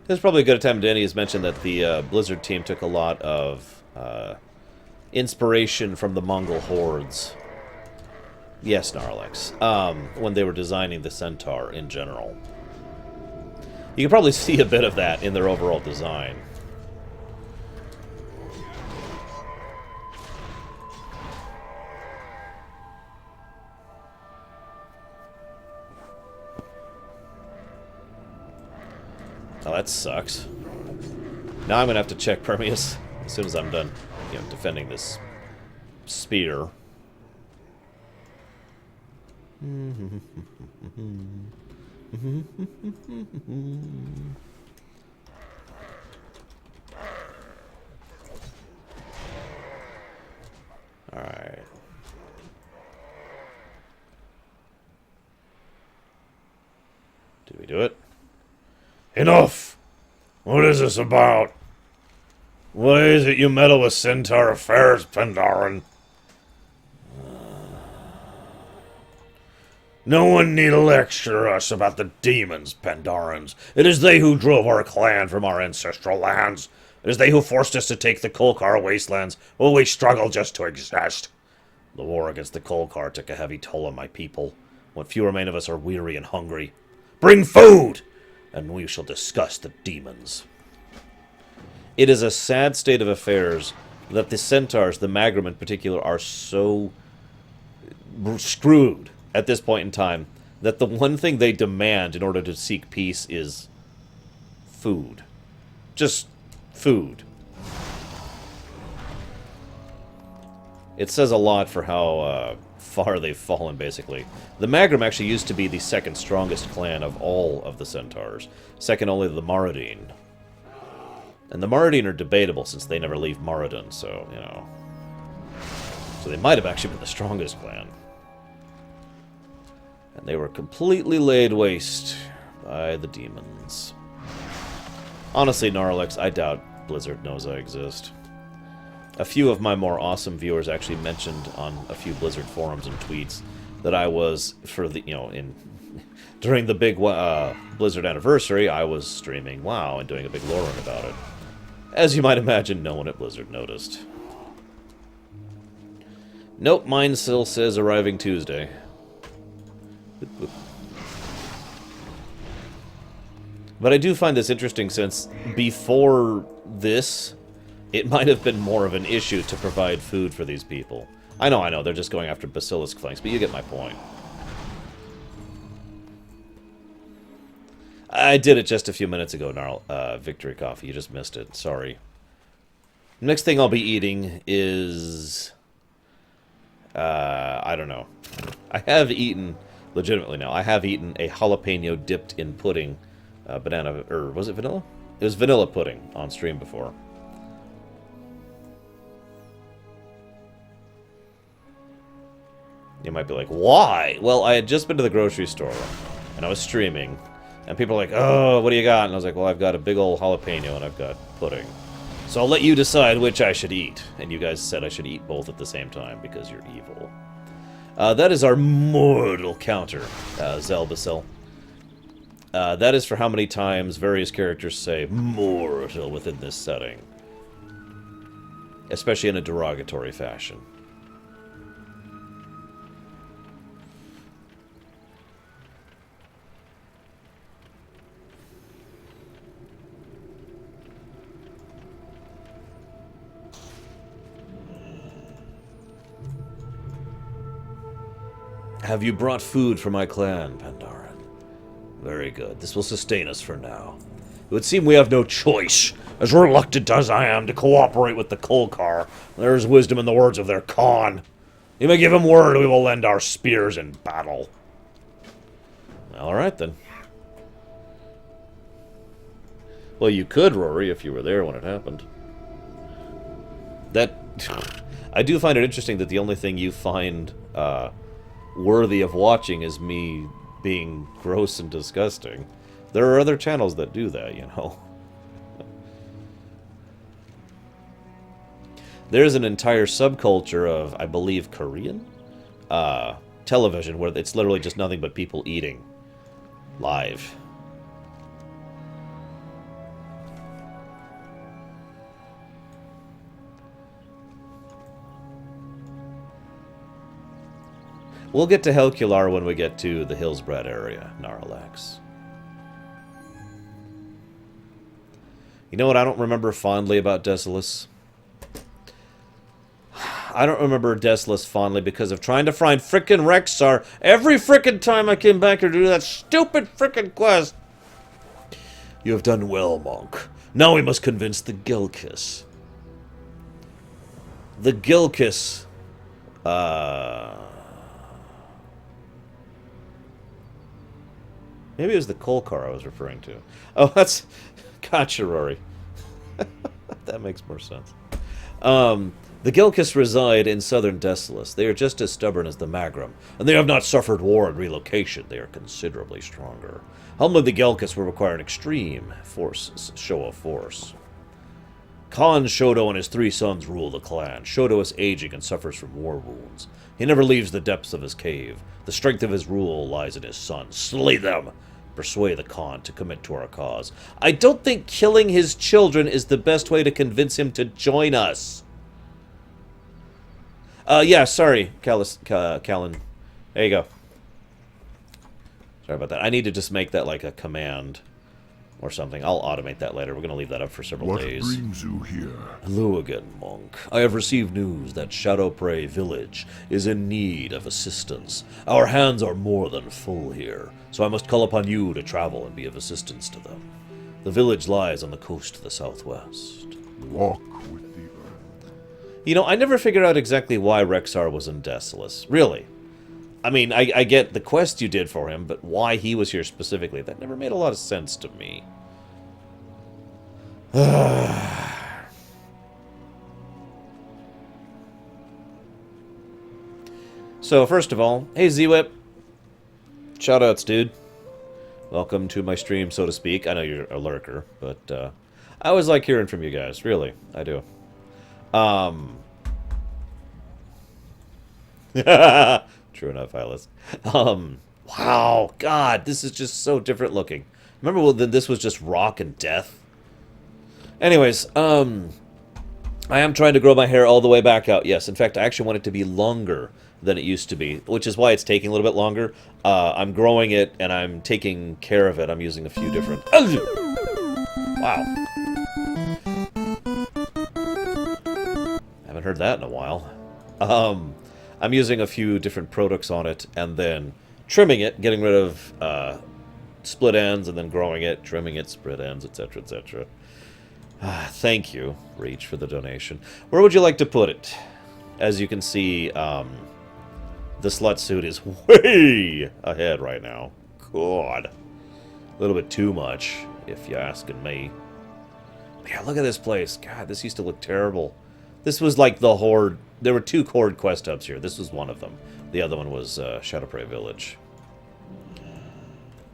S1: This is probably a good time. Danny has mentioned that the Blizzard team took a lot of inspiration from the Mongol hordes. Yes, Gnarlex. When they were designing the centaur in general. You can probably see a bit of that in their overall design. Oh, that sucks. Now I'm gonna have to check Permeus as soon as I'm done, defending this spear. Alright. Did we do it?
S5: Enough! What is this about? Why is it you meddle with centaur affairs, Pandaren? No one need lecture us about the demons, Pandarans. It is they who drove our clan from our ancestral lands. It is they who forced us to take the Kolkar wastelands, while we struggle just to exist. The war against the Kolkar took a heavy toll on my people. What few remain of us are weary and hungry. Bring food! And we shall discuss the demons.
S1: It is a sad state of affairs that the centaurs, the Magrum in particular, are so screwed at this point in time that the one thing they demand in order to seek peace is food. Just food. It says a lot for how far they've fallen, basically. The Magrum actually used to be the second strongest clan of all of the centaurs, second only to the Maraudine. And the Maraudine are debatable since they never leave Maradon, so, So they might have actually been the strongest clan. And they were completely laid waste by the demons. Honestly, Gnarlex, I doubt Blizzard knows I exist. A few of my more awesome viewers actually mentioned on a few Blizzard forums and tweets that I was, for the, during the big Blizzard anniversary, I was streaming WoW and doing a big Lorerun about it. As you might imagine, no one at Blizzard noticed. Nope, mine still says arriving Tuesday. But I do find this interesting since before this, it might have been more of an issue to provide food for these people. I know, they're just going after basilisk flanks, but you get my point. I did it just a few minutes ago, Gnarl. Victory Coffee, you just missed it, sorry. Next thing I'll be eating is... I don't know. I have eaten, legitimately now, I have eaten a jalapeno dipped in pudding, banana, or was it vanilla? It was vanilla pudding on stream before. You might be like, why? Well, I had just been to the grocery store, and I was streaming, and people were like, oh, what do you got? And I was like, well, I've got a big old jalapeno, and I've got pudding. So I'll let you decide which I should eat. And you guys said I should eat both at the same time, because you're evil. That is our mortal counter, Zelbacil. That is for how many times various characters say mortal within this setting. Especially in a derogatory fashion. Have you brought food for my clan, Pandaren? Very good. This will sustain us for now. It would seem we have no choice. As reluctant as I am to cooperate with the Kolkar, there is wisdom in the words of their Khan. You may give him word we will lend our spears in battle. Alright then. Well, you could, Rory, if you were there when it happened. That... I do find it interesting that the only thing you find, worthy of watching is me being gross and disgusting. There are other channels that do that, There's an entire subculture of, I believe, Korean television where it's literally just nothing but people eating live. We'll get to Helcular when we get to the Hillsbred area, Narlax. You know what I don't remember fondly about Desolace? I don't remember Desolace fondly because of trying to find frickin' Rexar every frickin' time I came back here to do that stupid frickin' quest. You have done well, monk. Now we must convince the Gilkis. The Gilkis, maybe it was the Kolkar I was referring to. Oh, that's... Gotcha, Rory. That makes more sense. The Gilkis reside in southern Desolace. They are just as stubborn as the Magrum, and they have not suffered war and relocation. They are considerably stronger. Humbling the Gilkis will require an extreme show of force. Khan Shodo and his 3 sons rule the clan. Shodo is aging and suffers from war wounds. He never leaves the depths of his cave. The strength of his rule lies in his sons. Slay them! Persuade the Khan to commit to our cause. I don't think killing his children is the best way to convince him to join us. Yeah, sorry, Callan. There you go. Sorry about that. I need to just make that like a command or something. I'll automate that later. We're going to leave that up for several days.
S7: What brings you here?
S1: Hello again, monk. I have received news that Shadowprey village is in need of assistance. Our hands are more than full here, so I must call upon you to travel and be of assistance to them. The village lies on the coast to the southwest.
S7: Walk with the earth.
S1: You know, I never figured out exactly why Rexar was in Desolace. Really. I mean, I get the quest you did for him, but why he was here specifically, that never made a lot of sense to me. So, first of all, hey Z-Whip. Shoutouts, dude. Welcome to my stream, so to speak. I know you're a lurker, but I always like hearing from you guys. Really, I do. True enough, Hylas. Wow, God, this is just so different looking. Remember when this was just rock and death? Anyways, I am trying to grow my hair all the way back out. Yes, in fact, I actually want it to be longer than it used to be, which is why it's taking a little bit longer. I'm growing it, and I'm taking care of it. I'm using a few different... Wow. Haven't heard that in a while. I'm using a few different products on it, and then trimming it, getting rid of split ends, and then growing it, trimming it, split ends, etc., etc. Thank you, Reach, for the donation. Where would you like to put it? As you can see, the slut suit is way ahead right now. God. A little bit too much, if you're asking me. But yeah, look at this place. God, this used to look terrible. This was like the Horde. There were 2 Horde quest hubs here. This was one of them. The other one was Shadowprey Village.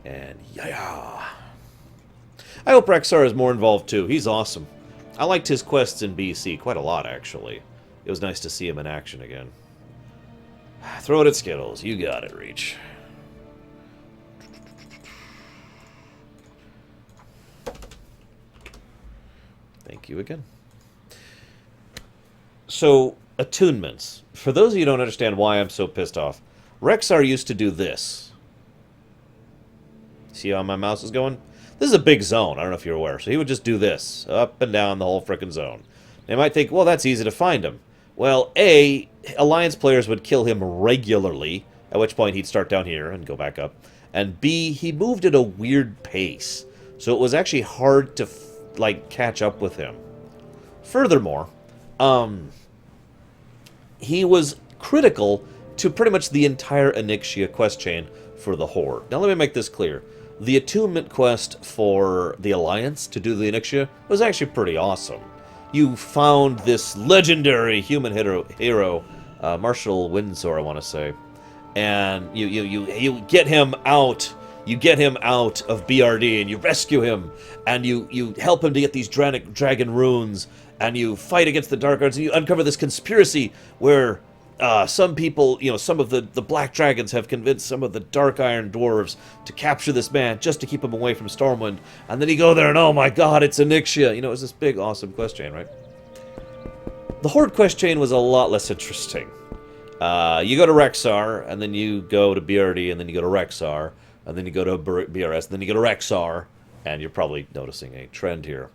S1: And yeah. I hope Rexar is more involved too. He's awesome. I liked his quests in BC quite a lot, actually. It was nice to see him in action again. Throw it at Skittles. You got it, Reach. Thank you again. So, attunements. For those of you who don't understand why I'm so pissed off, Rexar used to do this. See how my mouse is going? This is a big zone. I don't know if you're aware. So he would just do this. Up and down the whole frickin' zone. They might think, well, that's easy to find him. Well, A, Alliance players would kill him regularly, at which point he'd start down here and go back up. And B, he moved at a weird pace. So it was actually hard to, catch up with him. Furthermore, he was critical to pretty much the entire Onyxia quest chain for the Horde. Now let me make this clear. The attunement quest for the Alliance to do the Onyxia was actually pretty awesome. You found this legendary human hero, Marshal Windsor, I want to say, and you get him out You get him out of BRD and you rescue him, and you help him to get these dragon runes, and you fight against the Dark Guards, and you uncover this conspiracy where some people, some of the Black Dragons have convinced some of the Dark Iron Dwarves to capture this man just to keep him away from Stormwind. And then you go there and, oh my god, it's Onyxia. It's this big, awesome quest chain, right? The Horde quest chain was a lot less interesting. You go to Rexxar, and then you go to BRD, and then you go to Rexxar, and then you go to BRS, and then you go to Rexxar, and you're probably noticing a trend here.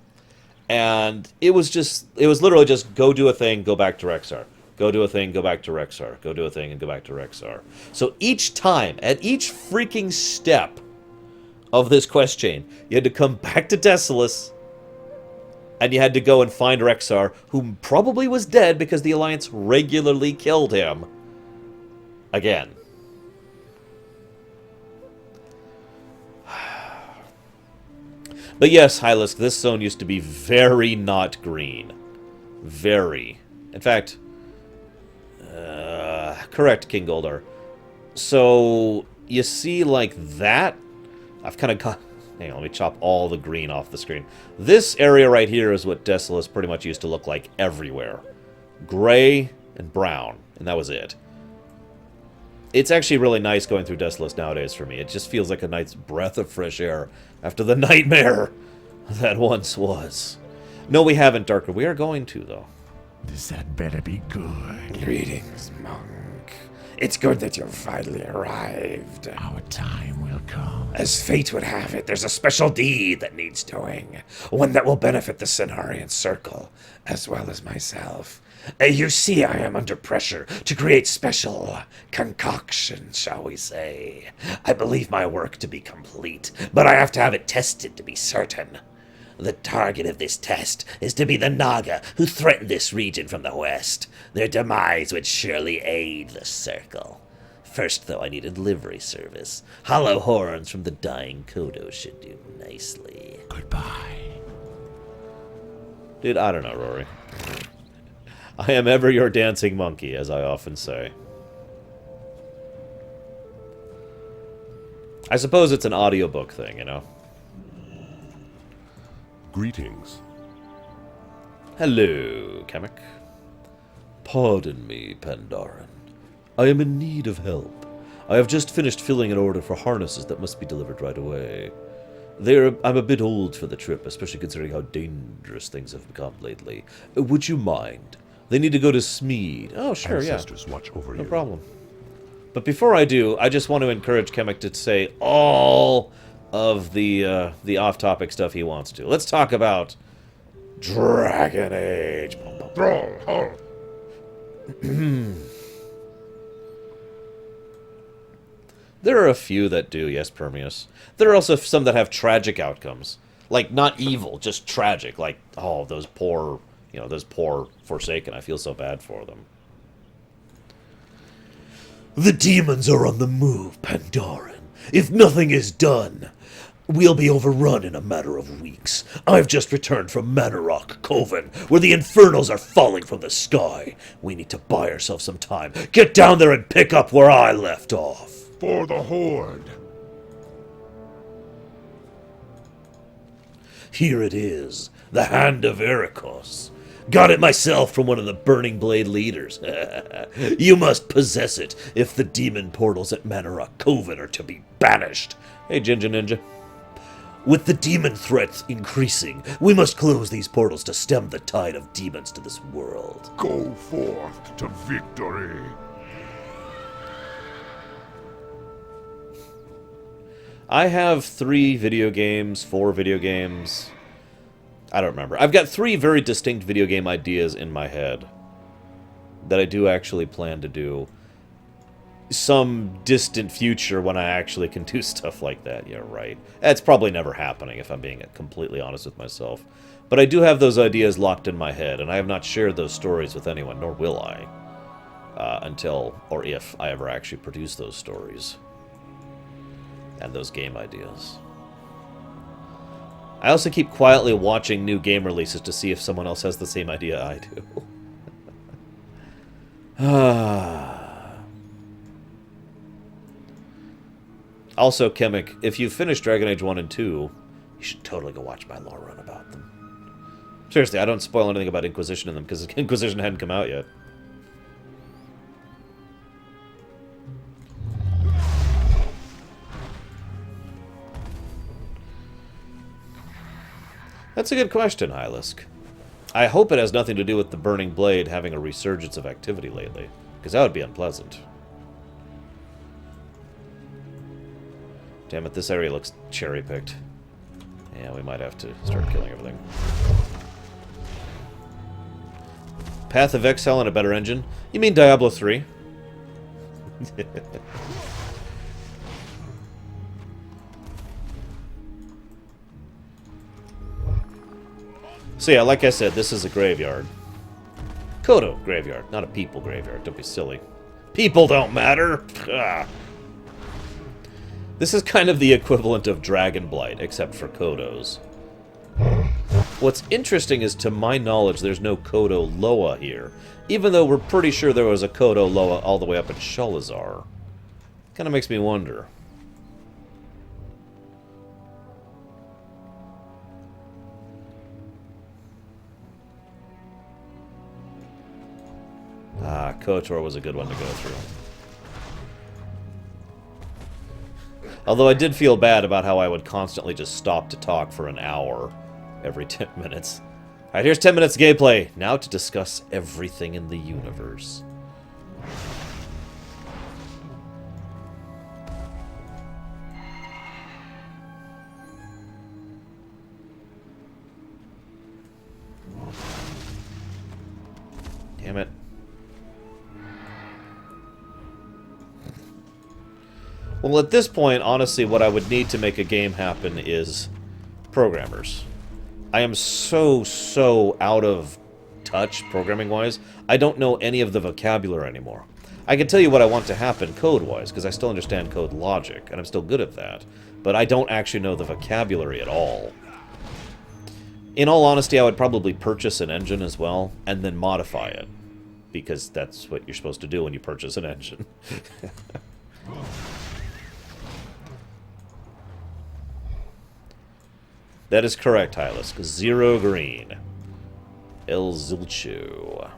S1: And it was literally just go do a thing, go back to Rexxar. Go do a thing, go back to Rexxar. Go do a thing, and go back to Rexxar. So each time, at each freaking step of this quest chain, you had to come back to Desolace, and you had to go and find Rexxar, who probably was dead because the Alliance regularly killed him. Again. But yes, Hylisk, this zone used to be very not green. Very. In fact, correct, King Goldar. So, you see like that? I've kind of got... Hang on, let me chop all the green off the screen. This area right here is what Desolace pretty much used to look like everywhere. Gray and brown, and that was it. It's actually really nice going through Desolace nowadays for me. It just feels like a nice breath of fresh air after the nightmare that once was. No, we haven't, Darker. We are going to, though.
S7: This had better be good.
S9: Greetings, monk. It's good that you've finally arrived.
S7: Our time will come.
S9: As fate would have it, there's a special deed that needs doing. One that will benefit the Cenarian Circle, as well as myself. You see, I am under pressure to create special concoctions, shall we say. I believe my work to be complete, but I have to have it tested to be certain. The target of this test is to be the Naga who threatened this region from the west. Their demise would surely aid the Circle. First, though, I need a delivery service. Hollow horns from the dying Kodo should do nicely.
S7: Goodbye.
S1: Dude, I don't know, Rory. I am ever your dancing monkey, as I often say. I suppose it's an audiobook thing, you know?
S7: Greetings.
S1: Hello, Kamek. Pardon me, Pandaren. I am in need of help. I have just finished filling an order for harnesses that must be delivered right away. I'm a bit old for the trip, especially considering how dangerous things have become lately. Would you mind? They need to go to Smeed. Oh, sure,
S7: Ancestors watch over
S1: No
S7: you.
S1: problem. But before I do, I just want to encourage Kamek to say all of the off-topic stuff he wants to. Let's talk about Dragon Age. There are a few that do, yes, Permeus. There are also some that have tragic outcomes. Like, not evil, just tragic. Like, oh, those poor Forsaken. I feel so bad for them. The demons are on the move, Pandaren. If nothing is done, we'll be overrun in a matter of weeks. I've just returned from Manarok Coven, where the infernals are falling from the sky. We need to buy ourselves some time. Get down there and pick up where I left off.
S7: For the Horde.
S1: Here it is, the Hand of Erikos. Got it myself from one of the Burning Blade leaders. You must possess it if the demon portals at Manarok Coven are to be banished. Hey, Jinja Ninja. With the demon threats increasing, we must close these portals to stem the tide of demons to this world.
S7: Go forth to victory.
S1: I have 4 video games. I don't remember. I've got 3 very distinct video game ideas in my head that I do actually plan to do some distant future when I actually can do stuff like that. Yeah, right. That's probably never happening, if I'm being completely honest with myself. But I do have those ideas locked in my head, and I have not shared those stories with anyone, nor will I, until or if I ever actually produce those stories and those game ideas. I also keep quietly watching new game releases to see if someone else has the same idea I do. Also, Chemic, if you finish Dragon Age 1 and 2, you should totally go watch my Lorerun about them. Seriously, I don't spoil anything about Inquisition in them, because Inquisition hadn't come out yet. That's a good question, Hylisk. I hope it has nothing to do with the Burning Blade having a resurgence of activity lately, because that would be unpleasant. Damn it, this area looks cherry-picked. Yeah, we might have to start killing everything. Path of Exile and a better engine? You mean Diablo 3? So yeah, like I said, this is a graveyard. Kodo graveyard, not a people graveyard. Don't be silly. People don't matter! Ah. This is kind of the equivalent of Dragon Blight, except for Kodos. What's interesting is, to my knowledge, there's no Kodo Loa here. Even though we're pretty sure there was a Kodo Loa all the way up in Sholazar. Kind of makes me wonder. Ah, KOTOR was a good one to go through. Although I did feel bad about how I would constantly just stop to talk for an hour every 10 minutes. Alright, here's 10 minutes of gameplay. Now to discuss everything in the universe. Damn it. Well, at this point, honestly, what I would need to make a game happen is programmers. I am so out of touch, programming-wise. I don't know any of the vocabulary anymore. I can tell you what I want to happen code-wise, because I still understand code logic, and I'm still good at that. But I don't actually know the vocabulary at all. In all honesty, I would probably purchase an engine as well, and then modify it. Because that's what you're supposed to do when you purchase an engine. That is correct, Hylisk. 0 green. El Zulchu.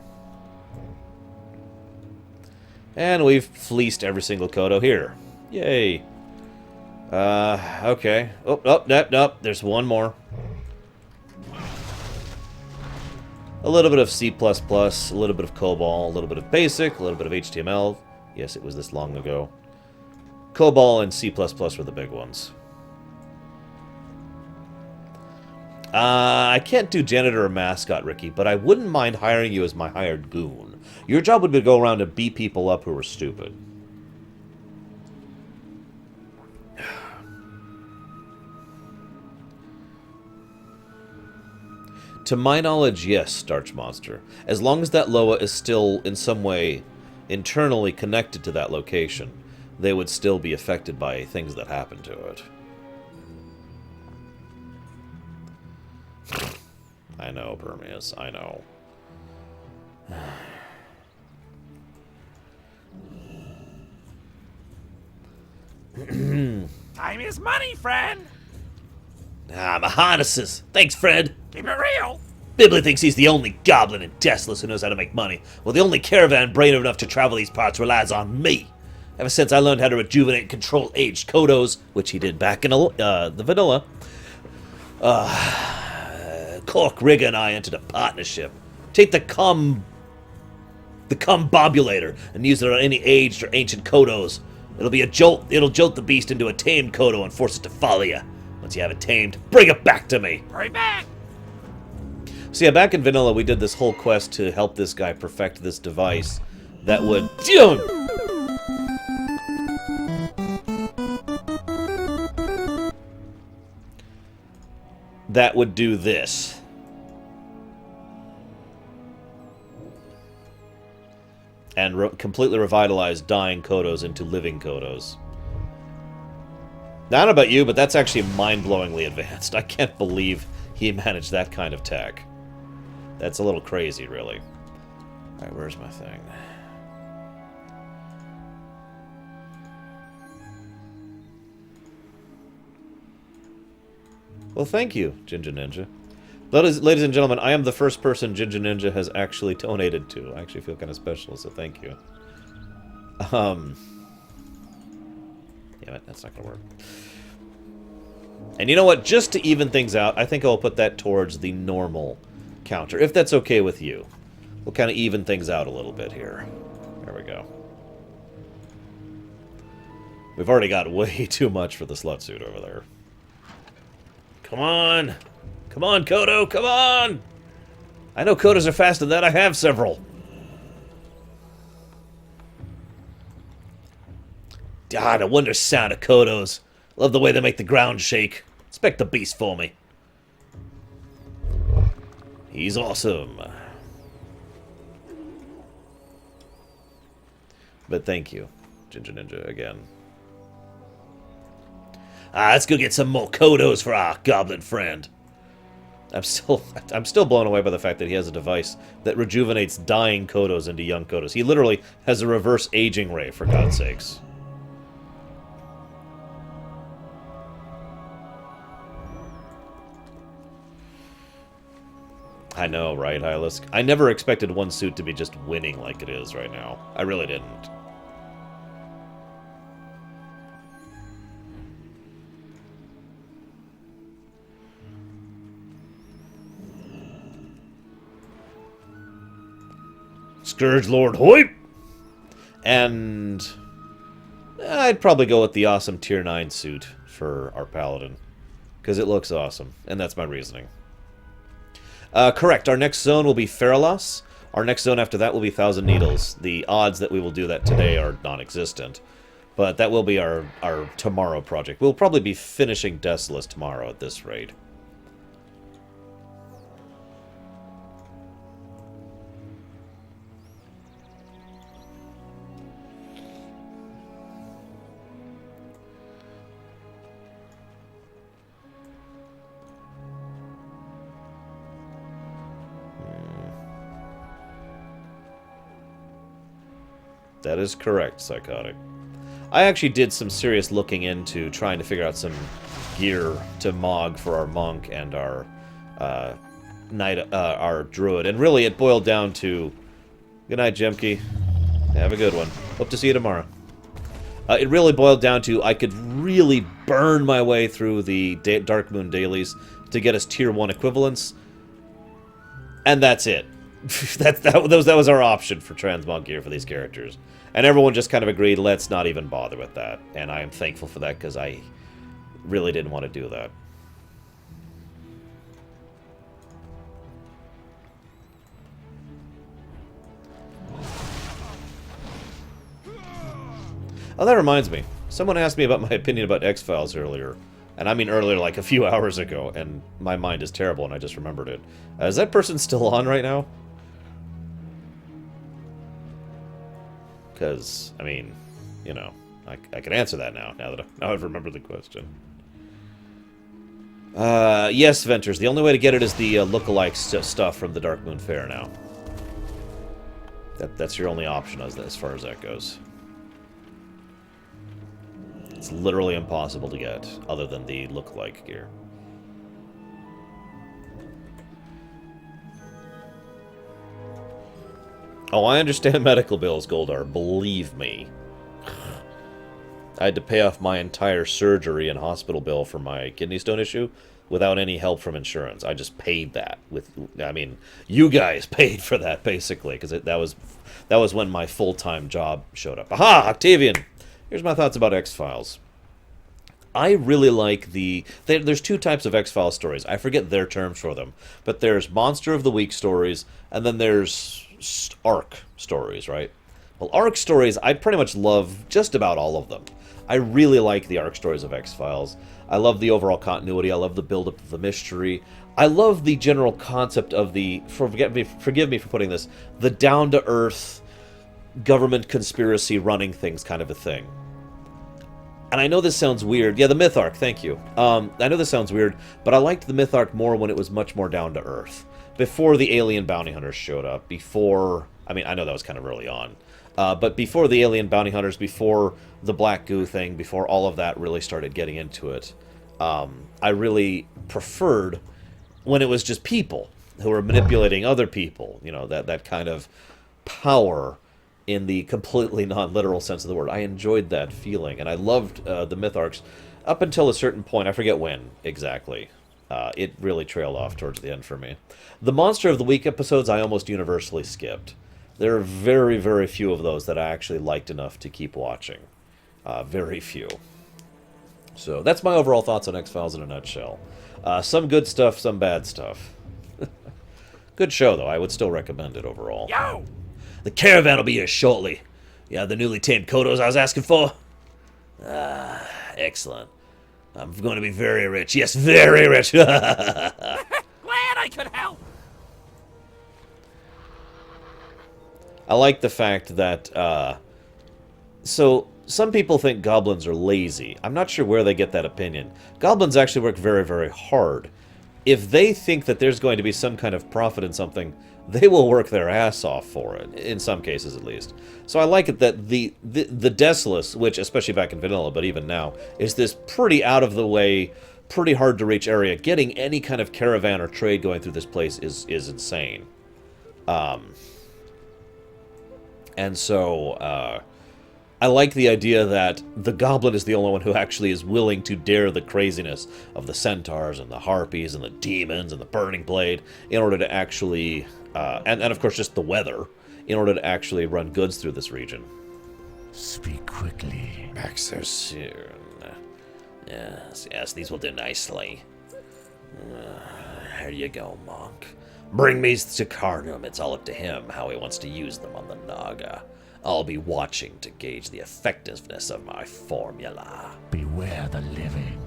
S1: And we've fleeced every single Kodo here. Yay. Okay. Oh, nope. There's one more. A little bit of C++, a little bit of COBOL, a little bit of BASIC, a little bit of HTML. Yes, it was this long ago. COBOL and C++ were the big ones. I can't do janitor or mascot, Ricky, but I wouldn't mind hiring you as my hired goon. Your job would be to go around and beat people up who are stupid. To my knowledge, yes, Starch Monster. As long as that Loa is still, in some way, internally connected to that location, they would still be affected by things that happen to it. I know, Permeus, I know.
S8: Time is money, friend.
S1: Ah, my harnesses. Thanks, Fred.
S8: Keep it real.
S1: Bibley thinks he's the only goblin in Desolace who knows how to make money. Well, the only caravan brave enough to travel these parts relies on me. Ever since I learned how to rejuvenate and control aged Kodos, which he did back in the vanilla, Cork Rigger and I entered a partnership. Take the combobulator and use it on any aged or ancient Kodos. It'll be a jolt. It'll jolt the beast into a tamed Kodo and force it to follow you. Once you have it tamed, bring it back to me.
S8: Hurry back.
S1: So yeah, back in vanilla, we did this whole quest to help this guy perfect this device that would do this. And completely revitalize dying Kodos into living Kodos. Now, I don't know about you, but that's actually mind-blowingly advanced. I can't believe he managed that kind of tech. That's a little crazy, really. Alright, where's my thing? Well, thank you, Ginger Ninja. Ladies and gentlemen, I am the first person Ginger Ninja has actually donated to. I actually feel kind of special, so thank you. Damn it, that's not gonna work. And you know what? Just to even things out, I think I'll put that towards the normal counter, if that's okay with you. We'll kind of even things out a little bit here. There we go. We've already got way too much for the slut suit over there. Come on! Come on, Kodo! Come on! I know Kodos are faster than that. I have several. Ah, the wonder sound of Kodos. Love the way they make the ground shake. Inspect the beast for me. He's awesome. But thank you, Ginger Ninja, again. Let's go get some more Kodos for our goblin friend. I'm still blown away by the fact that he has a device that rejuvenates dying Kodos into young Kodos. He literally has a reverse aging ray, for God's sakes. I know, right, Hylisk? I never expected one suit to be just winning like it is right now. I really didn't. Scourge Lord Hoip! And I'd probably go with the awesome Tier 9 suit for our Paladin. Because it looks awesome, and that's my reasoning. Correct, our next zone will be Feralas. Our next zone after that will be Thousand Needles. The odds that we will do that today are non-existent. But that will be our tomorrow project. We'll probably be finishing Desolace tomorrow at this rate. That is correct, Psychotic. I actually did some serious looking into trying to figure out some gear to Mog for our monk and our our druid, and really it boiled down to good night, Jemke. Have a good one. Hope to see you tomorrow. It really boiled down to I could really burn my way through the Dark Moon dailies to get us Tier 1 equivalents, and that's it. that was our option for transmog gear for these characters. And everyone just kind of agreed, let's not even bother with that. And I am thankful for that, because I really didn't want to do that. Oh, that reminds me. Someone asked me about my opinion about X-Files earlier. And I mean earlier, like a few hours ago. And my mind is terrible, and I just remembered it. Is that person still on right now? Because, I mean, you know, I can answer that now that I've remembered the question. Yes, Ventures. The only way to get it is the lookalike stuff from the Dark Moon Fair now. That's your only option as far as that goes. It's literally impossible to get, other than the lookalike gear. Oh, I understand medical bills, Goldar. Believe me. I had to pay off my entire surgery and hospital bill for my kidney stone issue without any help from insurance. I just paid that. I mean, you guys paid for that, basically, because that was when my full-time job showed up. Aha! Octavian! Here's my thoughts about X-Files. I really like there's two types of X-Files stories. I forget their terms for them. But there's Monster of the Week stories, and then there's arc stories, right? Well, arc stories, I pretty much love just about all of them. I really like the arc stories of X-Files. I love the overall continuity. I love the build-up of the mystery. I love the general concept of forgive me for putting this, the down-to-earth government conspiracy running things kind of a thing. And I know this sounds weird. Yeah, the myth arc, thank you. I know this sounds weird, but I liked the myth arc more when it was much more down-to-earth. Before the alien bounty hunters showed up, before... I mean, I know that was kind of early on. But before the alien bounty hunters, before the black goo thing, before all of that really started getting into it, I really preferred when it was just people who were manipulating other people. You know, that kind of power in the completely non-literal sense of the word. I enjoyed that feeling, and I loved the myth arcs up until a certain point. I forget when exactly. It really trailed off towards the end for me. The Monster of the Week episodes I almost universally skipped. There are very, very few of those that I actually liked enough to keep watching. Very few. So that's my overall thoughts on X-Files in a nutshell. Some good stuff, some bad stuff. Good show, though. I would still recommend it overall.
S8: Yo!
S5: The caravan will be here shortly. Yeah, the newly tamed Kodos I was asking for? Excellent. I'm going to be very rich. Yes, very rich.
S8: Glad I could help.
S1: I like the fact that, so, some people think goblins are lazy. I'm not sure where they get that opinion. Goblins actually work very, very hard. If they think that there's going to be some kind of profit in something, they will work their ass off for it, in some cases at least. So I like it that the Desolace, which, especially back in vanilla, but even now, is this pretty out-of-the-way, pretty hard-to-reach area. Getting any kind of caravan or trade going through this place is insane. And so, I like the idea that the goblin is the only one who actually is willing to dare the craziness of the centaurs and the harpies and the demons and the burning blade in order to actually, and of course just the weather, in order to actually run goods through this region.
S3: Speak quickly.
S5: Back so soon. Yes, these will do nicely. Here you go, monk. Bring me to Carnum. It's all up to him how he wants to use them on the Naga. I'll be watching to gauge the effectiveness of my formula.
S3: Beware the living.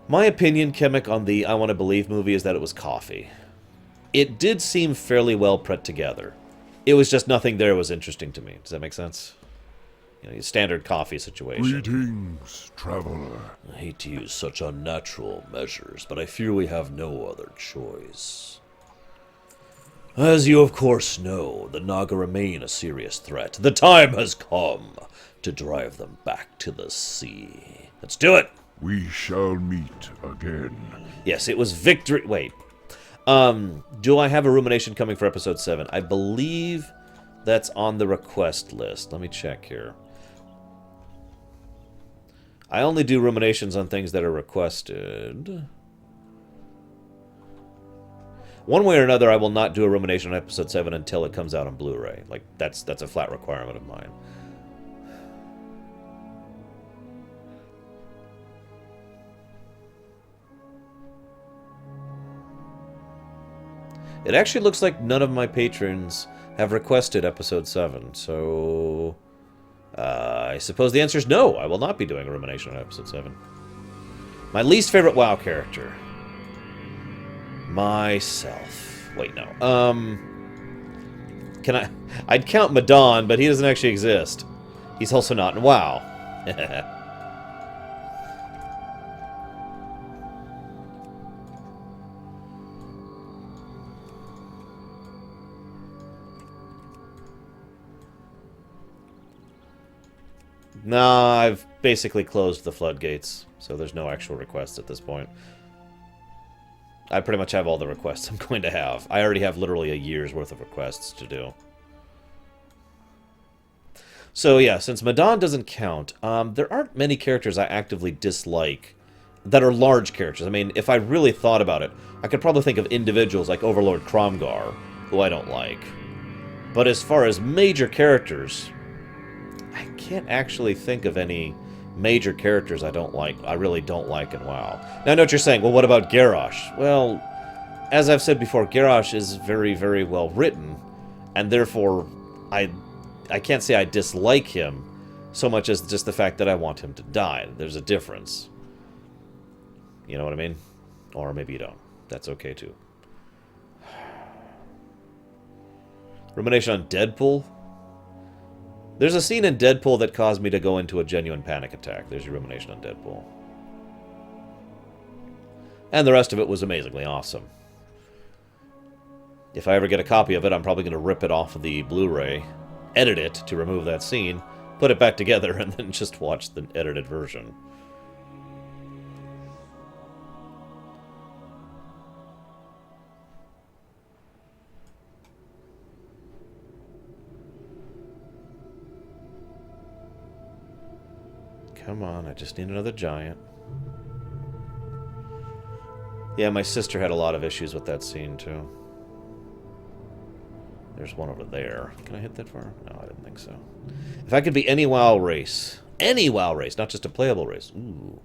S1: My opinion, Chemic, on the I Want to Believe movie is that it was coffee. It did seem fairly well put together. It was just nothing there was interesting to me. Does that make sense? You know, your standard coffee situation.
S7: Greetings, traveler.
S1: I hate to use such unnatural measures, but I fear we have no other choice. As you of course know, the Naga remain a serious threat. The time has come to drive them back to the sea. Let's do it!
S7: We shall meet again.
S1: Yes, it was victory... Wait. Do I have a rumination coming for episode 7? I believe that's on the request list. Let me check here. I only do ruminations on things that are requested. One way or another, I will not do a rumination on episode 7 until it comes out on Blu-ray. Like, that's a flat requirement of mine. It actually looks like none of my patrons have requested episode 7, so... I suppose the answer is no. I will not be doing a rumination on episode 7. My least favorite WoW character. Myself. Wait, no. Can I... I'd count Maradon, but he doesn't actually exist. He's also not in WoW. Nah, I've basically closed the floodgates, so there's no actual requests at this point. I pretty much have all the requests I'm going to have. I already have literally a year's worth of requests to do. So yeah, since Maradon doesn't count, there aren't many characters I actively dislike that are large characters. I mean, if I really thought about it, I could probably think of individuals like Overlord Kromgar, who I don't like. But as far as major characters... I can't actually think of any major characters I really don't like in WoW. Now I know what you're saying, well what about Garrosh? Well, as I've said before, Garrosh is very, very well written, and therefore I can't say I dislike him so much as just the fact that I want him to die. There's a difference. You know what I mean? Or maybe you don't. That's okay too. Rumination on Deadpool? There's a scene in Deadpool that caused me to go into a genuine panic attack. There's your rumination on Deadpool. And the rest of it was amazingly awesome. If I ever get a copy of it, I'm probably going to rip it off of the Blu-ray, edit it to remove that scene, put it back together, and then just watch the edited version. Come on, I just need another giant. Yeah, my sister had a lot of issues with that scene, too. There's one over there. Can I hit that far? No, I didn't think so. If I could be any WoW race, not just a playable race. Ooh.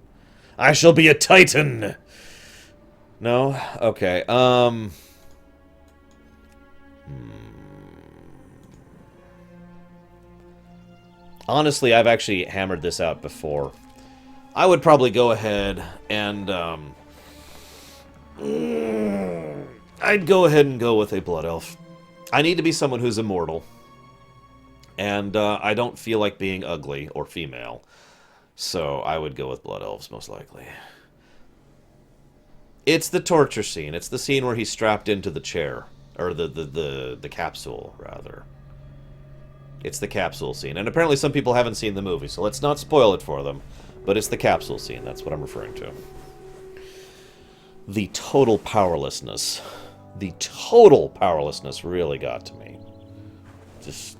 S1: I shall be a Titan! No? Okay, Honestly, I've actually hammered this out before. I would probably go ahead and, I'd go ahead and go with a Blood Elf. I need to be someone who's immortal. And, I don't feel like being ugly or female. So, I would go with Blood Elves, most likely. It's the torture scene. It's the scene where he's strapped into the chair. Or the capsule, rather. It's the capsule scene. And apparently some people haven't seen the movie, so let's not spoil it for them. But it's the capsule scene. That's what I'm referring to. The total powerlessness. The total powerlessness really got to me. Just...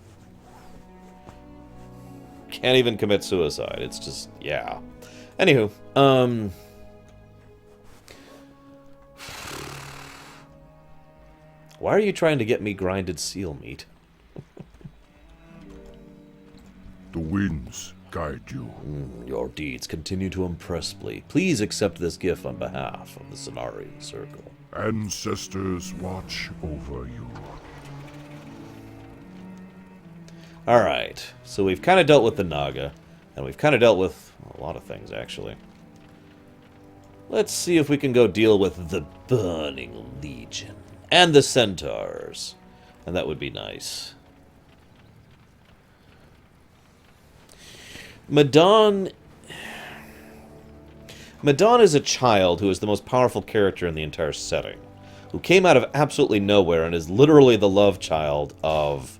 S1: can't even commit suicide. It's just... yeah. Anywho, why are you trying to get me grinded seal meat?
S7: The winds guide you.
S1: Your deeds continue to impress me. Please accept this gift on behalf of the Cenarian Circle.
S7: Ancestors watch over you.
S1: Alright, so we've kind of dealt with the Naga, and we've kind of dealt with a lot of things, actually. Let's see if we can go deal with the Burning Legion and the Centaurs. And that would be nice. Maradon is a child who is the most powerful character in the entire setting, who came out of absolutely nowhere and is literally the love child of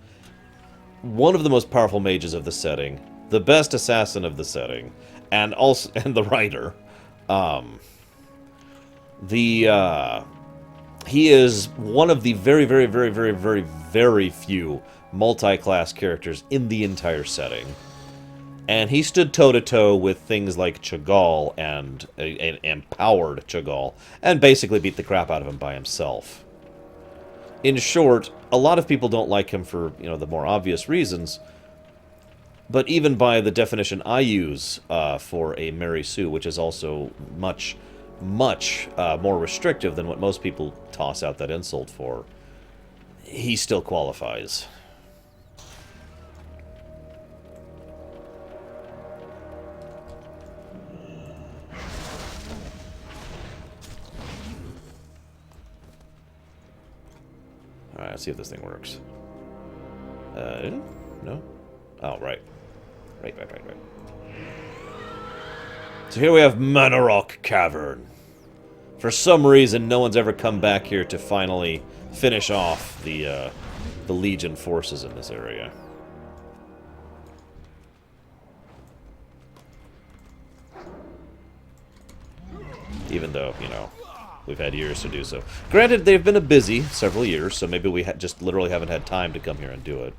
S1: one of the most powerful mages of the setting, the best assassin of the setting, and the writer. He is one of the very, very, very, very, very, very few multi-class characters in the entire setting. And he stood toe-to-toe with things like Chagall and empowered Chagall, and basically beat the crap out of him by himself. In short, a lot of people don't like him for, the more obvious reasons, but even by the definition I use for a Mary Sue, which is also much, much more restrictive than what most people toss out that insult for, he still qualifies. Alright, let's see if this thing works. No? Oh, right. Right. So here we have Manarok Cavern. For some reason, no one's ever come back here to finally finish off the Legion forces in this area. Even though, we've had years to do so. Granted, they've been a busy several years, so maybe we just literally haven't had time to come here and do it.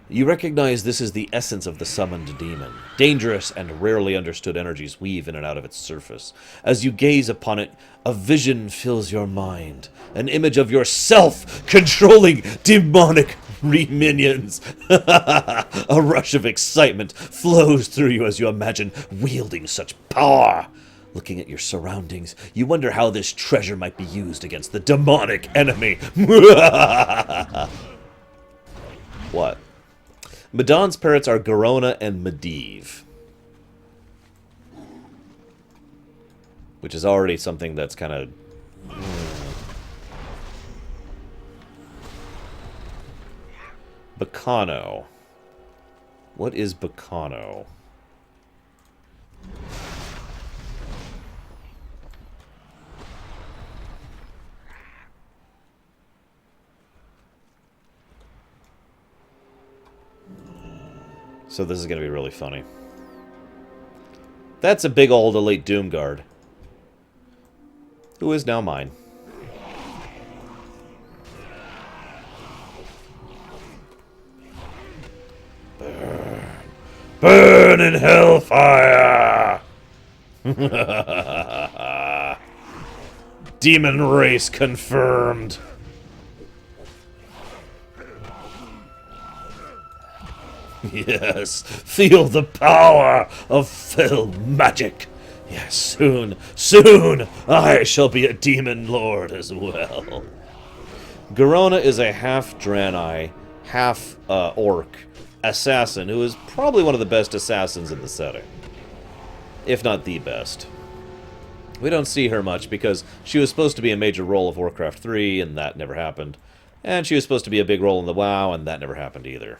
S1: You recognize this is the essence of the summoned demon. Dangerous and rarely understood energies weave in and out of its surface. As you gaze upon it, a vision fills your mind. An image of yourself controlling demonic minions. A rush of excitement flows through you as you imagine wielding such power. Looking at your surroundings, you wonder how this treasure might be used against the demonic enemy. What? Maradon's parrots are Garona and Medivh. Which is already something that's kind of... Bacano. What is Bacano? So this is going to be really funny. That's a big old elite Doomguard. Who is now mine.
S5: Burn. Burn in hellfire! Demon race confirmed. Yes, feel the power of fell magic. Yes, soon, I shall be a demon lord as well.
S1: Garona is a half Draenei, half orc assassin who is probably one of the best assassins in the setting. If not the best. We don't see her much because she was supposed to be a major role of Warcraft 3, and that never happened. And she was supposed to be a big role in the WoW, and that never happened either.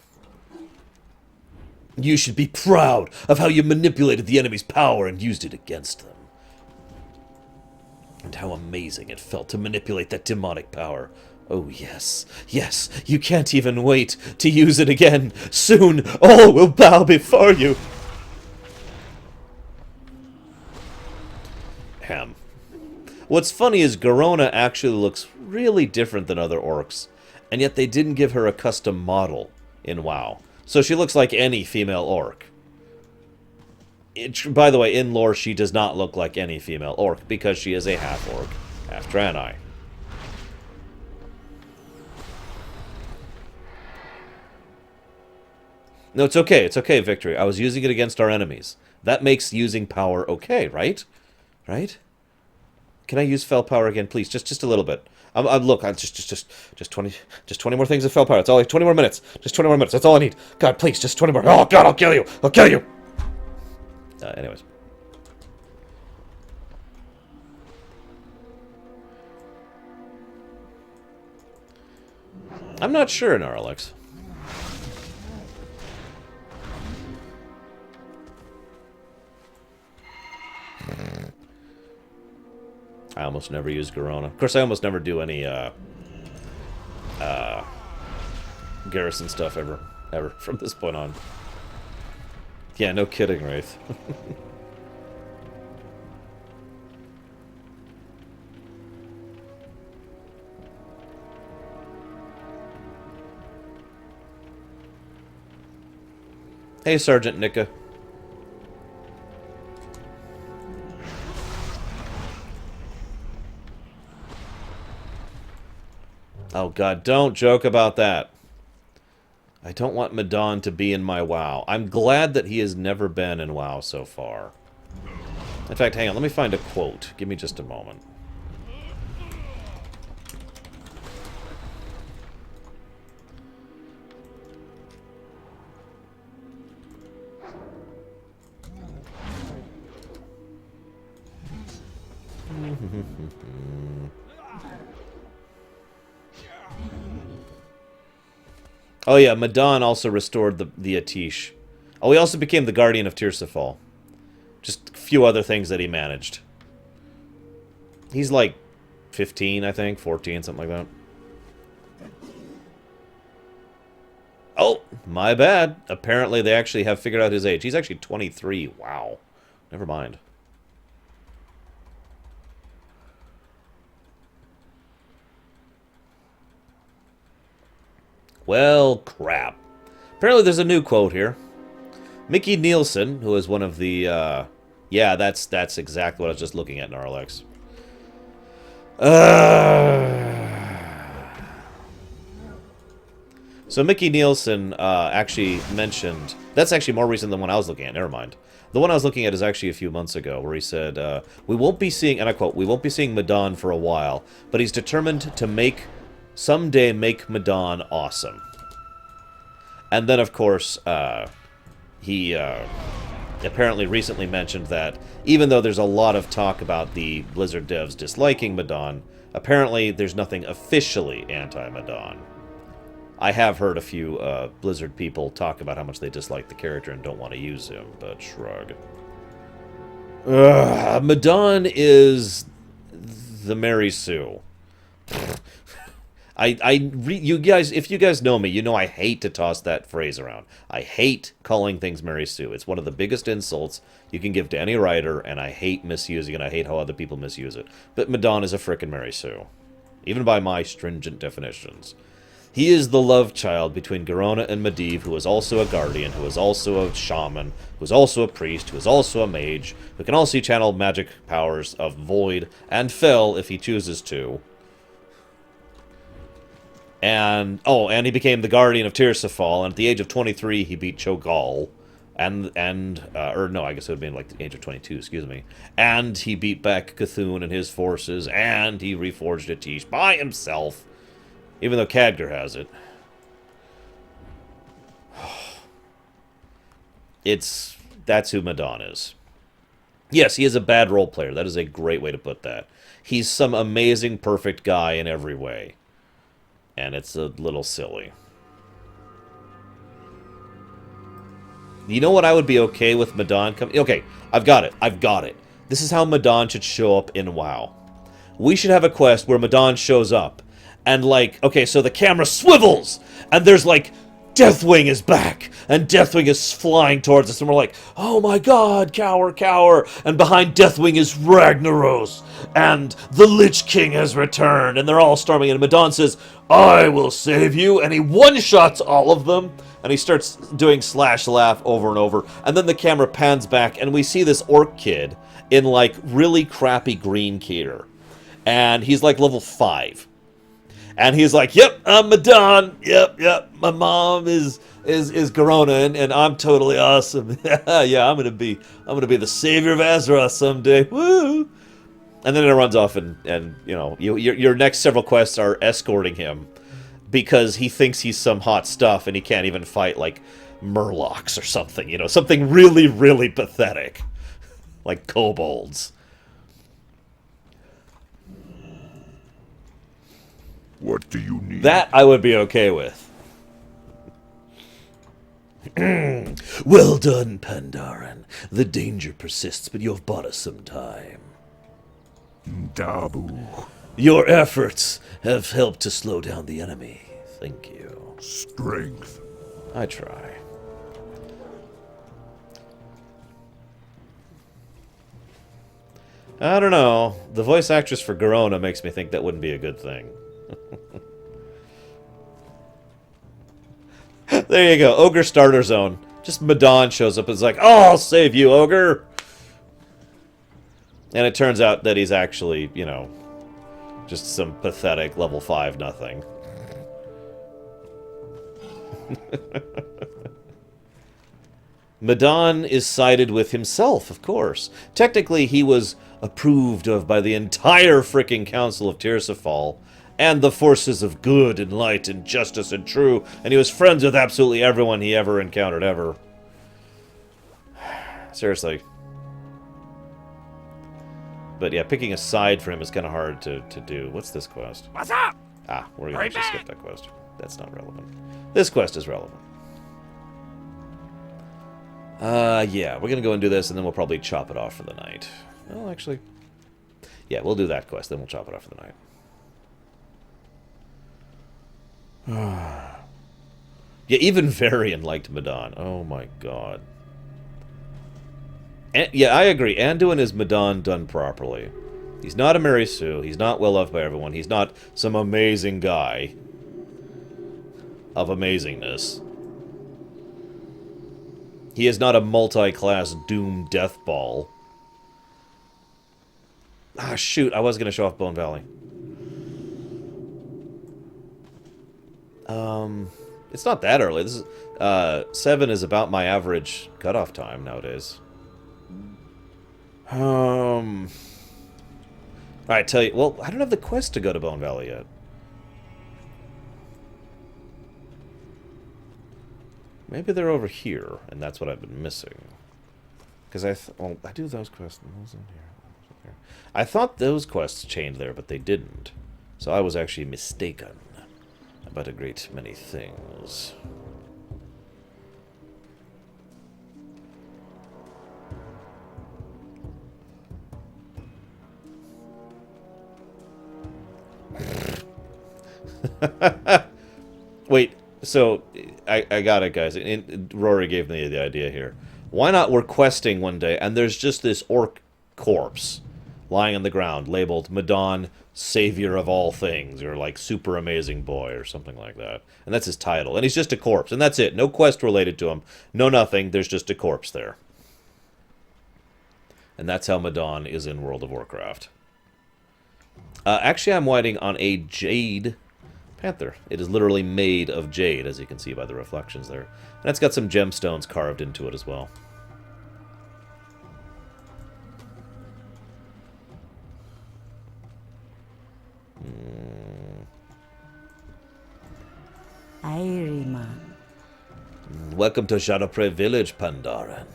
S1: You should be proud of how you manipulated the enemy's power and used it against them. And how amazing it felt to manipulate that demonic power. Oh yes, yes, you can't even wait to use it again. Soon, all will bow before you. Ham. What's funny is Garona actually looks really different than other orcs, and yet they didn't give her a custom model in WoW. So she looks like any female orc. By the way, in lore, she does not look like any female orc, because she is a half-orc, half-Draenei. No, it's okay, Victory. I was using it against our enemies. That makes using power okay, right? Right? Can I use fell power again, please? Just a little bit. Look, just 20 more things of fell power. That's all. 20 more minutes. Just 20 more minutes. That's all I need. God, please, just 20 more. Oh God, I'll kill you. I'll kill you. Anyways. I'm not sure, Gnarlex. I almost never use Garona. Of course, I almost never do any garrison stuff ever from this point on. Yeah, no kidding, Wraith. Hey, Sergeant Nika. Oh god, don't joke about that. I don't want Maradon to be in my WoW. I'm glad that he has never been in WoW so far. In fact, hang on, let me find a quote. Give me just a moment. Oh yeah, Maradon also restored the Atish. Oh, he also became the Guardian of Tirsafal. Just a few other things that he managed. He's like 15, I think, 14, something like that. Oh, my bad. Apparently they actually have figured out his age. He's actually 23. Wow. Never mind. Well, crap. Apparently there's a new quote here. Mickey Nielsen, who is one of the, yeah, that's exactly what I was just looking at, Gnarlex. So Mickey Nielsen actually mentioned... That's actually more recent than one I was looking at, never mind. The one I was looking at is actually a few months ago, where he said, we won't be seeing, and I quote, we won't be seeing Maradon for a while, but he's determined to someday make Maradon awesome. And then, of course, he apparently recently mentioned that even though there's a lot of talk about the Blizzard devs disliking Maradon, apparently there's nothing officially anti-Maradon. I have heard a few Blizzard people talk about how much they dislike the character and don't want to use him, but shrug. Maradon is the Mary Sue. You guys, if you guys know me, you know I hate to toss that phrase around. I hate calling things Mary Sue. It's one of the biggest insults you can give to any writer, and I hate misusing it. I hate how other people misuse it. But Maradon is a frickin' Mary Sue, even by my stringent definitions. He is the love child between Garona and Medivh, who is also a guardian, who is also a shaman, who is also a priest, who is also a mage, who can also channel magic powers of void and fel if he chooses to. And he became the guardian of Tirsaphal, and at the age of 23, he beat Cho'Gall, or no, I guess it would have been like the age of 22, excuse me. And he beat back Cthulhu and his forces, and he reforged Atish by himself, even though Khadgar has it. That's who Maradon is. Yes, he is a bad role player. That is a great way to put that. He's some amazing, perfect guy in every way. And it's a little silly. You know what I would be okay with Maradon coming? Okay, I've got it. This is how Maradon should show up in WoW. We should have a quest where Maradon shows up. And like, okay, so the camera swivels! And there's like, Deathwing is back! And Deathwing is flying towards us. And we're like, oh my god, cower, cower! And behind Deathwing is Ragnaros! And the Lich King has returned! And they're all storming. And Maradon says, I will save you! And he one-shots all of them. And he starts doing slash laugh over and over. And then the camera pans back. And we see this orc kid in like really crappy green gear. And he's like level 5. And he's like, yep, I'm Maradon. Yep. My mom is Garona, and I'm totally awesome. Yeah, I'm gonna be the savior of Azeroth someday. Woo! And then it runs off, and you know, your next several quests are escorting him because he thinks he's some hot stuff, and he can't even fight like Murlocs or something. You know, something really, really pathetic, like kobolds.
S7: What do you need?
S1: That I would be okay with. Well done, Pandaren. The danger persists, but you have bought us some time.
S7: Dabu.
S1: Your efforts have helped to slow down the enemy. Thank you.
S7: Strength.
S1: I try. I don't know. The voice actress for Garona makes me think that wouldn't be a good thing. There you go, Ogre Starter Zone. Just Maradon shows up and is like, oh, I'll save you, Ogre! And it turns out that he's actually, you know, just some pathetic level 5 nothing. Maradon is sided with himself, of course. Technically, he was approved of by the entire frickin' Council of Tirsaphal, and the forces of good and light and justice and true, and he was friends with absolutely everyone he ever encountered, ever. Seriously. But yeah, picking a side for him is kind of hard to do. What's this quest?
S8: What's up?
S1: Ah, we're going to
S8: Hurry
S1: actually skip
S8: back.
S1: that quest. That's not relevant. This quest is relevant. Yeah, we're going to go and do this, and then we'll probably chop it off for the night. Well, actually, yeah, we'll do that quest, then we'll chop it off for the night. Yeah, even Varian liked Maradon. Oh my god. And, yeah, I agree. Anduin is Maradon done properly. He's not a Mary Sue. He's not well loved by everyone. He's not some amazing guy of amazingness. He is not a multi-class Doom Death Ball. Ah, shoot. I was going to show off Bone Valley. It's not that early. This is 7 is about my average cutoff time nowadays. Alright, tell you. Well, I don't have the quest to go to Bone Valley yet. Maybe they're over here, and that's what I've been missing. Because I do those quests. Those in here. I thought those quests chained there, but they didn't. So I was actually mistaken about a great many things. Wait, so I got it, guys. Rory gave me the idea here. Why not we're questing one day, and there's just this orc corpse lying on the ground, labeled Maradon, Savior of all things, or like Super Amazing Boy, or something like that. And that's his title. And he's just a corpse, and that's it. No quest related to him. No nothing. There's just a corpse there. And that's how Maradon is in World of Warcraft. Actually, I'm writing on a jade panther. It is literally made of jade, as you can see by the reflections there. And it's got some gemstones carved into it as well.
S10: Airyman.
S1: Welcome to Shadowprey Village, Pandaren.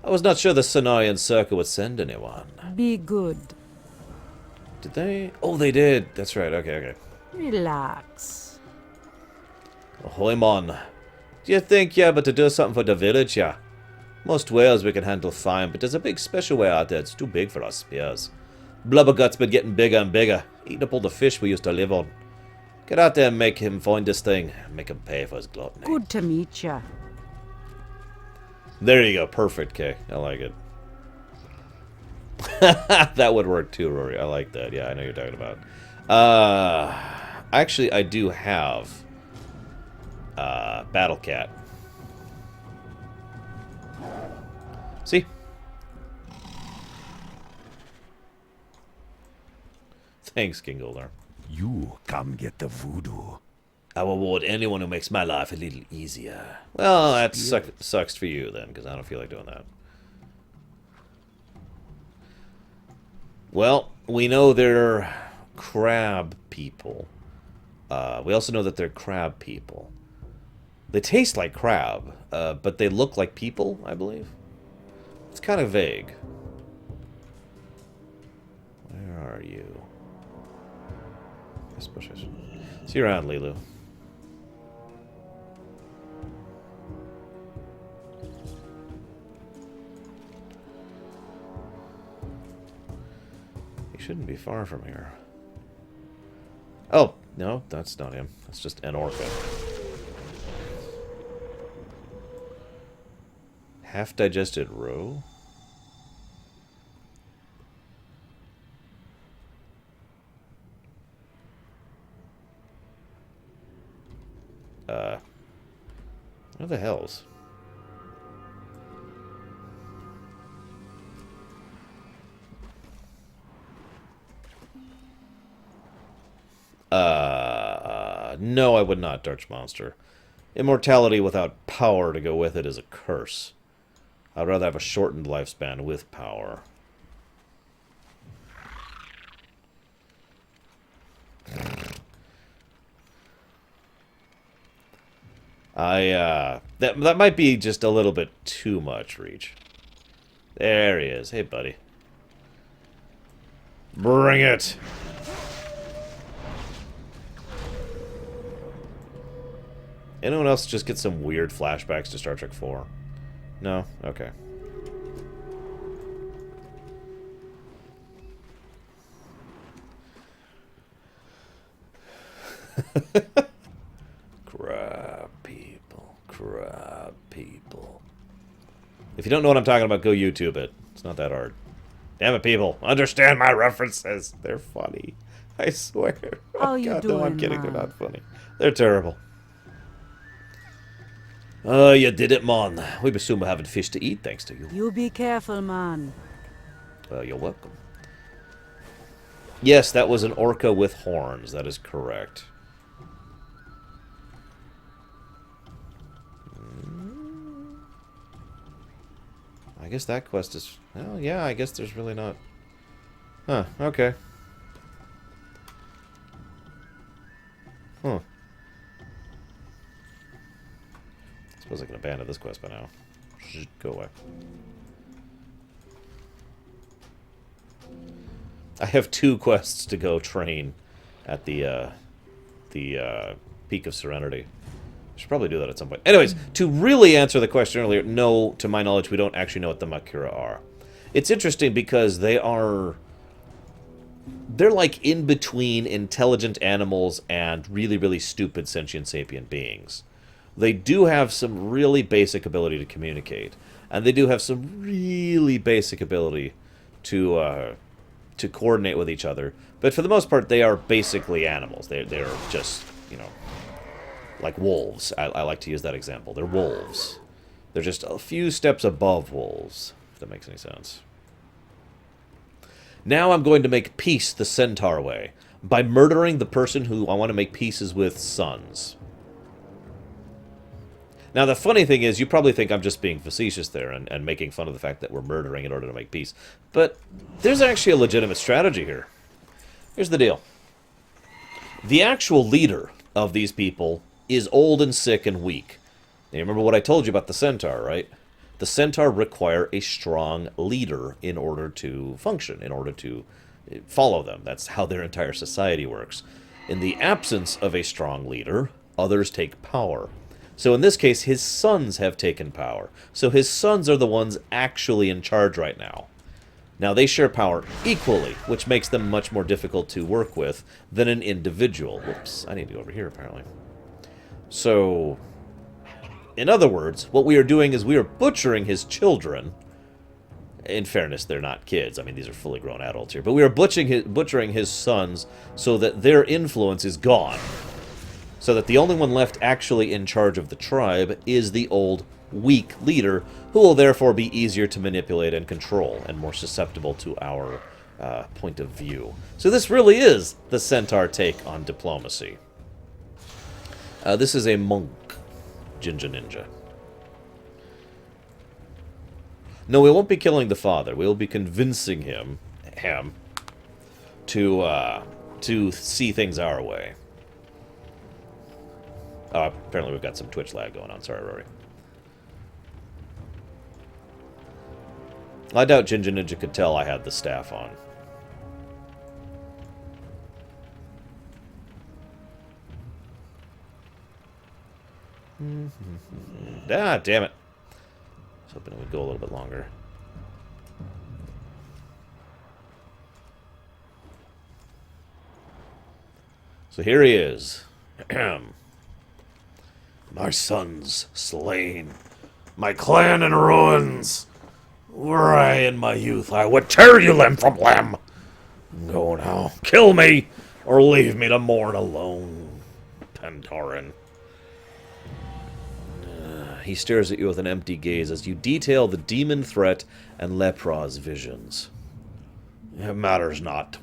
S1: I was not sure the Cenarian Circle would send anyone.
S10: Be good.
S1: Did they? Oh, they did. That's right. Okay.
S10: Relax.
S1: Ahoy, mon. Do you think, yeah, but to do something for the village, yeah? Most whales we can handle fine, but there's a big special whale out there. It's too big for us spears. Blubbergut's been getting bigger and bigger, eating up all the fish we used to live on. Get out there and make him find this thing. Make him pay for his gluttony.
S10: Good to meet ya.
S1: There you go. Perfect, Kay. I like it. That would work too, Rory. I like that. Yeah, I know what you're talking about. Actually, I do have Battle Cat. See? Thanks, King Goldar.
S7: You come get the voodoo.
S1: I will reward anyone who makes my life a little easier. Well, that sucks for you then, because I don't feel like doing that. Well, we know they're crab people. We also know that they're crab people. They taste like crab, but they look like people, I believe. It's kind of vague. Where are you? See you around, Lilu. He shouldn't be far from here. Oh, no, that's not him. That's just an orca. Half-digested roe? What the hell's? No, I would not, Darch Monster. Immortality without power to go with it is a curse. I'd rather have a shortened lifespan with power. That might be just a little bit too much reach. There he is. Hey, buddy. Bring it. Anyone else just get some weird flashbacks to Star Trek 4? No? Okay. Crab people. If you don't know what I'm talking about, go YouTube it. It's not that hard. Damn it, people. Understand my references. They're funny. I swear.
S10: How you
S1: God,
S10: doing,
S1: no, I'm kidding.
S10: man?
S1: They're not funny. They're terrible. Oh, you did it, Mon. We presume we're having fish to eat thanks to you.
S10: You be careful, man.
S1: You're welcome. Yes, that was an orca with horns. That is correct. I guess that quest is... Well, yeah, I guess there's really not... Huh, okay. Huh. I suppose I can abandon this quest by now. Go away. I have 2 quests to go train at the Peak of Serenity. I should probably do that at some point. Anyways, to really answer the question earlier, no, to my knowledge, we don't actually know what the Makura are. It's interesting because they are they're like in between intelligent animals and really, really stupid sentient sapient beings. They do have some really basic ability to communicate, and they do have some really basic ability to coordinate with each other. But for the most part, they are basically animals. They're just, you know, like wolves. I like to use that example. They're wolves. They're just a few steps above wolves, if that makes any sense. Now I'm going to make peace the centaur way, by murdering the person who I want to make peaces with sons. Now, the funny thing is, you probably think I'm just being facetious there and making fun of the fact that we're murdering in order to make peace. But there's actually a legitimate strategy here. Here's the deal. The actual leader of these people is old and sick and weak. Now, you remember what I told you about the centaur, right? The centaur require a strong leader in order to function, in order to follow them. That's how their entire society works. In the absence of a strong leader, others take power. So in this case, his sons have taken power. So his sons are the ones actually in charge right now. Now, they share power equally, which makes them much more difficult to work with than an individual. Whoops, I need to go over here, apparently. So, in other words, what we are doing is we are butchering his children. In fairness, they're not kids. I mean, these are fully grown adults here. But we are butchering his sons so that their influence is gone. So that the only one left actually in charge of the tribe is the old, weak leader, who will therefore be easier to manipulate and control, and more susceptible to our point of view. So this really is the centaur take on diplomacy. This is a monk, Jinja Ninja. No, we won't be killing the father. We will be convincing him to see things our way. Oh, apparently we've got some Twitch lag going on. Sorry, Rory. I doubt Jinja Ninja could tell I had the staff on. Ah, damn it. I was hoping it would go a little bit longer. So here he is. My sons slain, my clan in ruins. Were I in my youth, I would tear you limb from limb. Go now, kill me, or leave me to mourn alone, Pentorin. He stares at you with an empty gaze as you detail the demon threat and Lepra's visions. It matters not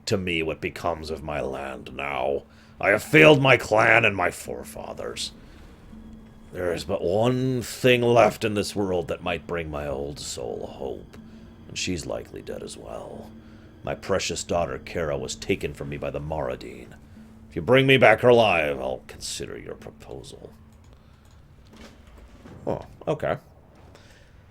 S1: to me what becomes of my land now. I have failed my clan and my forefathers. There is but one thing left in this world that might bring my old soul hope, and she's likely dead as well. My precious daughter, Kara, was taken from me by the Maraudine. If you bring me back alive, I'll consider your proposal. Oh, okay.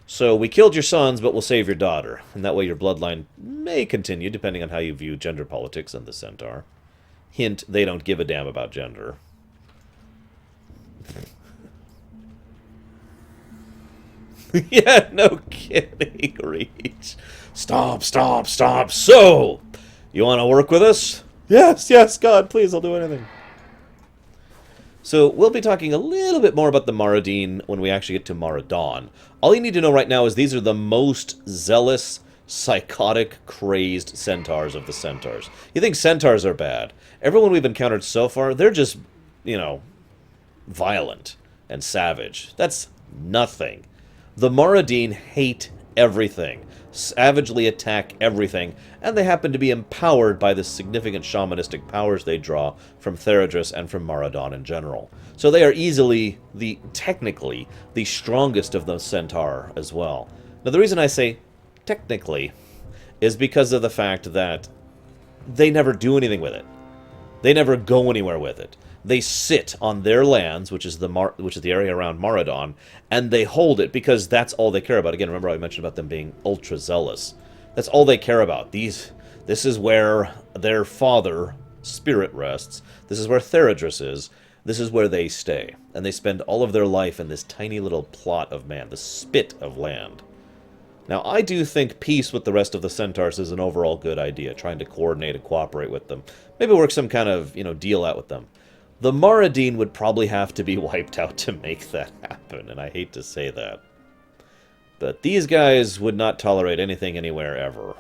S1: So, we killed your sons, but we'll save your daughter, and that way your bloodline may continue, depending on how you view gender politics and the centaur. Hint, they don't give a damn about gender. Yeah, no kidding, Reach. Stop, stop, stop. So, you want to work with us? Yes, yes, God, please, I'll do anything. So, we'll be talking a little bit more about the Maraudine when we actually get to Maradon. All you need to know right now is these are the most zealous, psychotic, crazed centaurs of the centaurs. You think centaurs are bad. Everyone we've encountered so far, they're just, you know, violent and savage. That's nothing. The Maraudine hate everything, savagely attack everything, and they happen to be empowered by the significant shamanistic powers they draw from Theradris and from Maradon in general. So they are easily, technically, the strongest of the centaur as well. Now the reason I say technically is because of the fact that they never do anything with it. They never go anywhere with it. They sit on their lands, which is the area around Maradon, and they hold it because that's all they care about. Again, remember I mentioned about them being ultra zealous. That's all they care about. This is where their father spirit rests. This is where Theradris is. This is where they stay. And they spend all of their life in this tiny little plot of man, the spit of land. Now, I do think peace with the rest of the centaurs is an overall good idea, trying to coordinate and cooperate with them. Maybe work some kind of, deal out with them. The Maraudine would probably have to be wiped out to make that happen, and I hate to say that. But these guys would not tolerate anything anywhere ever.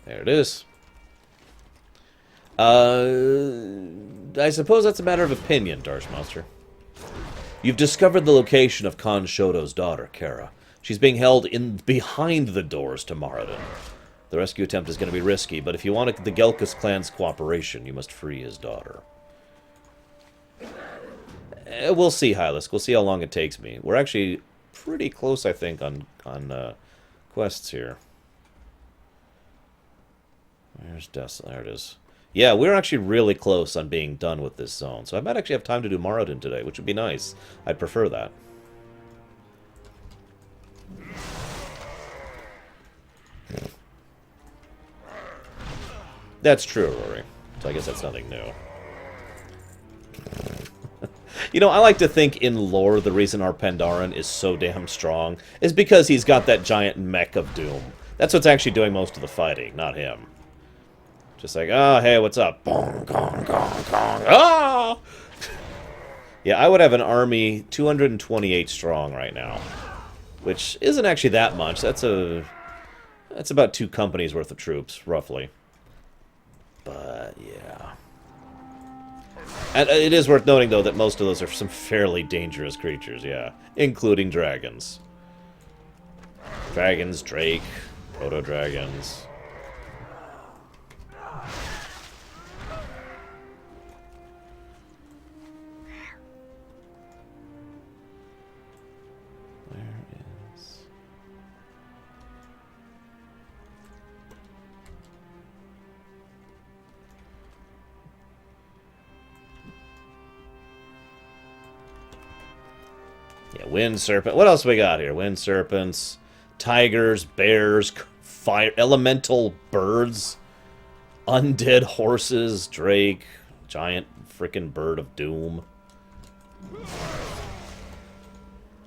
S1: There it is. I suppose that's a matter of opinion, Darshmaster. You've discovered the location of Khan Shoto's daughter, Kara. She's being held behind the doors to Maradon. The rescue attempt is going to be risky, but if you want the Gelkus clan's cooperation, you must free his daughter. We'll see, Hylisk. We'll see how long it takes me. We're actually pretty close, I think, on quests here. Where's Desolace? There it is. Yeah, we're actually really close on being done with this zone, so I might actually have time to do Maraudin today, which would be nice. I'd prefer that. That's true, Rory. So I guess that's nothing new. I like to think in lore the reason our Pandaren is so damn strong is because he's got that giant mech of doom. That's what's actually doing most of the fighting, not him. Just like, oh, hey, what's up? Bong, gong, gong, gong. Ah! Yeah, I would have an army 228 strong right now, which isn't actually that much. That's about 2 companies worth of troops, roughly. But, yeah. And it is worth noting, though, that most of those are some fairly dangerous creatures, yeah. Including dragons. Dragons, Drake, proto-dragons. Yeah, wind serpent. What else we got here? Wind serpents, tigers, bears, fire, elemental birds, undead horses, Drake, giant frickin' bird of doom,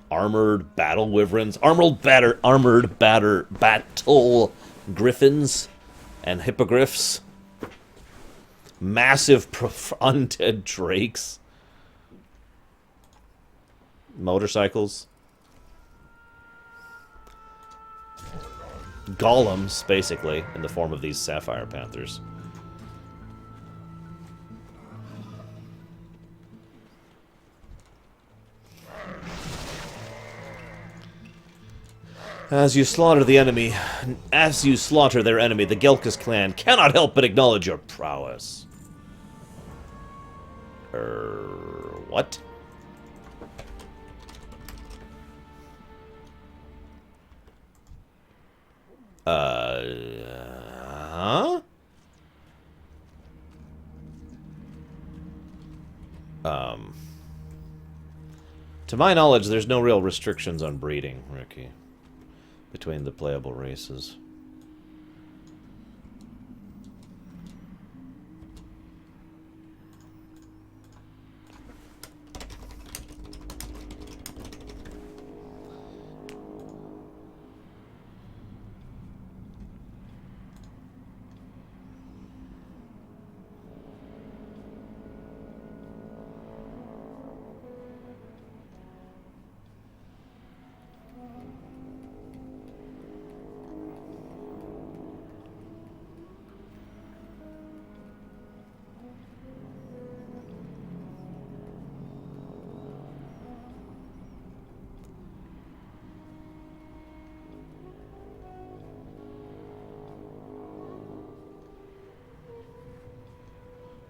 S1: armored battle wyverns, armored battle griffins, and hippogriffs, massive undead drakes. Motorcycles. Golems, basically, in the form of these sapphire panthers. As you slaughter their enemy, the Gelkus clan cannot help but acknowledge your prowess. What? Huh? To my knowledge, there's no real restrictions on breeding, Ricky, between the playable races.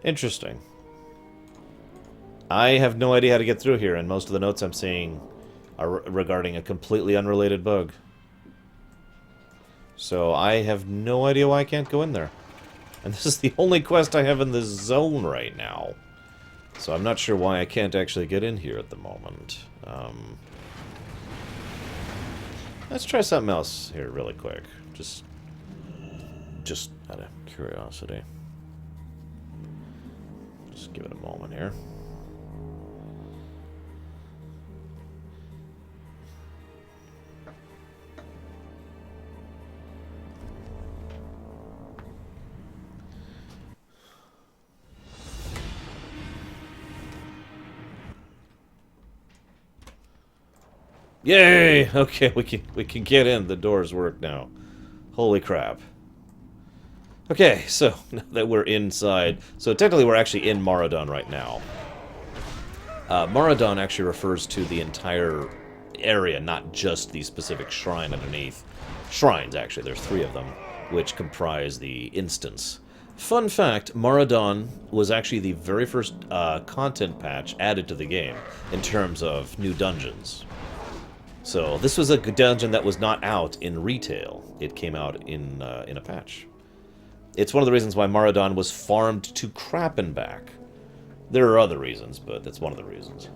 S1: Interesting. I have no idea how to get through here, and most of the notes I'm seeing are regarding a completely unrelated bug. So I have no idea why I can't go in there. And this is the only quest I have in this zone right now. So I'm not sure why I can't actually get in here at the moment. Let's try something else here really quick. Just out of curiosity. Just give it a moment here. Yay! Okay, we can get in. The doors work now. Holy crap. Okay, so now that we're inside... So technically we're actually in Maradon right now. Maradon actually refers to the entire area, not just the specific shrine underneath. Shrines, actually. There's 3 of them, which comprise the instance. Fun fact, Maradon was actually the very first content patch added to the game in terms of new dungeons. So this was a dungeon that was not out in retail. It came out in a patch. It's one of the reasons why Maradon was farmed to crap and back. There are other reasons, but that's one of the reasons.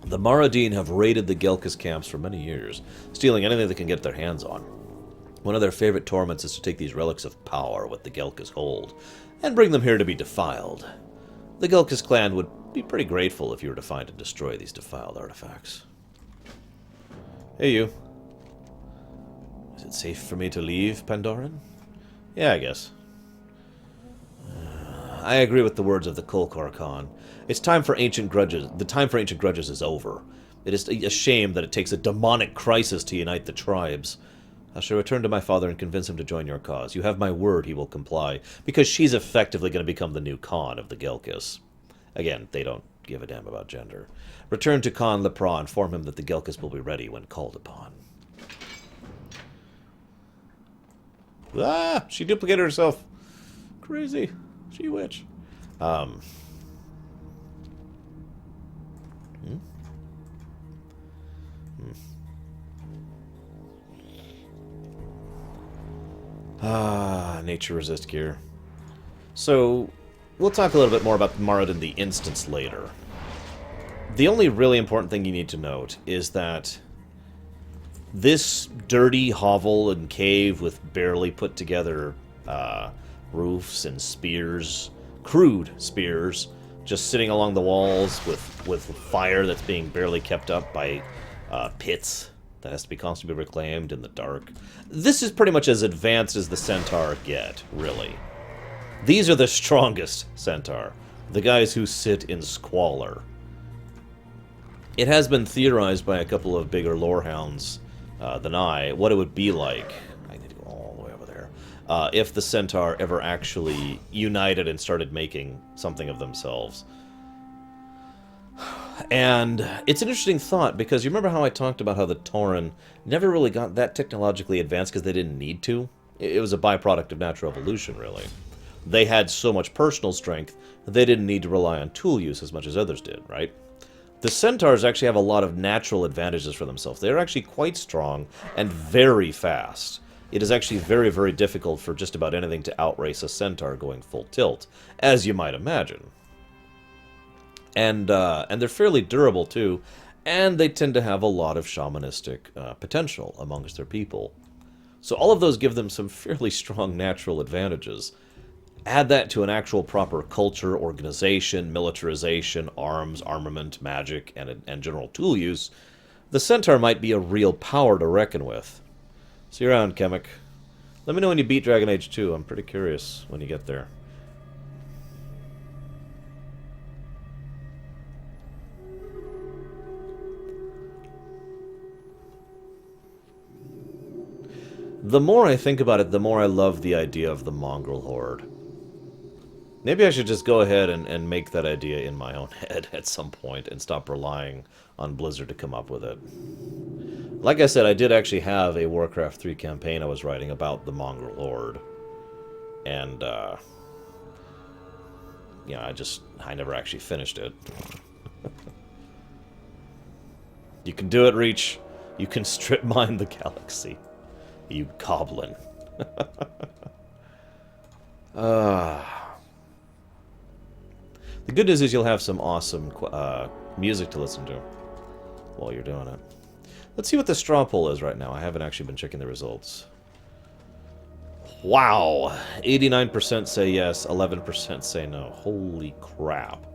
S1: The Maraudine have raided the Goliaths camps for many years, stealing anything they can get their hands on. One of their favorite torments is to take these relics of power what the Goliaths hold, and bring them here to be defiled. The Goliaths clan would be pretty grateful if you were to find and destroy these defiled artifacts. Hey, you. Is it safe for me to leave, Pandoran? Yeah, I guess. I agree with the words of the Kolkor Khan. It's time for ancient grudges. The time for ancient grudges is over. It is a shame that it takes a demonic crisis to unite the tribes. I shall return to my father and convince him to join your cause. You have my word he will comply, because she's effectively going to become the new Khan of the Goliaths. Again, they don't give a damn about gender. Return to Khan Lepra, inform him that the Goliaths will be ready when called upon. Ah! She duplicated herself. Crazy. She witch. Nature resist gear. So, we'll talk a little bit more about Maradon the instance later. The only really important thing you need to note is that this dirty hovel and cave with barely put together roofs and spears, crude spears, just sitting along the walls with fire that's being barely kept up by pits that has to be constantly reclaimed in the dark. This is pretty much as advanced as the centaur get, really. These are the strongest centaur, the guys who sit in squalor. It has been theorized by a couple of bigger lorehounds than I, what it would be like, I need to go all the way over there, if the centaur ever actually united and started making something of themselves. And it's an interesting thought, because you remember how I talked about how the Tauren never really got that technologically advanced because they didn't need to? It was a byproduct of natural evolution, really. They had so much personal strength that they didn't need to rely on tool use as much as others did, right? The centaurs actually have a lot of natural advantages for themselves. They're actually quite strong and very fast. It is actually very, very difficult for just about anything to outrace a centaur going full tilt, as you might imagine. And they're fairly durable, too, and they tend to have a lot of shamanistic potential amongst their people. So all of those give them some fairly strong natural advantages. Add that to an actual proper culture, organization, militarization, arms, armament, magic, and general tool use, the centaur might be a real power to reckon with. See you around, Kemek. Let me know when you beat Dragon Age 2. I'm pretty curious when you get there. The more I think about it, the more I love the idea of the mongrel horde. Maybe I should just go ahead and make that idea in my own head at some point and stop relying on Blizzard to come up with it. Like I said, I did actually have a Warcraft 3 campaign I was writing about the mongrel horde. And, you know, I never actually finished it. You can do it, Reach. You can strip mine the galaxy. You goblin. The good news is you'll have some awesome music to listen to while you're doing it. Let's see what the straw poll is right now. I haven't actually been checking the results. Wow! 89% say yes, 11% say no. Holy crap.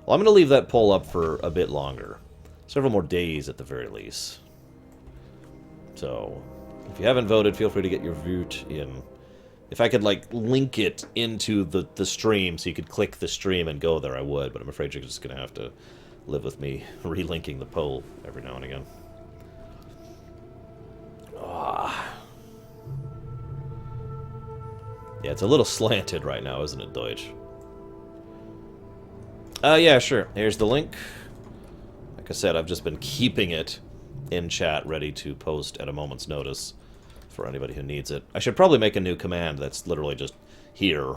S1: Well, I'm going to leave that poll up for a bit longer. Several more days at the very least. So, if you haven't voted, feel free to get your vote in. If I could, like, link it into the stream so you could click the stream and go there, I would, but I'm afraid you're just going to have to live with me relinking the pole every now and again. Yeah, it's a little slanted right now, isn't it, Deutsch? Yeah, sure. Here's the link. Like I said, I've just been keeping it in chat ready to post at a moment's notice for anybody who needs it. I should probably make a new command that's literally just here.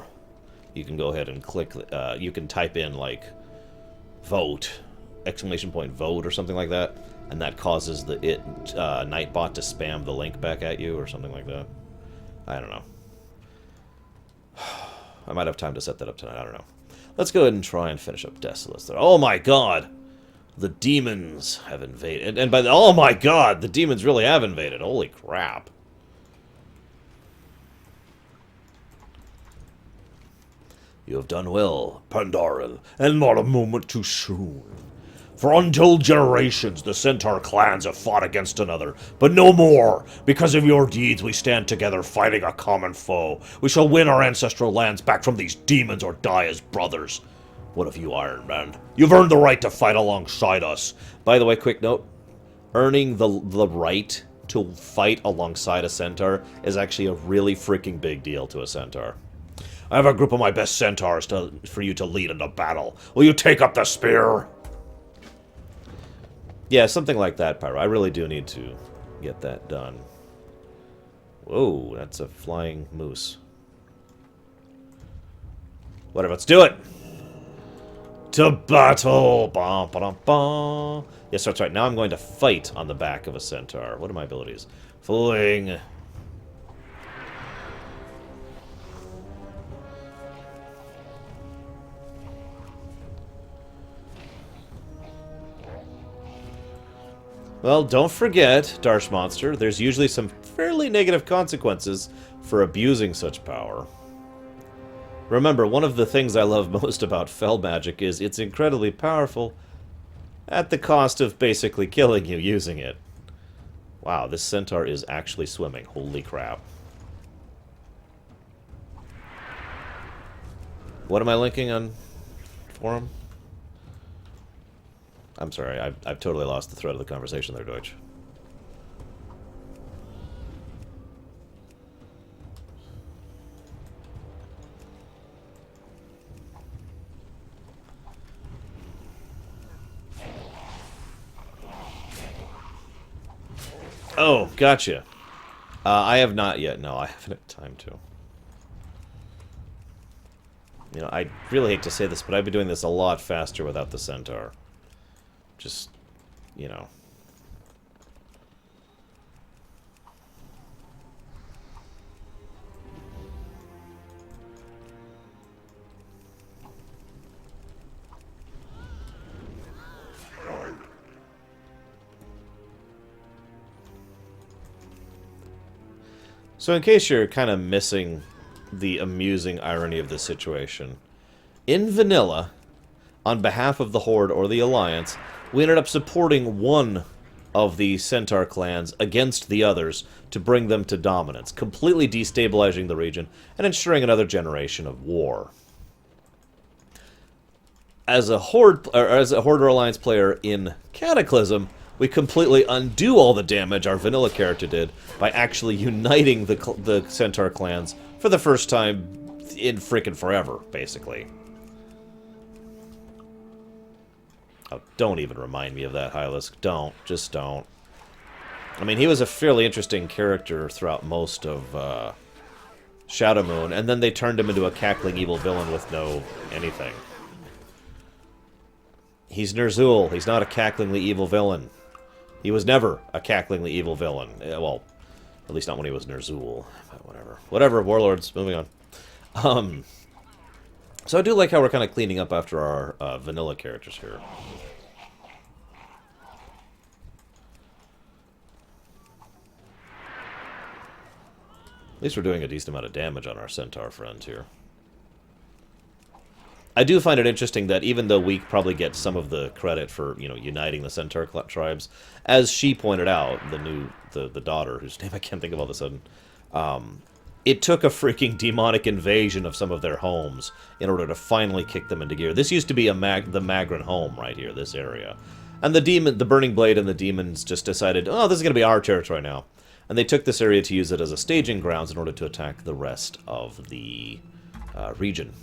S1: You can go ahead and click, you can type in, like, vote, exclamation point vote or something like that, and that causes the Nightbot to spam the link back at you or something like that. I don't know. I might have time to set that up tonight, I don't know. Let's go ahead and try and finish up Desolace there. Oh my god! The demons have invaded. And by the... Oh my god! The demons really have invaded. Holy crap. You have done well, Pandaren, and not a moment too soon. For untold generations, the centaur clans have fought against another, but no more. Because of your deeds, we stand together fighting a common foe. We shall win our ancestral lands back from these demons or die as brothers. What of you, Iron Man? You've earned the right to fight alongside us. By the way, quick note. Earning the right to fight alongside a centaur is actually a really freaking big deal to a centaur. I have a group of my best centaurs for you to lead into battle. Will you take up the spear? Yeah, something like that, Pyro. I really do need to get that done. Whoa, that's a flying moose. Whatever, let's do it! To battle! Ba, ba, da, ba. Yes, that's right. Now I'm going to fight on the back of a centaur. What are my abilities? Fling. Well, don't forget, Darsh Monster, there's usually some fairly negative consequences for abusing such power. Remember, one of the things I love most about Fel Magic is it's incredibly powerful at the cost of basically killing you using it. Wow, this centaur is actually swimming. Holy crap. What am I linking on forum? I'm sorry, I've totally lost the thread of the conversation there, Deutsch. Oh, gotcha. I have not yet. No, I haven't had time to. You know, I really hate to say this, but I'd be doing this a lot faster without the centaur. Just, you know. So in case you're kind of missing the amusing irony of this situation, in vanilla, on behalf of the Horde or the Alliance, we ended up supporting one of the Centaur clans against the others to bring them to dominance, completely destabilizing the region and ensuring another generation of war. As a Horde or Alliance player in Cataclysm, we completely undo all the damage our vanilla character did by actually uniting the Centaur clans for the first time in frickin' forever, basically. Oh, don't even remind me of that, Hylisk. Don't. Just don't. I mean, he was a fairly interesting character throughout most of Shadow Moon, and then they turned him into a cackling evil villain with no anything. He's Ner'zhul. He's not a cacklingly evil villain. He was never a cacklingly evil villain. Well, at least not when he was Ner'zhul. But whatever. Whatever, Warlords. Moving on. So I do like how we're kind of cleaning up after our vanilla characters here. At least we're doing a decent amount of damage on our centaur friend here. I do find it interesting that even though we probably get some of the credit for, you know, uniting the centaur tribes, as she pointed out, the daughter, whose name I can't think of all of a sudden, It took a freaking demonic invasion of some of their homes in order to finally kick them into gear. This used to be the Magron home right here, this area. And the Burning Blade and the demons just decided, oh, this is going to be our territory now. And they took this area to use it as a staging grounds in order to attack the rest of the region.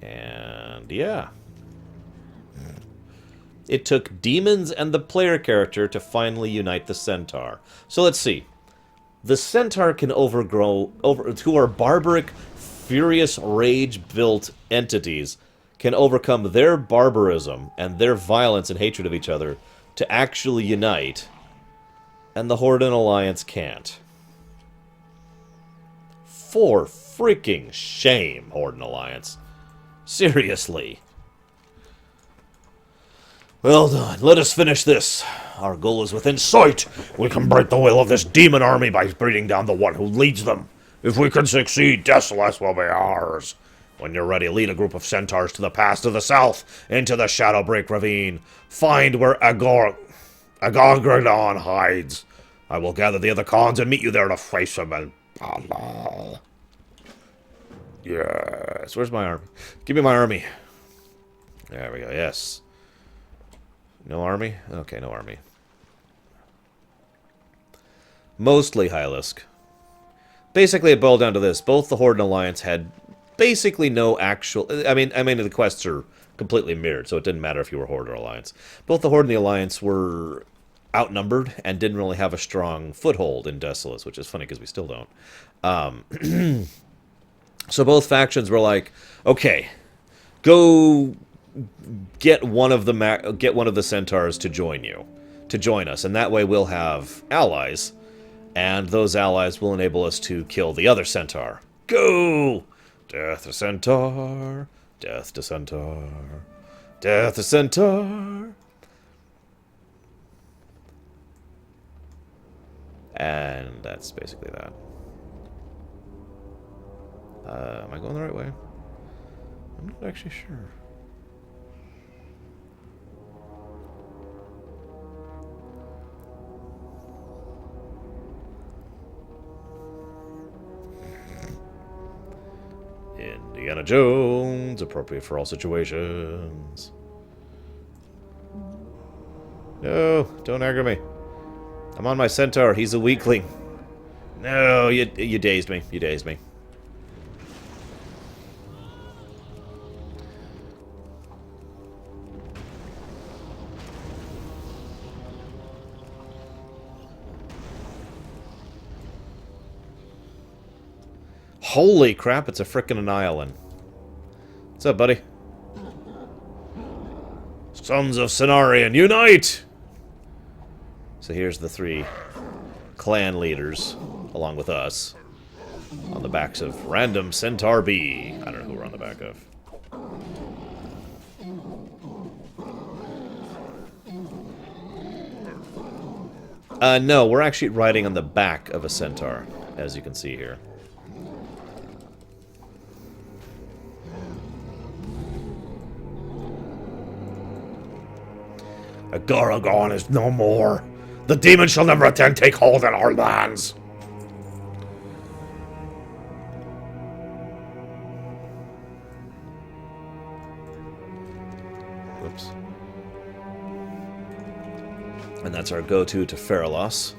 S1: And yeah. It took demons and the player character to finally unite the centaur. So let's see. The centaur can who are barbaric, furious, rage-built entities, can overcome their barbarism and their violence and hatred of each other to actually unite, and the Horde and Alliance can't. For freaking shame, Horde and Alliance. Seriously. Well done. Let us finish this. Our goal is within sight.
S5: We can break the will of this demon army by bringing down the one who leads them. If we can succeed, Desolace will be ours. When you're ready, lead a group of centaurs to the pass to the south, into the Shadowbreak Ravine. Find where Agogradon hides. I will gather the other cons and meet you there to face him in battle.
S1: Yes. Where's my army? Give me my army. There we go. Yes. No army? Okay, no army. Mostly Hylisk. Basically, it boiled down to this. Both the Horde and Alliance had basically no actual... I mean, the quests are completely mirrored, so it didn't matter if you were Horde or Alliance. Both the Horde and the Alliance were outnumbered and didn't really have a strong foothold in Desolace, which is funny because we still don't. So both factions were like, okay, go get one of the centaurs to join us, and that way we'll have allies, and those allies will enable us to kill the other centaur. Go! Death to centaur, death to centaur, death to centaur. And that's basically that. Am I going the right way? I'm not actually sure. Indiana Jones, appropriate for all situations. No, don't aggro me. I'm on my centaur, he's a weakling. No, you dazed me, you dazed me. Holy crap, it's a frickin' Annihilin. What's up, buddy? Sons of Cenarion, unite! So here's the 3 clan leaders, along with us, on the backs of random Centaur B. I don't know who we're on the back of. No, we're actually riding on the back of a centaur, as you can see here.
S5: Agaragon is no more. The demon shall never again take hold in our lands.
S1: Whoops. And that's our go-to to Farilas.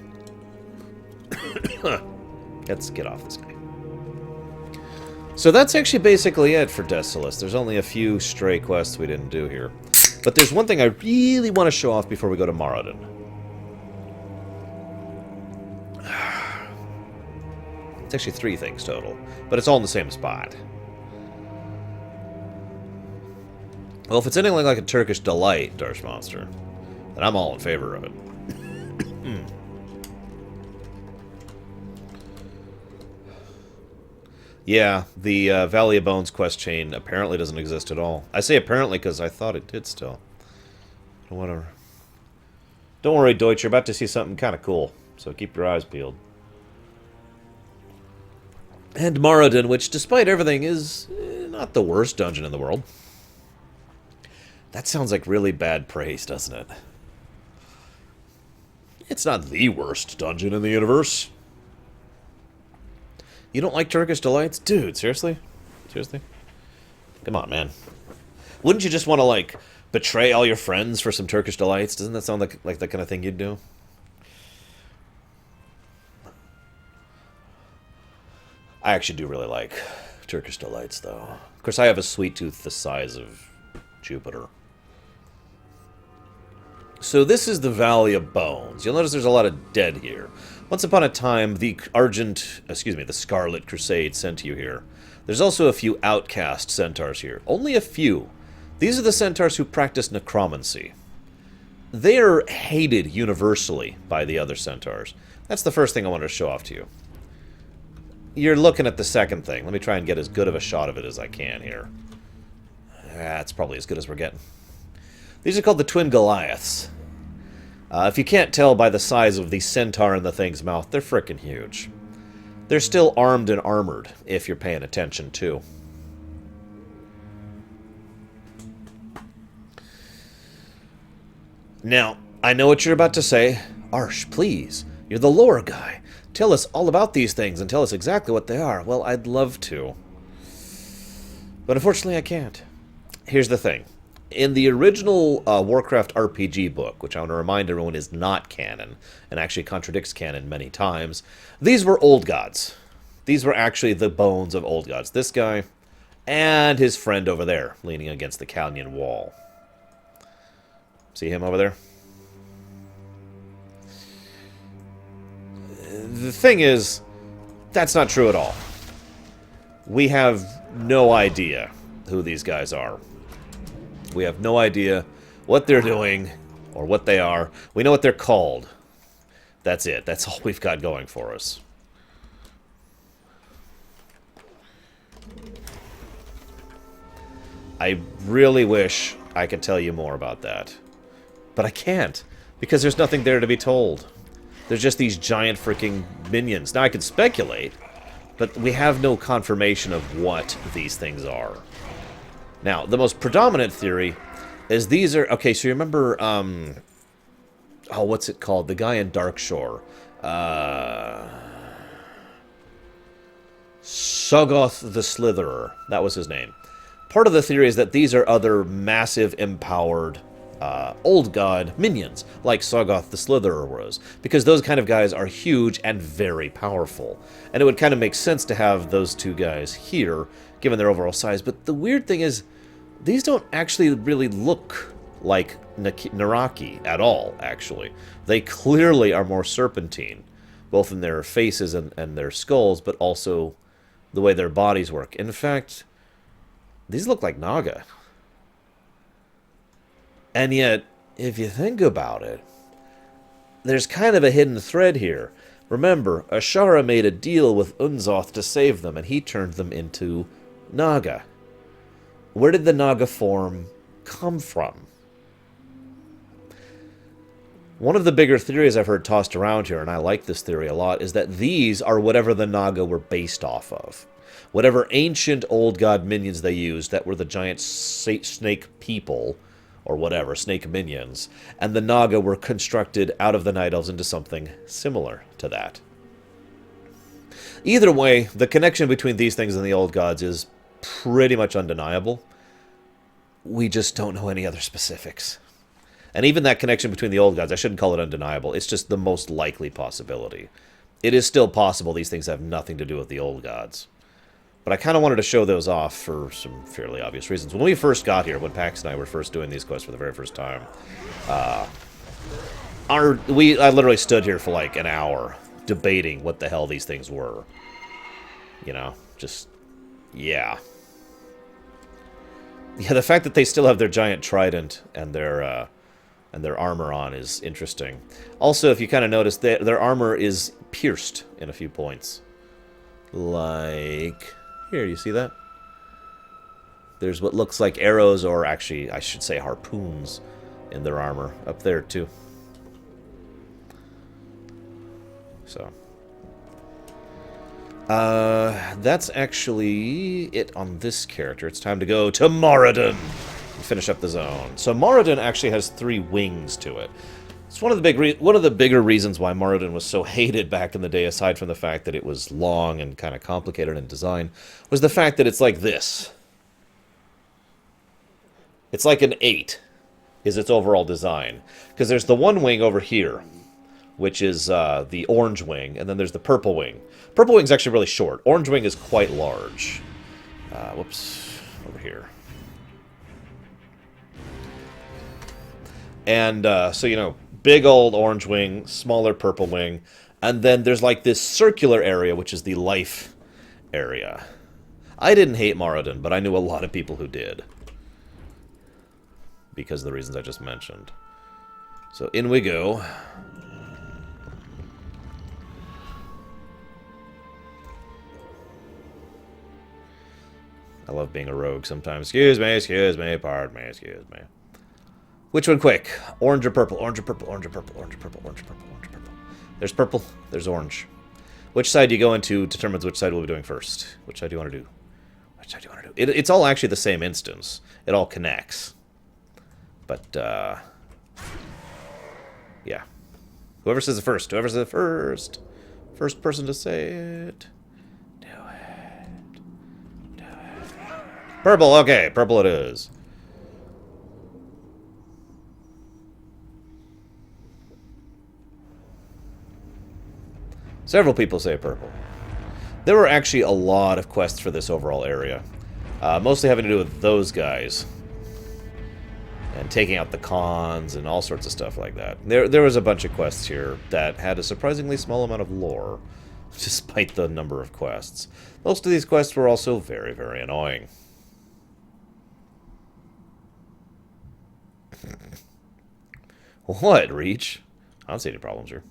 S1: Let's get off this guy. So that's actually basically it for Desolace. There's only a few stray quests we didn't do here. But there's one thing I really want to show off before we go to Maradon. It's actually 3 things total, but it's all in the same spot. Well, if it's anything like a Turkish delight, Darsh Monster, then I'm all in favor of it. Yeah, the Valley of Bones quest chain apparently doesn't exist at all. I say apparently because I thought it did still. But whatever. Don't worry, Deutsch, you're about to see something kind of cool, so keep your eyes peeled. And Maradon, which, despite everything, is not the worst dungeon in the world. That sounds like really bad praise, doesn't it? It's not the worst dungeon in the universe. You don't like Turkish delights? Dude, seriously? Seriously? Come on, man. Wouldn't you just want to, like, betray all your friends for some Turkish delights? Doesn't that sound like the kind of thing you'd do? I actually do really like Turkish delights, though. Of course, I have a sweet tooth the size of Jupiter. So this is the Valley of Bones. You'll notice there's a lot of dead here. Once upon a time, the Scarlet Crusade sent you here. There's also a few outcast centaurs here. Only a few. These are the centaurs who practice necromancy. They are hated universally by the other centaurs. That's the first thing I wanted to show off to you. You're looking at the second thing. Let me try and get as good of a shot of it as I can here. That's probably as good as we're getting. These are called the Twin Goliaths. If you can't tell by the size of the centaur in the thing's mouth, they're frickin' huge. They're still armed and armored, if you're paying attention, too. Now, I know what you're about to say. Arsh, please. You're the lore guy. Tell us all about these things and tell us exactly what they are. Well, I'd love to. But unfortunately, I can't. Here's the thing. In the original Warcraft RPG book, which I want to remind everyone is not canon, and actually contradicts canon many times, these were old gods. These were actually the bones of old gods. This guy and his friend over there, leaning against the canyon wall. See him over there? The thing is, that's not true at all. We have no idea who these guys are. We have no idea what they're doing or what they are. We know what they're called. That's it. That's all we've got going for us. I really wish I could tell you more about that. But I can't, because there's nothing there to be told. There's just these giant freaking minions. Now, I could speculate, but we have no confirmation of what these things are. Now, the most predominant theory is these are... Okay, so you remember... oh, what's it called? The guy in Darkshore. Sogoth the Slitherer. That was his name. Part of the theory is that these are other massive, empowered... old god minions, like Sogoth the Slitherer was, because those kind of guys are huge and very powerful. And it would kind of make sense to have those two guys here, given their overall size. But the weird thing is, these don't actually really look like Naraki at all, actually. They clearly are more serpentine, both in their faces and their skulls, but also the way their bodies work. In fact, these look like Naga. And yet, if you think about it, there's kind of a hidden thread here. Remember, Ashara made a deal with Unzoth to save them, and he turned them into Naga. Where did the Naga form come from? One of the bigger theories I've heard tossed around here, and I like this theory a lot, is that these are whatever the Naga were based off of. Whatever ancient old god minions they used that were the giant snake people... or whatever, snake minions, and the Naga were constructed out of the Night Elves into something similar to that. Either way, the connection between these things and the old gods is pretty much undeniable. We just don't know any other specifics. And even that connection between the old gods, I shouldn't call it undeniable, it's just the most likely possibility. It is still possible these things have nothing to do with the old gods. But I kind of wanted to show those off for some fairly obvious reasons. When we first got here, when Pax and I were first doing these quests for the very first time, I literally stood here for like an hour debating what the hell these things were. You know, just, yeah. Yeah, the fact that they still have their giant trident and their armor on is interesting. Also, if you kind of notice, their armor is pierced in a few points. Like... here, you see that? There's what looks like arrows, or actually, I should say harpoons, in their armor. Up there, too. So. That's actually it on this character. It's time to go to Maradon and finish up the zone. So Maradon actually has 3 wings to it. It's one of the bigger reasons why Maradon was so hated back in the day, aside from the fact that it was long and kind of complicated in design, was the fact that it's like this. It's like an 8, is its overall design. Because there's the one wing over here, which is the orange wing, and then there's the purple wing. Purple wing's actually really short. Orange wing is quite large. Whoops. Over here. And, so, you know, big old orange wing, smaller purple wing, and then there's like this circular area, which is the life area. I didn't hate Maradon, but I knew a lot of people who did. Because of the reasons I just mentioned. So in we go. I love being a rogue sometimes. Excuse me, pardon me, excuse me. Which one quick? Orange or purple? Orange or purple? Orange or purple? Orange or purple? Orange or purple? Orange or purple? There's purple, there's orange. Which side do you go into determines which side we'll be doing first. Which side do you want to do? Which side do you want to do? It's all actually the same instance. It all connects. But, yeah. Whoever says it first. Whoever says it first. First person to say it. Do it. Do it. Purple, okay. Purple it is. Several people say purple. There were actually a lot of quests for this overall area. Mostly having to do with those guys. And taking out the cons and all sorts of stuff like that. There was a bunch of quests here that had a surprisingly small amount of lore, despite the number of quests. Most of these quests were also very, very annoying. What, Reach? I don't see any problems here.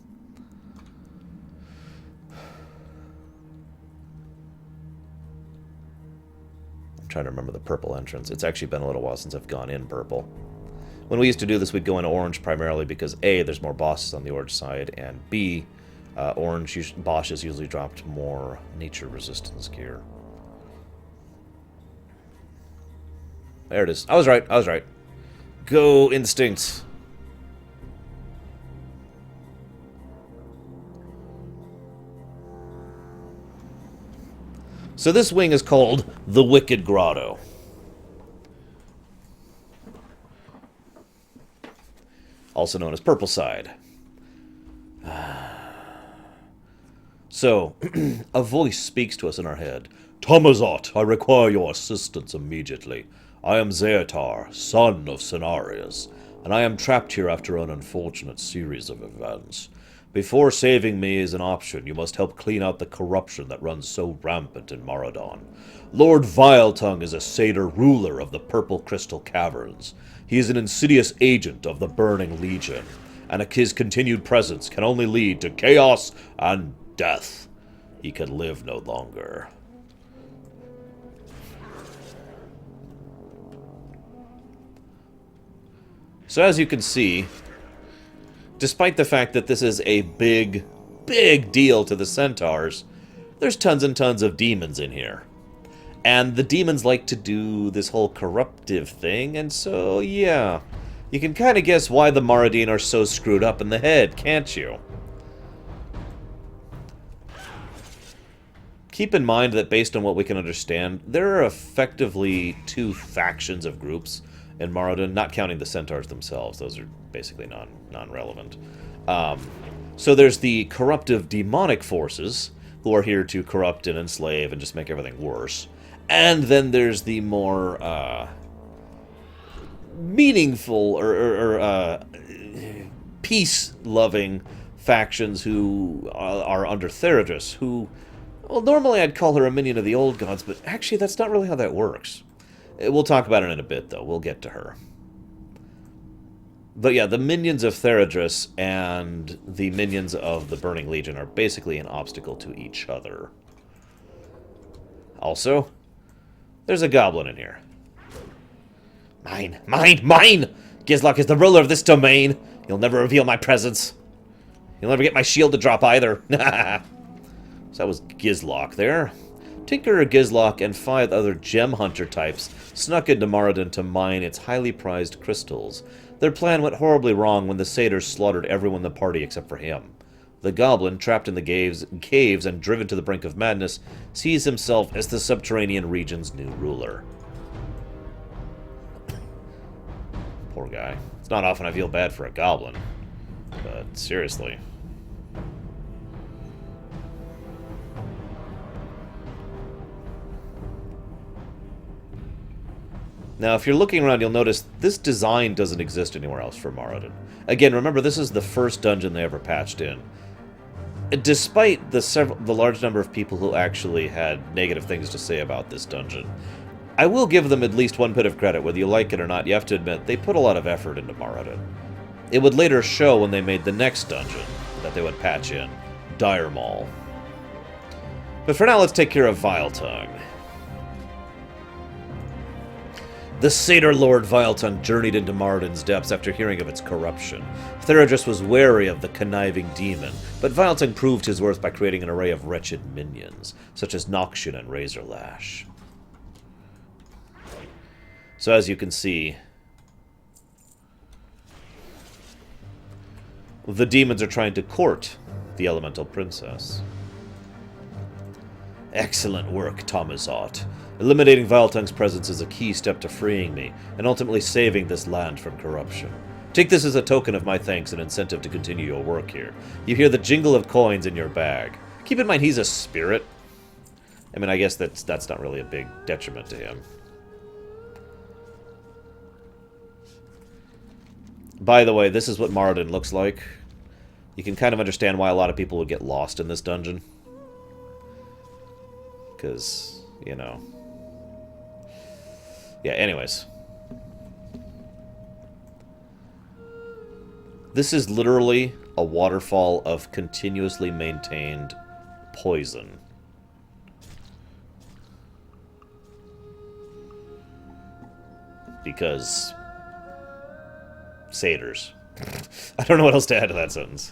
S1: I'm trying to remember the purple entrance. It's actually been a little while since I've gone in purple. When we used to do this, we'd go in orange primarily because A, there's more bosses on the orange side, and B, orange bosses usually dropped more nature resistance gear. There it is. I was right. I was right. Go instincts. So this wing is called the Wicked Grotto. Also known as Purple Side. So, a voice speaks to us in our head. Tamazot, I require your assistance immediately. I am Zeatar, son of Cenarius, and I am trapped here after an unfortunate series of events. Before saving me is an option, you must help clean out the corruption that runs so rampant in Maradon. Lord Viletongue is a satyr ruler of the Purple Crystal Caverns. He is an insidious agent of the Burning Legion, and his continued presence can only lead to chaos and death. He can live no longer. So as you can see, despite the fact that this is a big, big deal to the centaurs, there's tons and tons of demons in here. And the demons like to do this whole corruptive thing, and so, yeah. You can kind of guess why the Maraudine are so screwed up in the head, can't you? Keep in mind that based on what we can understand, there are effectively two factions of groups in Maradon, not counting the centaurs themselves. Those are basically non-relevant. So there's the corruptive demonic forces, who are here to corrupt and enslave and just make everything worse. And then there's the more meaningful or peace-loving factions who are under Theradris, who, well, normally I'd call her a minion of the old gods, but actually that's not really how that works. We'll talk about it in a bit, though. We'll get to her. But yeah, the minions of Theradris and the minions of the Burning Legion are basically an obstacle to each other. Also, there's a goblin in here. Mine! Mine! Mine! Gizlock is the ruler of this domain! You'll never reveal my presence. You'll never get my shield to drop either. So that was Gizlock there. Tinkerer Gizlock and 5 other gem hunter types snuck into Maradon to mine its highly prized crystals. Their plan went horribly wrong when the satyrs slaughtered everyone in the party except for him. The goblin, trapped in the caves and driven to the brink of madness, sees himself as the subterranean region's new ruler. Poor guy. It's not often I feel bad for a goblin, but seriously. Now, if you're looking around, you'll notice this design doesn't exist anywhere else for Maradon. Again, remember, this is the first dungeon they ever patched in. Despite the large number of people who actually had negative things to say about this dungeon, I will give them at least one bit of credit. Whether you like it or not, you have to admit, they put a lot of effort into Maradon. It would later show when they made the next dungeon that they would patch in, Dire Maul. But for now, let's take care of Viletongue. The Satyr Lord Viletongue journeyed into Maradon's depths after hearing of its corruption. Theurgis was wary of the conniving demon, but Viletongue proved his worth by creating an array of wretched minions, such as Noxian and Razorlash. So as you can see, the demons are trying to court the Elemental Princess. Excellent work, Tomazot. Eliminating Viletongue's presence is a key step to freeing me, and ultimately saving this land from corruption. Take this as a token of my thanks and incentive to continue your work here. You hear the jingle of coins in your bag. Keep in mind he's a spirit. I mean, I guess that's not really a big detriment to him. By the way, this is what Maradon looks like. You can kind of understand why a lot of people would get lost in this dungeon. Because, you know... Yeah, anyways. This is literally a waterfall of continuously maintained poison. Because... satyrs. I don't know what else to add to that sentence.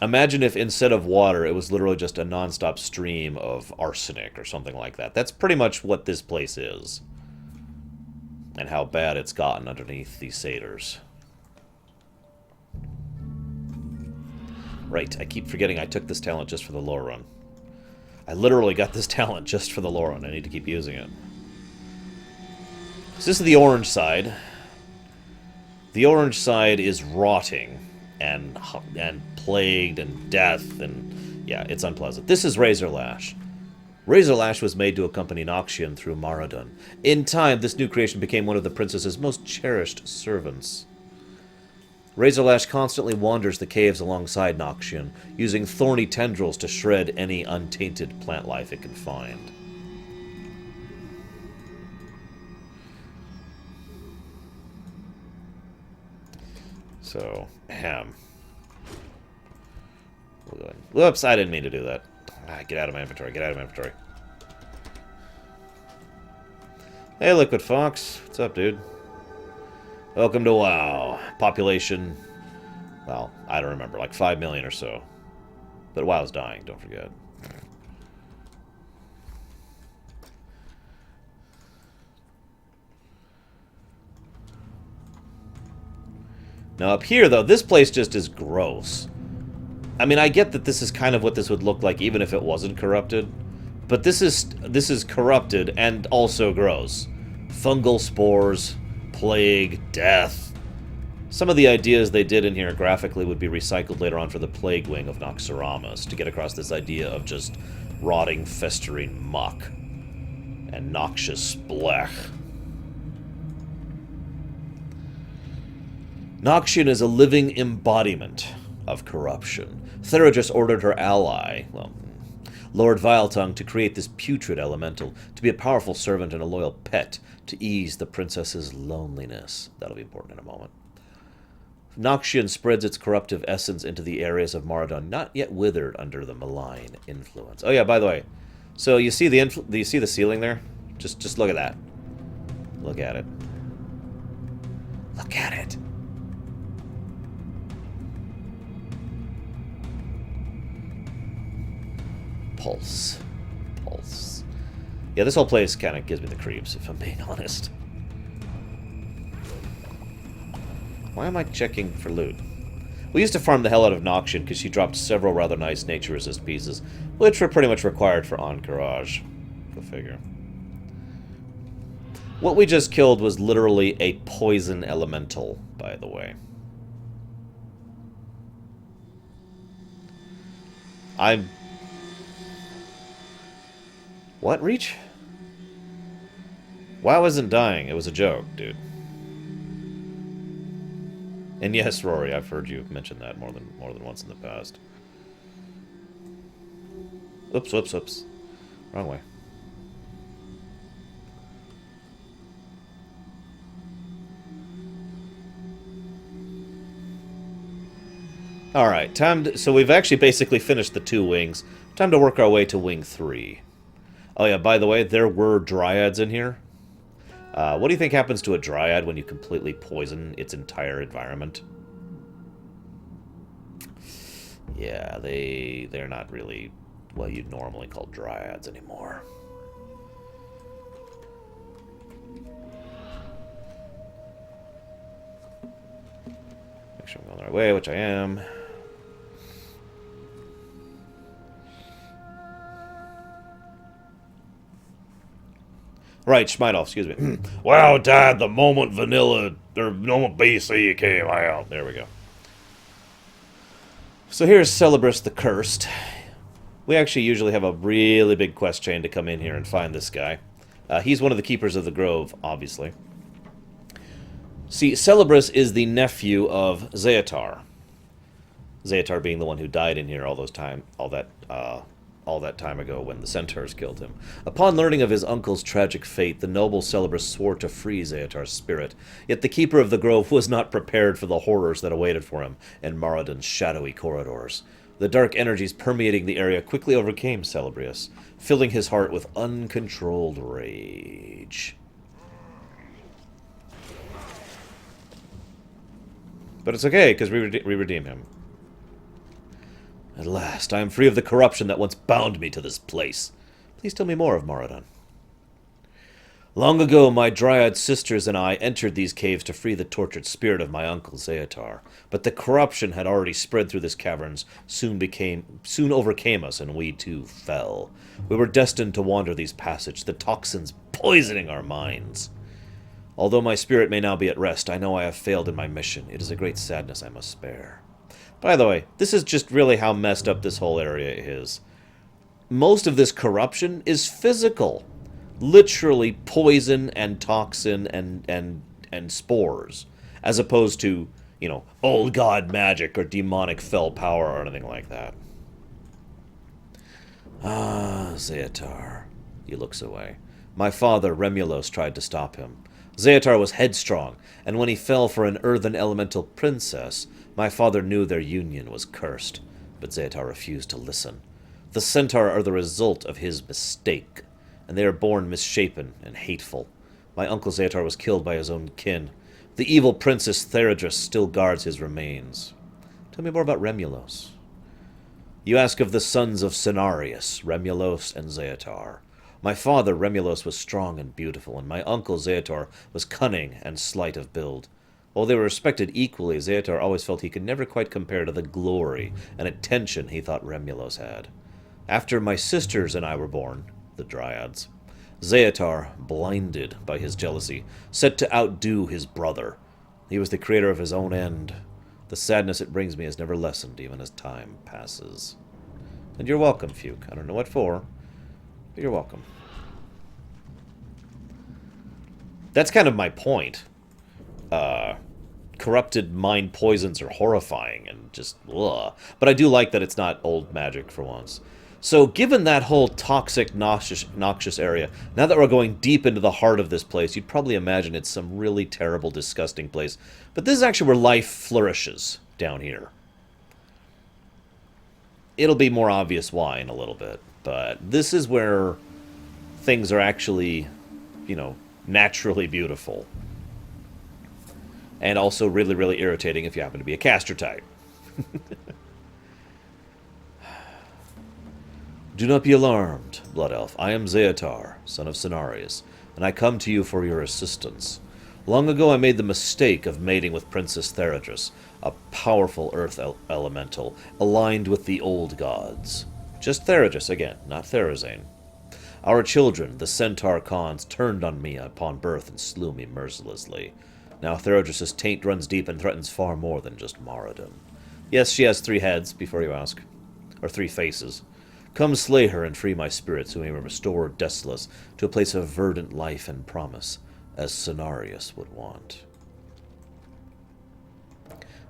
S1: Imagine if instead of water, it was literally just a non-stop stream of arsenic or something like that. That's pretty much what this place is. And how bad it's gotten underneath these satyrs. Right, I keep forgetting I took this talent just for the Lorerun. I literally got this talent just for the Lorerun. I need to keep using it. So this is the orange side. The orange side is rotting and plagued and death and yeah, it's unpleasant. This is Razorlash. Razorlash was made to accompany Noxian through Maradon. In time, this new creation became one of the princess's most cherished servants. Razorlash constantly wanders the caves alongside Noxian, using thorny tendrils to shred any untainted plant life it can find. So, ahem. Whoops, I didn't mean to do that. Get out of my inventory, get out of my inventory. Hey, Liquid Fox. What's up, dude? Welcome to WoW. Population, well, I don't remember, like 5 million or so. But WoW's dying, don't forget. Now up here, though, this place just is gross. I mean, I get that this is kind of what this would look like even if it wasn't corrupted. But this is corrupted and also gross. Fungal spores, plague, death. Some of the ideas they did in here graphically would be recycled later on for the Plague Wing of Noxoramus to get across this idea of just rotting, festering muck and noxious blech. Noxian is a living embodiment of corruption. Theurgis ordered her ally, well, Lord Viletongue, to create this putrid elemental, to be a powerful servant and a loyal pet, to ease the princess's loneliness. That'll be important in a moment. Noxian spreads its corruptive essence into the areas of Maradon not yet withered under the malign influence. Oh yeah, by the way, so you see do you see the ceiling there? Just look at that. Look at it. Look at it. Pulse. Pulse. Yeah, this whole place kind of gives me the creeps, if I'm being honest. Why am I checking for loot? We used to farm the hell out of Noxian because she dropped several rather nice nature resist pieces, which were pretty much required for Encourage. Go figure. What we just killed was literally a poison elemental, by the way. I'm... What, Reach? Why wasn't dying? It was a joke, dude. And yes, Rory, I've heard you mention that more than once in the past. Oops, whoops, whoops. Wrong way. Alright, so we've actually basically finished the 2 wings. Time to work our way to wing 3. Oh yeah, by the way, there were dryads in here. What do you think happens to a dryad when you completely poison its entire environment? Yeah, they're not really what you'd normally call dryads anymore. Make sure I'm going the right way, which I am. Right, Schmeidolf, excuse me.
S5: WoW died the moment moment BC came out.
S1: There we go. So here's Celebrus the Cursed. We actually usually have a really big quest chain to come in here and find this guy. He's one of the keepers of the grove, obviously. See, Celebrus is the nephew of Zeatar. Zeatar being the one who died in here all that time ago when the centaurs killed him. Upon learning of his uncle's tragic fate, the noble Celebrus swore to free Zeatar's spirit. Yet the keeper of the grove was not prepared for the horrors that awaited for him in Maradon's shadowy corridors. The dark energies permeating the area quickly overcame Celebrius, filling his heart with uncontrolled rage. But it's okay, because we redeem him. At last, I am free of the corruption that once bound me to this place. Please tell me more of Maradon. Long ago, my dryad sisters and I entered these caves to free the tortured spirit of my uncle Zeatar. But the corruption had already spread through these caverns, soon overcame us, and we too fell. We were destined to wander these passages, the toxins poisoning our minds. Although my spirit may now be at rest, I know I have failed in my mission. It is a great sadness I must spare. By the way, this is just really how messed up this whole area is. Most of this corruption is physical. Literally poison and toxin and spores. As opposed to, you know, old god magic or demonic fell power or anything like that. Ah, Zeatar. He looks away. My father, Remulos, tried to stop him. Zeatar was headstrong, and when he fell for an earthen elemental princess, my father knew their union was cursed, but Zeatar refused to listen. The centaur are the result of his mistake, and they are born misshapen and hateful. My uncle Zeatar was killed by his own kin. The evil princess Theradris still guards his remains. Tell me more about Remulos. You ask of the sons of Cenarius, Remulos and Zeatar. My father, Remulos, was strong and beautiful, and my uncle Zeatar was cunning and slight of build. While they were respected equally, Zeatar always felt he could never quite compare to the glory and attention he thought Remulos had. After my sisters and I were born, the Dryads, Zeatar, blinded by his jealousy, set to outdo his brother. He was the creator of his own end. The sadness it brings me has never lessened, even as time passes. And you're welcome, Fuke. I don't know what for, but you're welcome. That's kind of my point. Corrupted mind poisons are horrifying and just ugh. But I do like that it's not old magic for once. So given that whole toxic, noxious area, now that we're going deep into the heart of this place, you'd probably imagine it's some really terrible, disgusting place. But this is actually where life flourishes down here. It'll be more obvious why in a little bit. But this is where things are actually, you know, naturally beautiful. And also really, really irritating if you happen to be a caster type. Do not be alarmed, Blood Elf. I am Zeatar, son of Cenarius, and I come to you for your assistance. Long ago I made the mistake of mating with Princess Theradris, a powerful earth elemental, aligned with the old gods. Just Theradris again, not Therazane. Our children, the centaur Khans, turned on me upon birth and slew me mercilessly. Now Theradris' taint runs deep and threatens far more than just Maradon. Yes, she has 3 heads, before you ask. Or 3 faces. Come slay her and free my spirit so we may restore Desolace to a place of verdant life and promise, as Cenarius would want.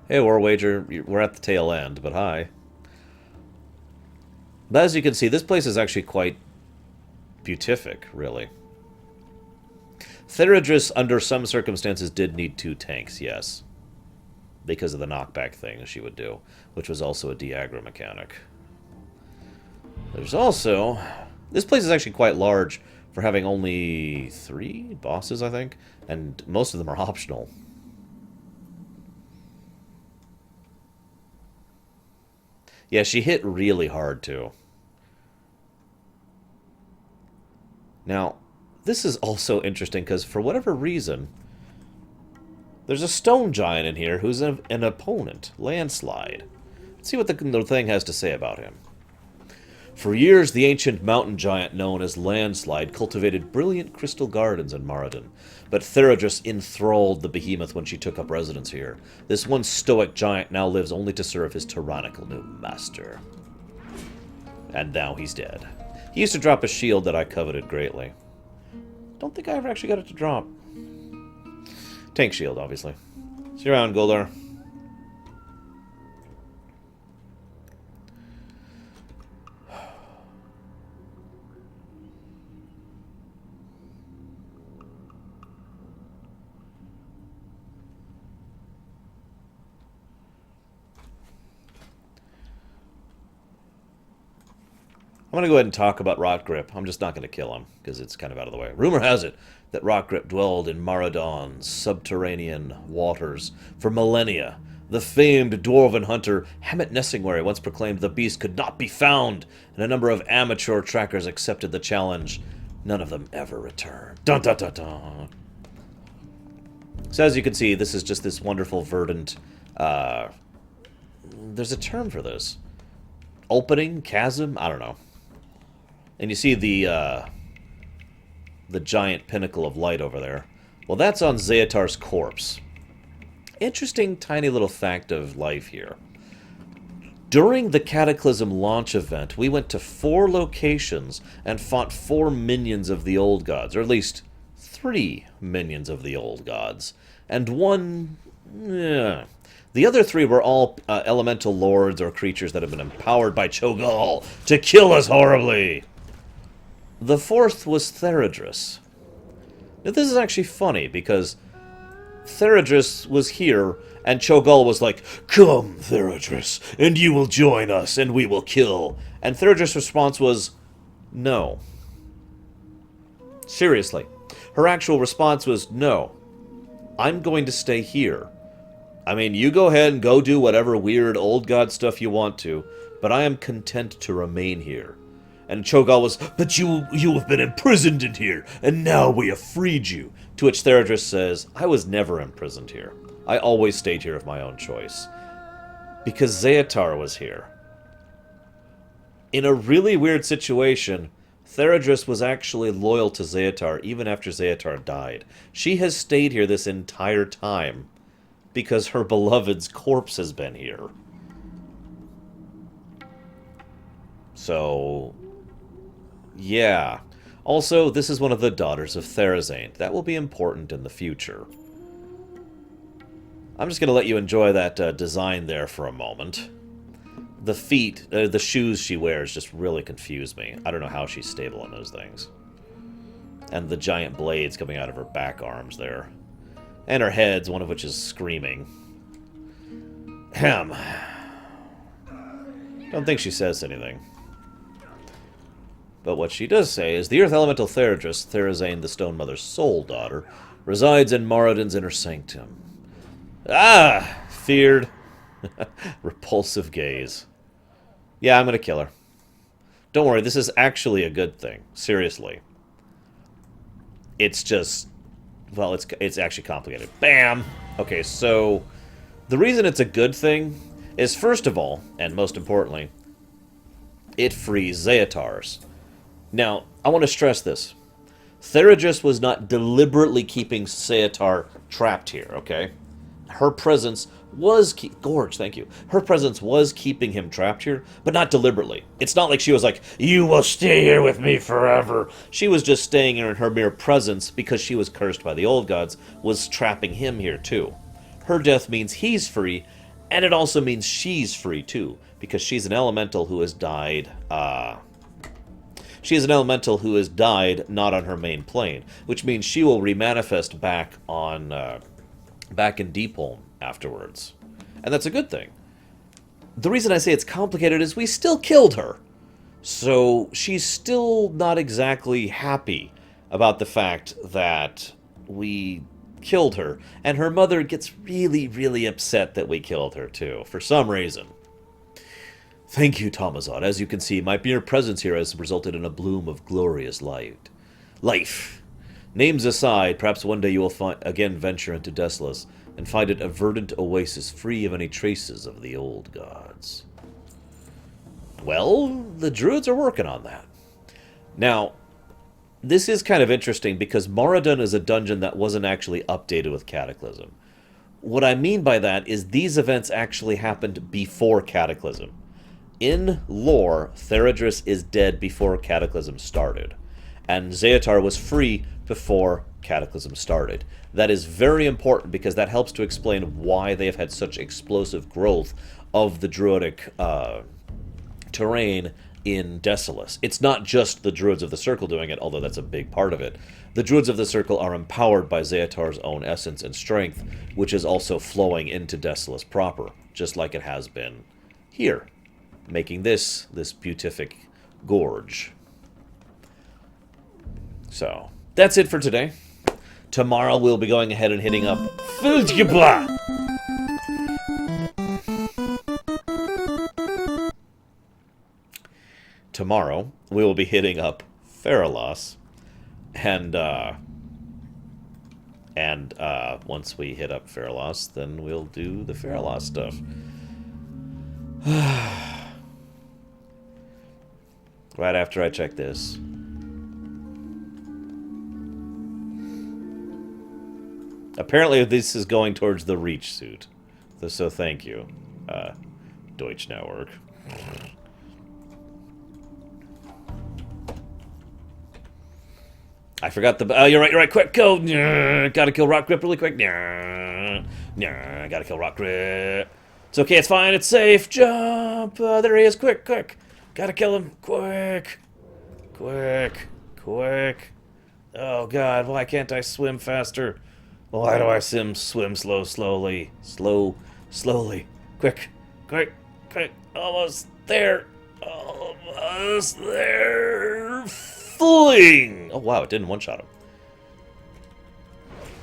S1: Hey, War Wager, we're at the tail end, but hi. But as you can see, this place is actually quite beatific, really. Theradris, under some circumstances, did need 2 tanks, yes. Because of the knockback thing she would do, which was also a de-aggro mechanic. There's also... This place is actually quite large for having only 3 bosses, I think. And most of them are optional. Yeah, she hit really hard, too. Now, this is also interesting, because for whatever reason, there's a stone giant in here who's an opponent, Landslide. Let's see what the thing has to say about him. For years, the ancient mountain giant known as Landslide cultivated brilliant crystal gardens in Maradon, but Theradris enthralled the behemoth when she took up residence here. This once stoic giant now lives only to serve his tyrannical new master. And now he's dead. He used to drop a shield that I coveted greatly. Don't think I ever actually got it to drop. Tank shield, obviously. See you around, Goldar. I'm going to go ahead and talk about Rotgrip. I'm just not going to kill him, because it's kind of out of the way. Rumor has it that Rotgrip dwelled in Maradon's subterranean waters for millennia. The famed dwarven hunter Hamet Nessingwary once proclaimed the beast could not be found, and a number of amateur trackers accepted the challenge. None of them ever returned. Dun dun dun dun. So as you can see, this is just this wonderful verdant... there's a term for this. Opening? Chasm? I don't know. And you see the giant pinnacle of light over there. Well, that's on Zeatar's corpse. Interesting tiny little fact of life here. During the Cataclysm launch event, we went to 4 locations and fought 4 minions of the old gods, or at least 3 minions of the old gods. And 1... The other 3 were all elemental lords or creatures that have been empowered by Cho'Gall to kill us horribly. The 4th was Theradris. Now, this is actually funny, because Theradris was here, and Cho'Gall was like, "Come, Theradris, and you will join us, and we will kill." And Theradris' response was, "No." Seriously. Her actual response was, "No. I'm going to stay here. I mean, you go ahead and go do whatever weird old god stuff you want to, but I am content to remain here." And Cho'Gall was, "But you have been imprisoned in here, and now we have freed you." To which Theradris says, "I was never imprisoned here. I always stayed here of my own choice. Because Zeatar was here." In a really weird situation, Theradris was actually loyal to Zeatar even after Zeatar died. She has stayed here this entire time because her beloved's corpse has been here. So, yeah. Also, this is one of the daughters of Therazane. That will be important in the future. I'm just going to let you enjoy that design there for a moment. The feet, the shoes she wears just really confuse me. I don't know how she's stable in those things. And the giant blades coming out of her back arms there. And her heads, one of which is screaming. Ahem. Don't think she says anything. But what she does say is, the Earth Elemental Theradris, Therazane the Stone Mother's sole daughter, resides in Maradon's inner sanctum. Ah! Feared. Repulsive gaze. Yeah, I'm gonna kill her. Don't worry, this is actually a good thing. Seriously. It's just... Well, it's actually complicated. Bam! Okay, so... The reason it's a good thing is, first of all, and most importantly, it frees Zeatars. Now, I want to stress this. Theurgis was not deliberately keeping Zeatar trapped here, okay? Her presence was... Gorge, thank you. Her presence was keeping him trapped here, but not deliberately. It's not like she was like, you will stay here with me forever. She was just staying here in her mere presence because she was cursed by the old gods, was trapping him here too. Her death means he's free, and it also means she's free too, because she's an elemental who has died, She is an elemental who has died not on her main plane, which means she will remanifest back on, back in Deepholm afterwards. And that's a good thing. The reason I say it's complicated is we still killed her. So she's still not exactly happy about the fact that we killed her. And her mother gets really, really upset that we killed her too, for some reason. Thank you, Tomazot. As you can see, my mere presence here has resulted in a bloom of glorious life. Names aside, perhaps one day you will again venture into Desolace and find it a verdant oasis free of any traces of the old gods. Well, the druids are working on that. Now, this is kind of interesting because Maradon is a dungeon that wasn't actually updated with Cataclysm. What I mean by that is these events actually happened before Cataclysm. In lore, Theurgis is dead before Cataclysm started, and Zeatar was free before Cataclysm started. That is very important because that helps to explain why they have had such explosive growth of the druidic terrain in Desolace. It's not just the Druids of the Circle doing it, although that's a big part of it. The Druids of the Circle are empowered by Zeatar's own essence and strength, which is also flowing into Desolace proper, just like it has been here, making this beatific gorge. So, that's it for today. Tomorrow we'll be going ahead and hitting up Fulgibla. Tomorrow we will be hitting up Farilas, and once we hit up Farilas, then we'll do the Farilas stuff. Right after I check this. Apparently this is going towards the Reach suit. So thank you, Deutsch Network. I forgot the... Oh, you're right, quick, go! Gotta kill Rock Grip really quick. Gotta kill Rock Grip. It's okay, it's fine, it's safe. Jump! There he is, quick! Gotta kill him, quick! Oh god, why can't I swim faster? Why do I swim slowly? Slowly. Quick. Almost there. Fling! Oh wow, it didn't one-shot him.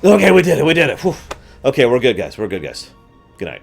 S1: Okay, we did it. Whew. Okay, we're good, guys. Good night.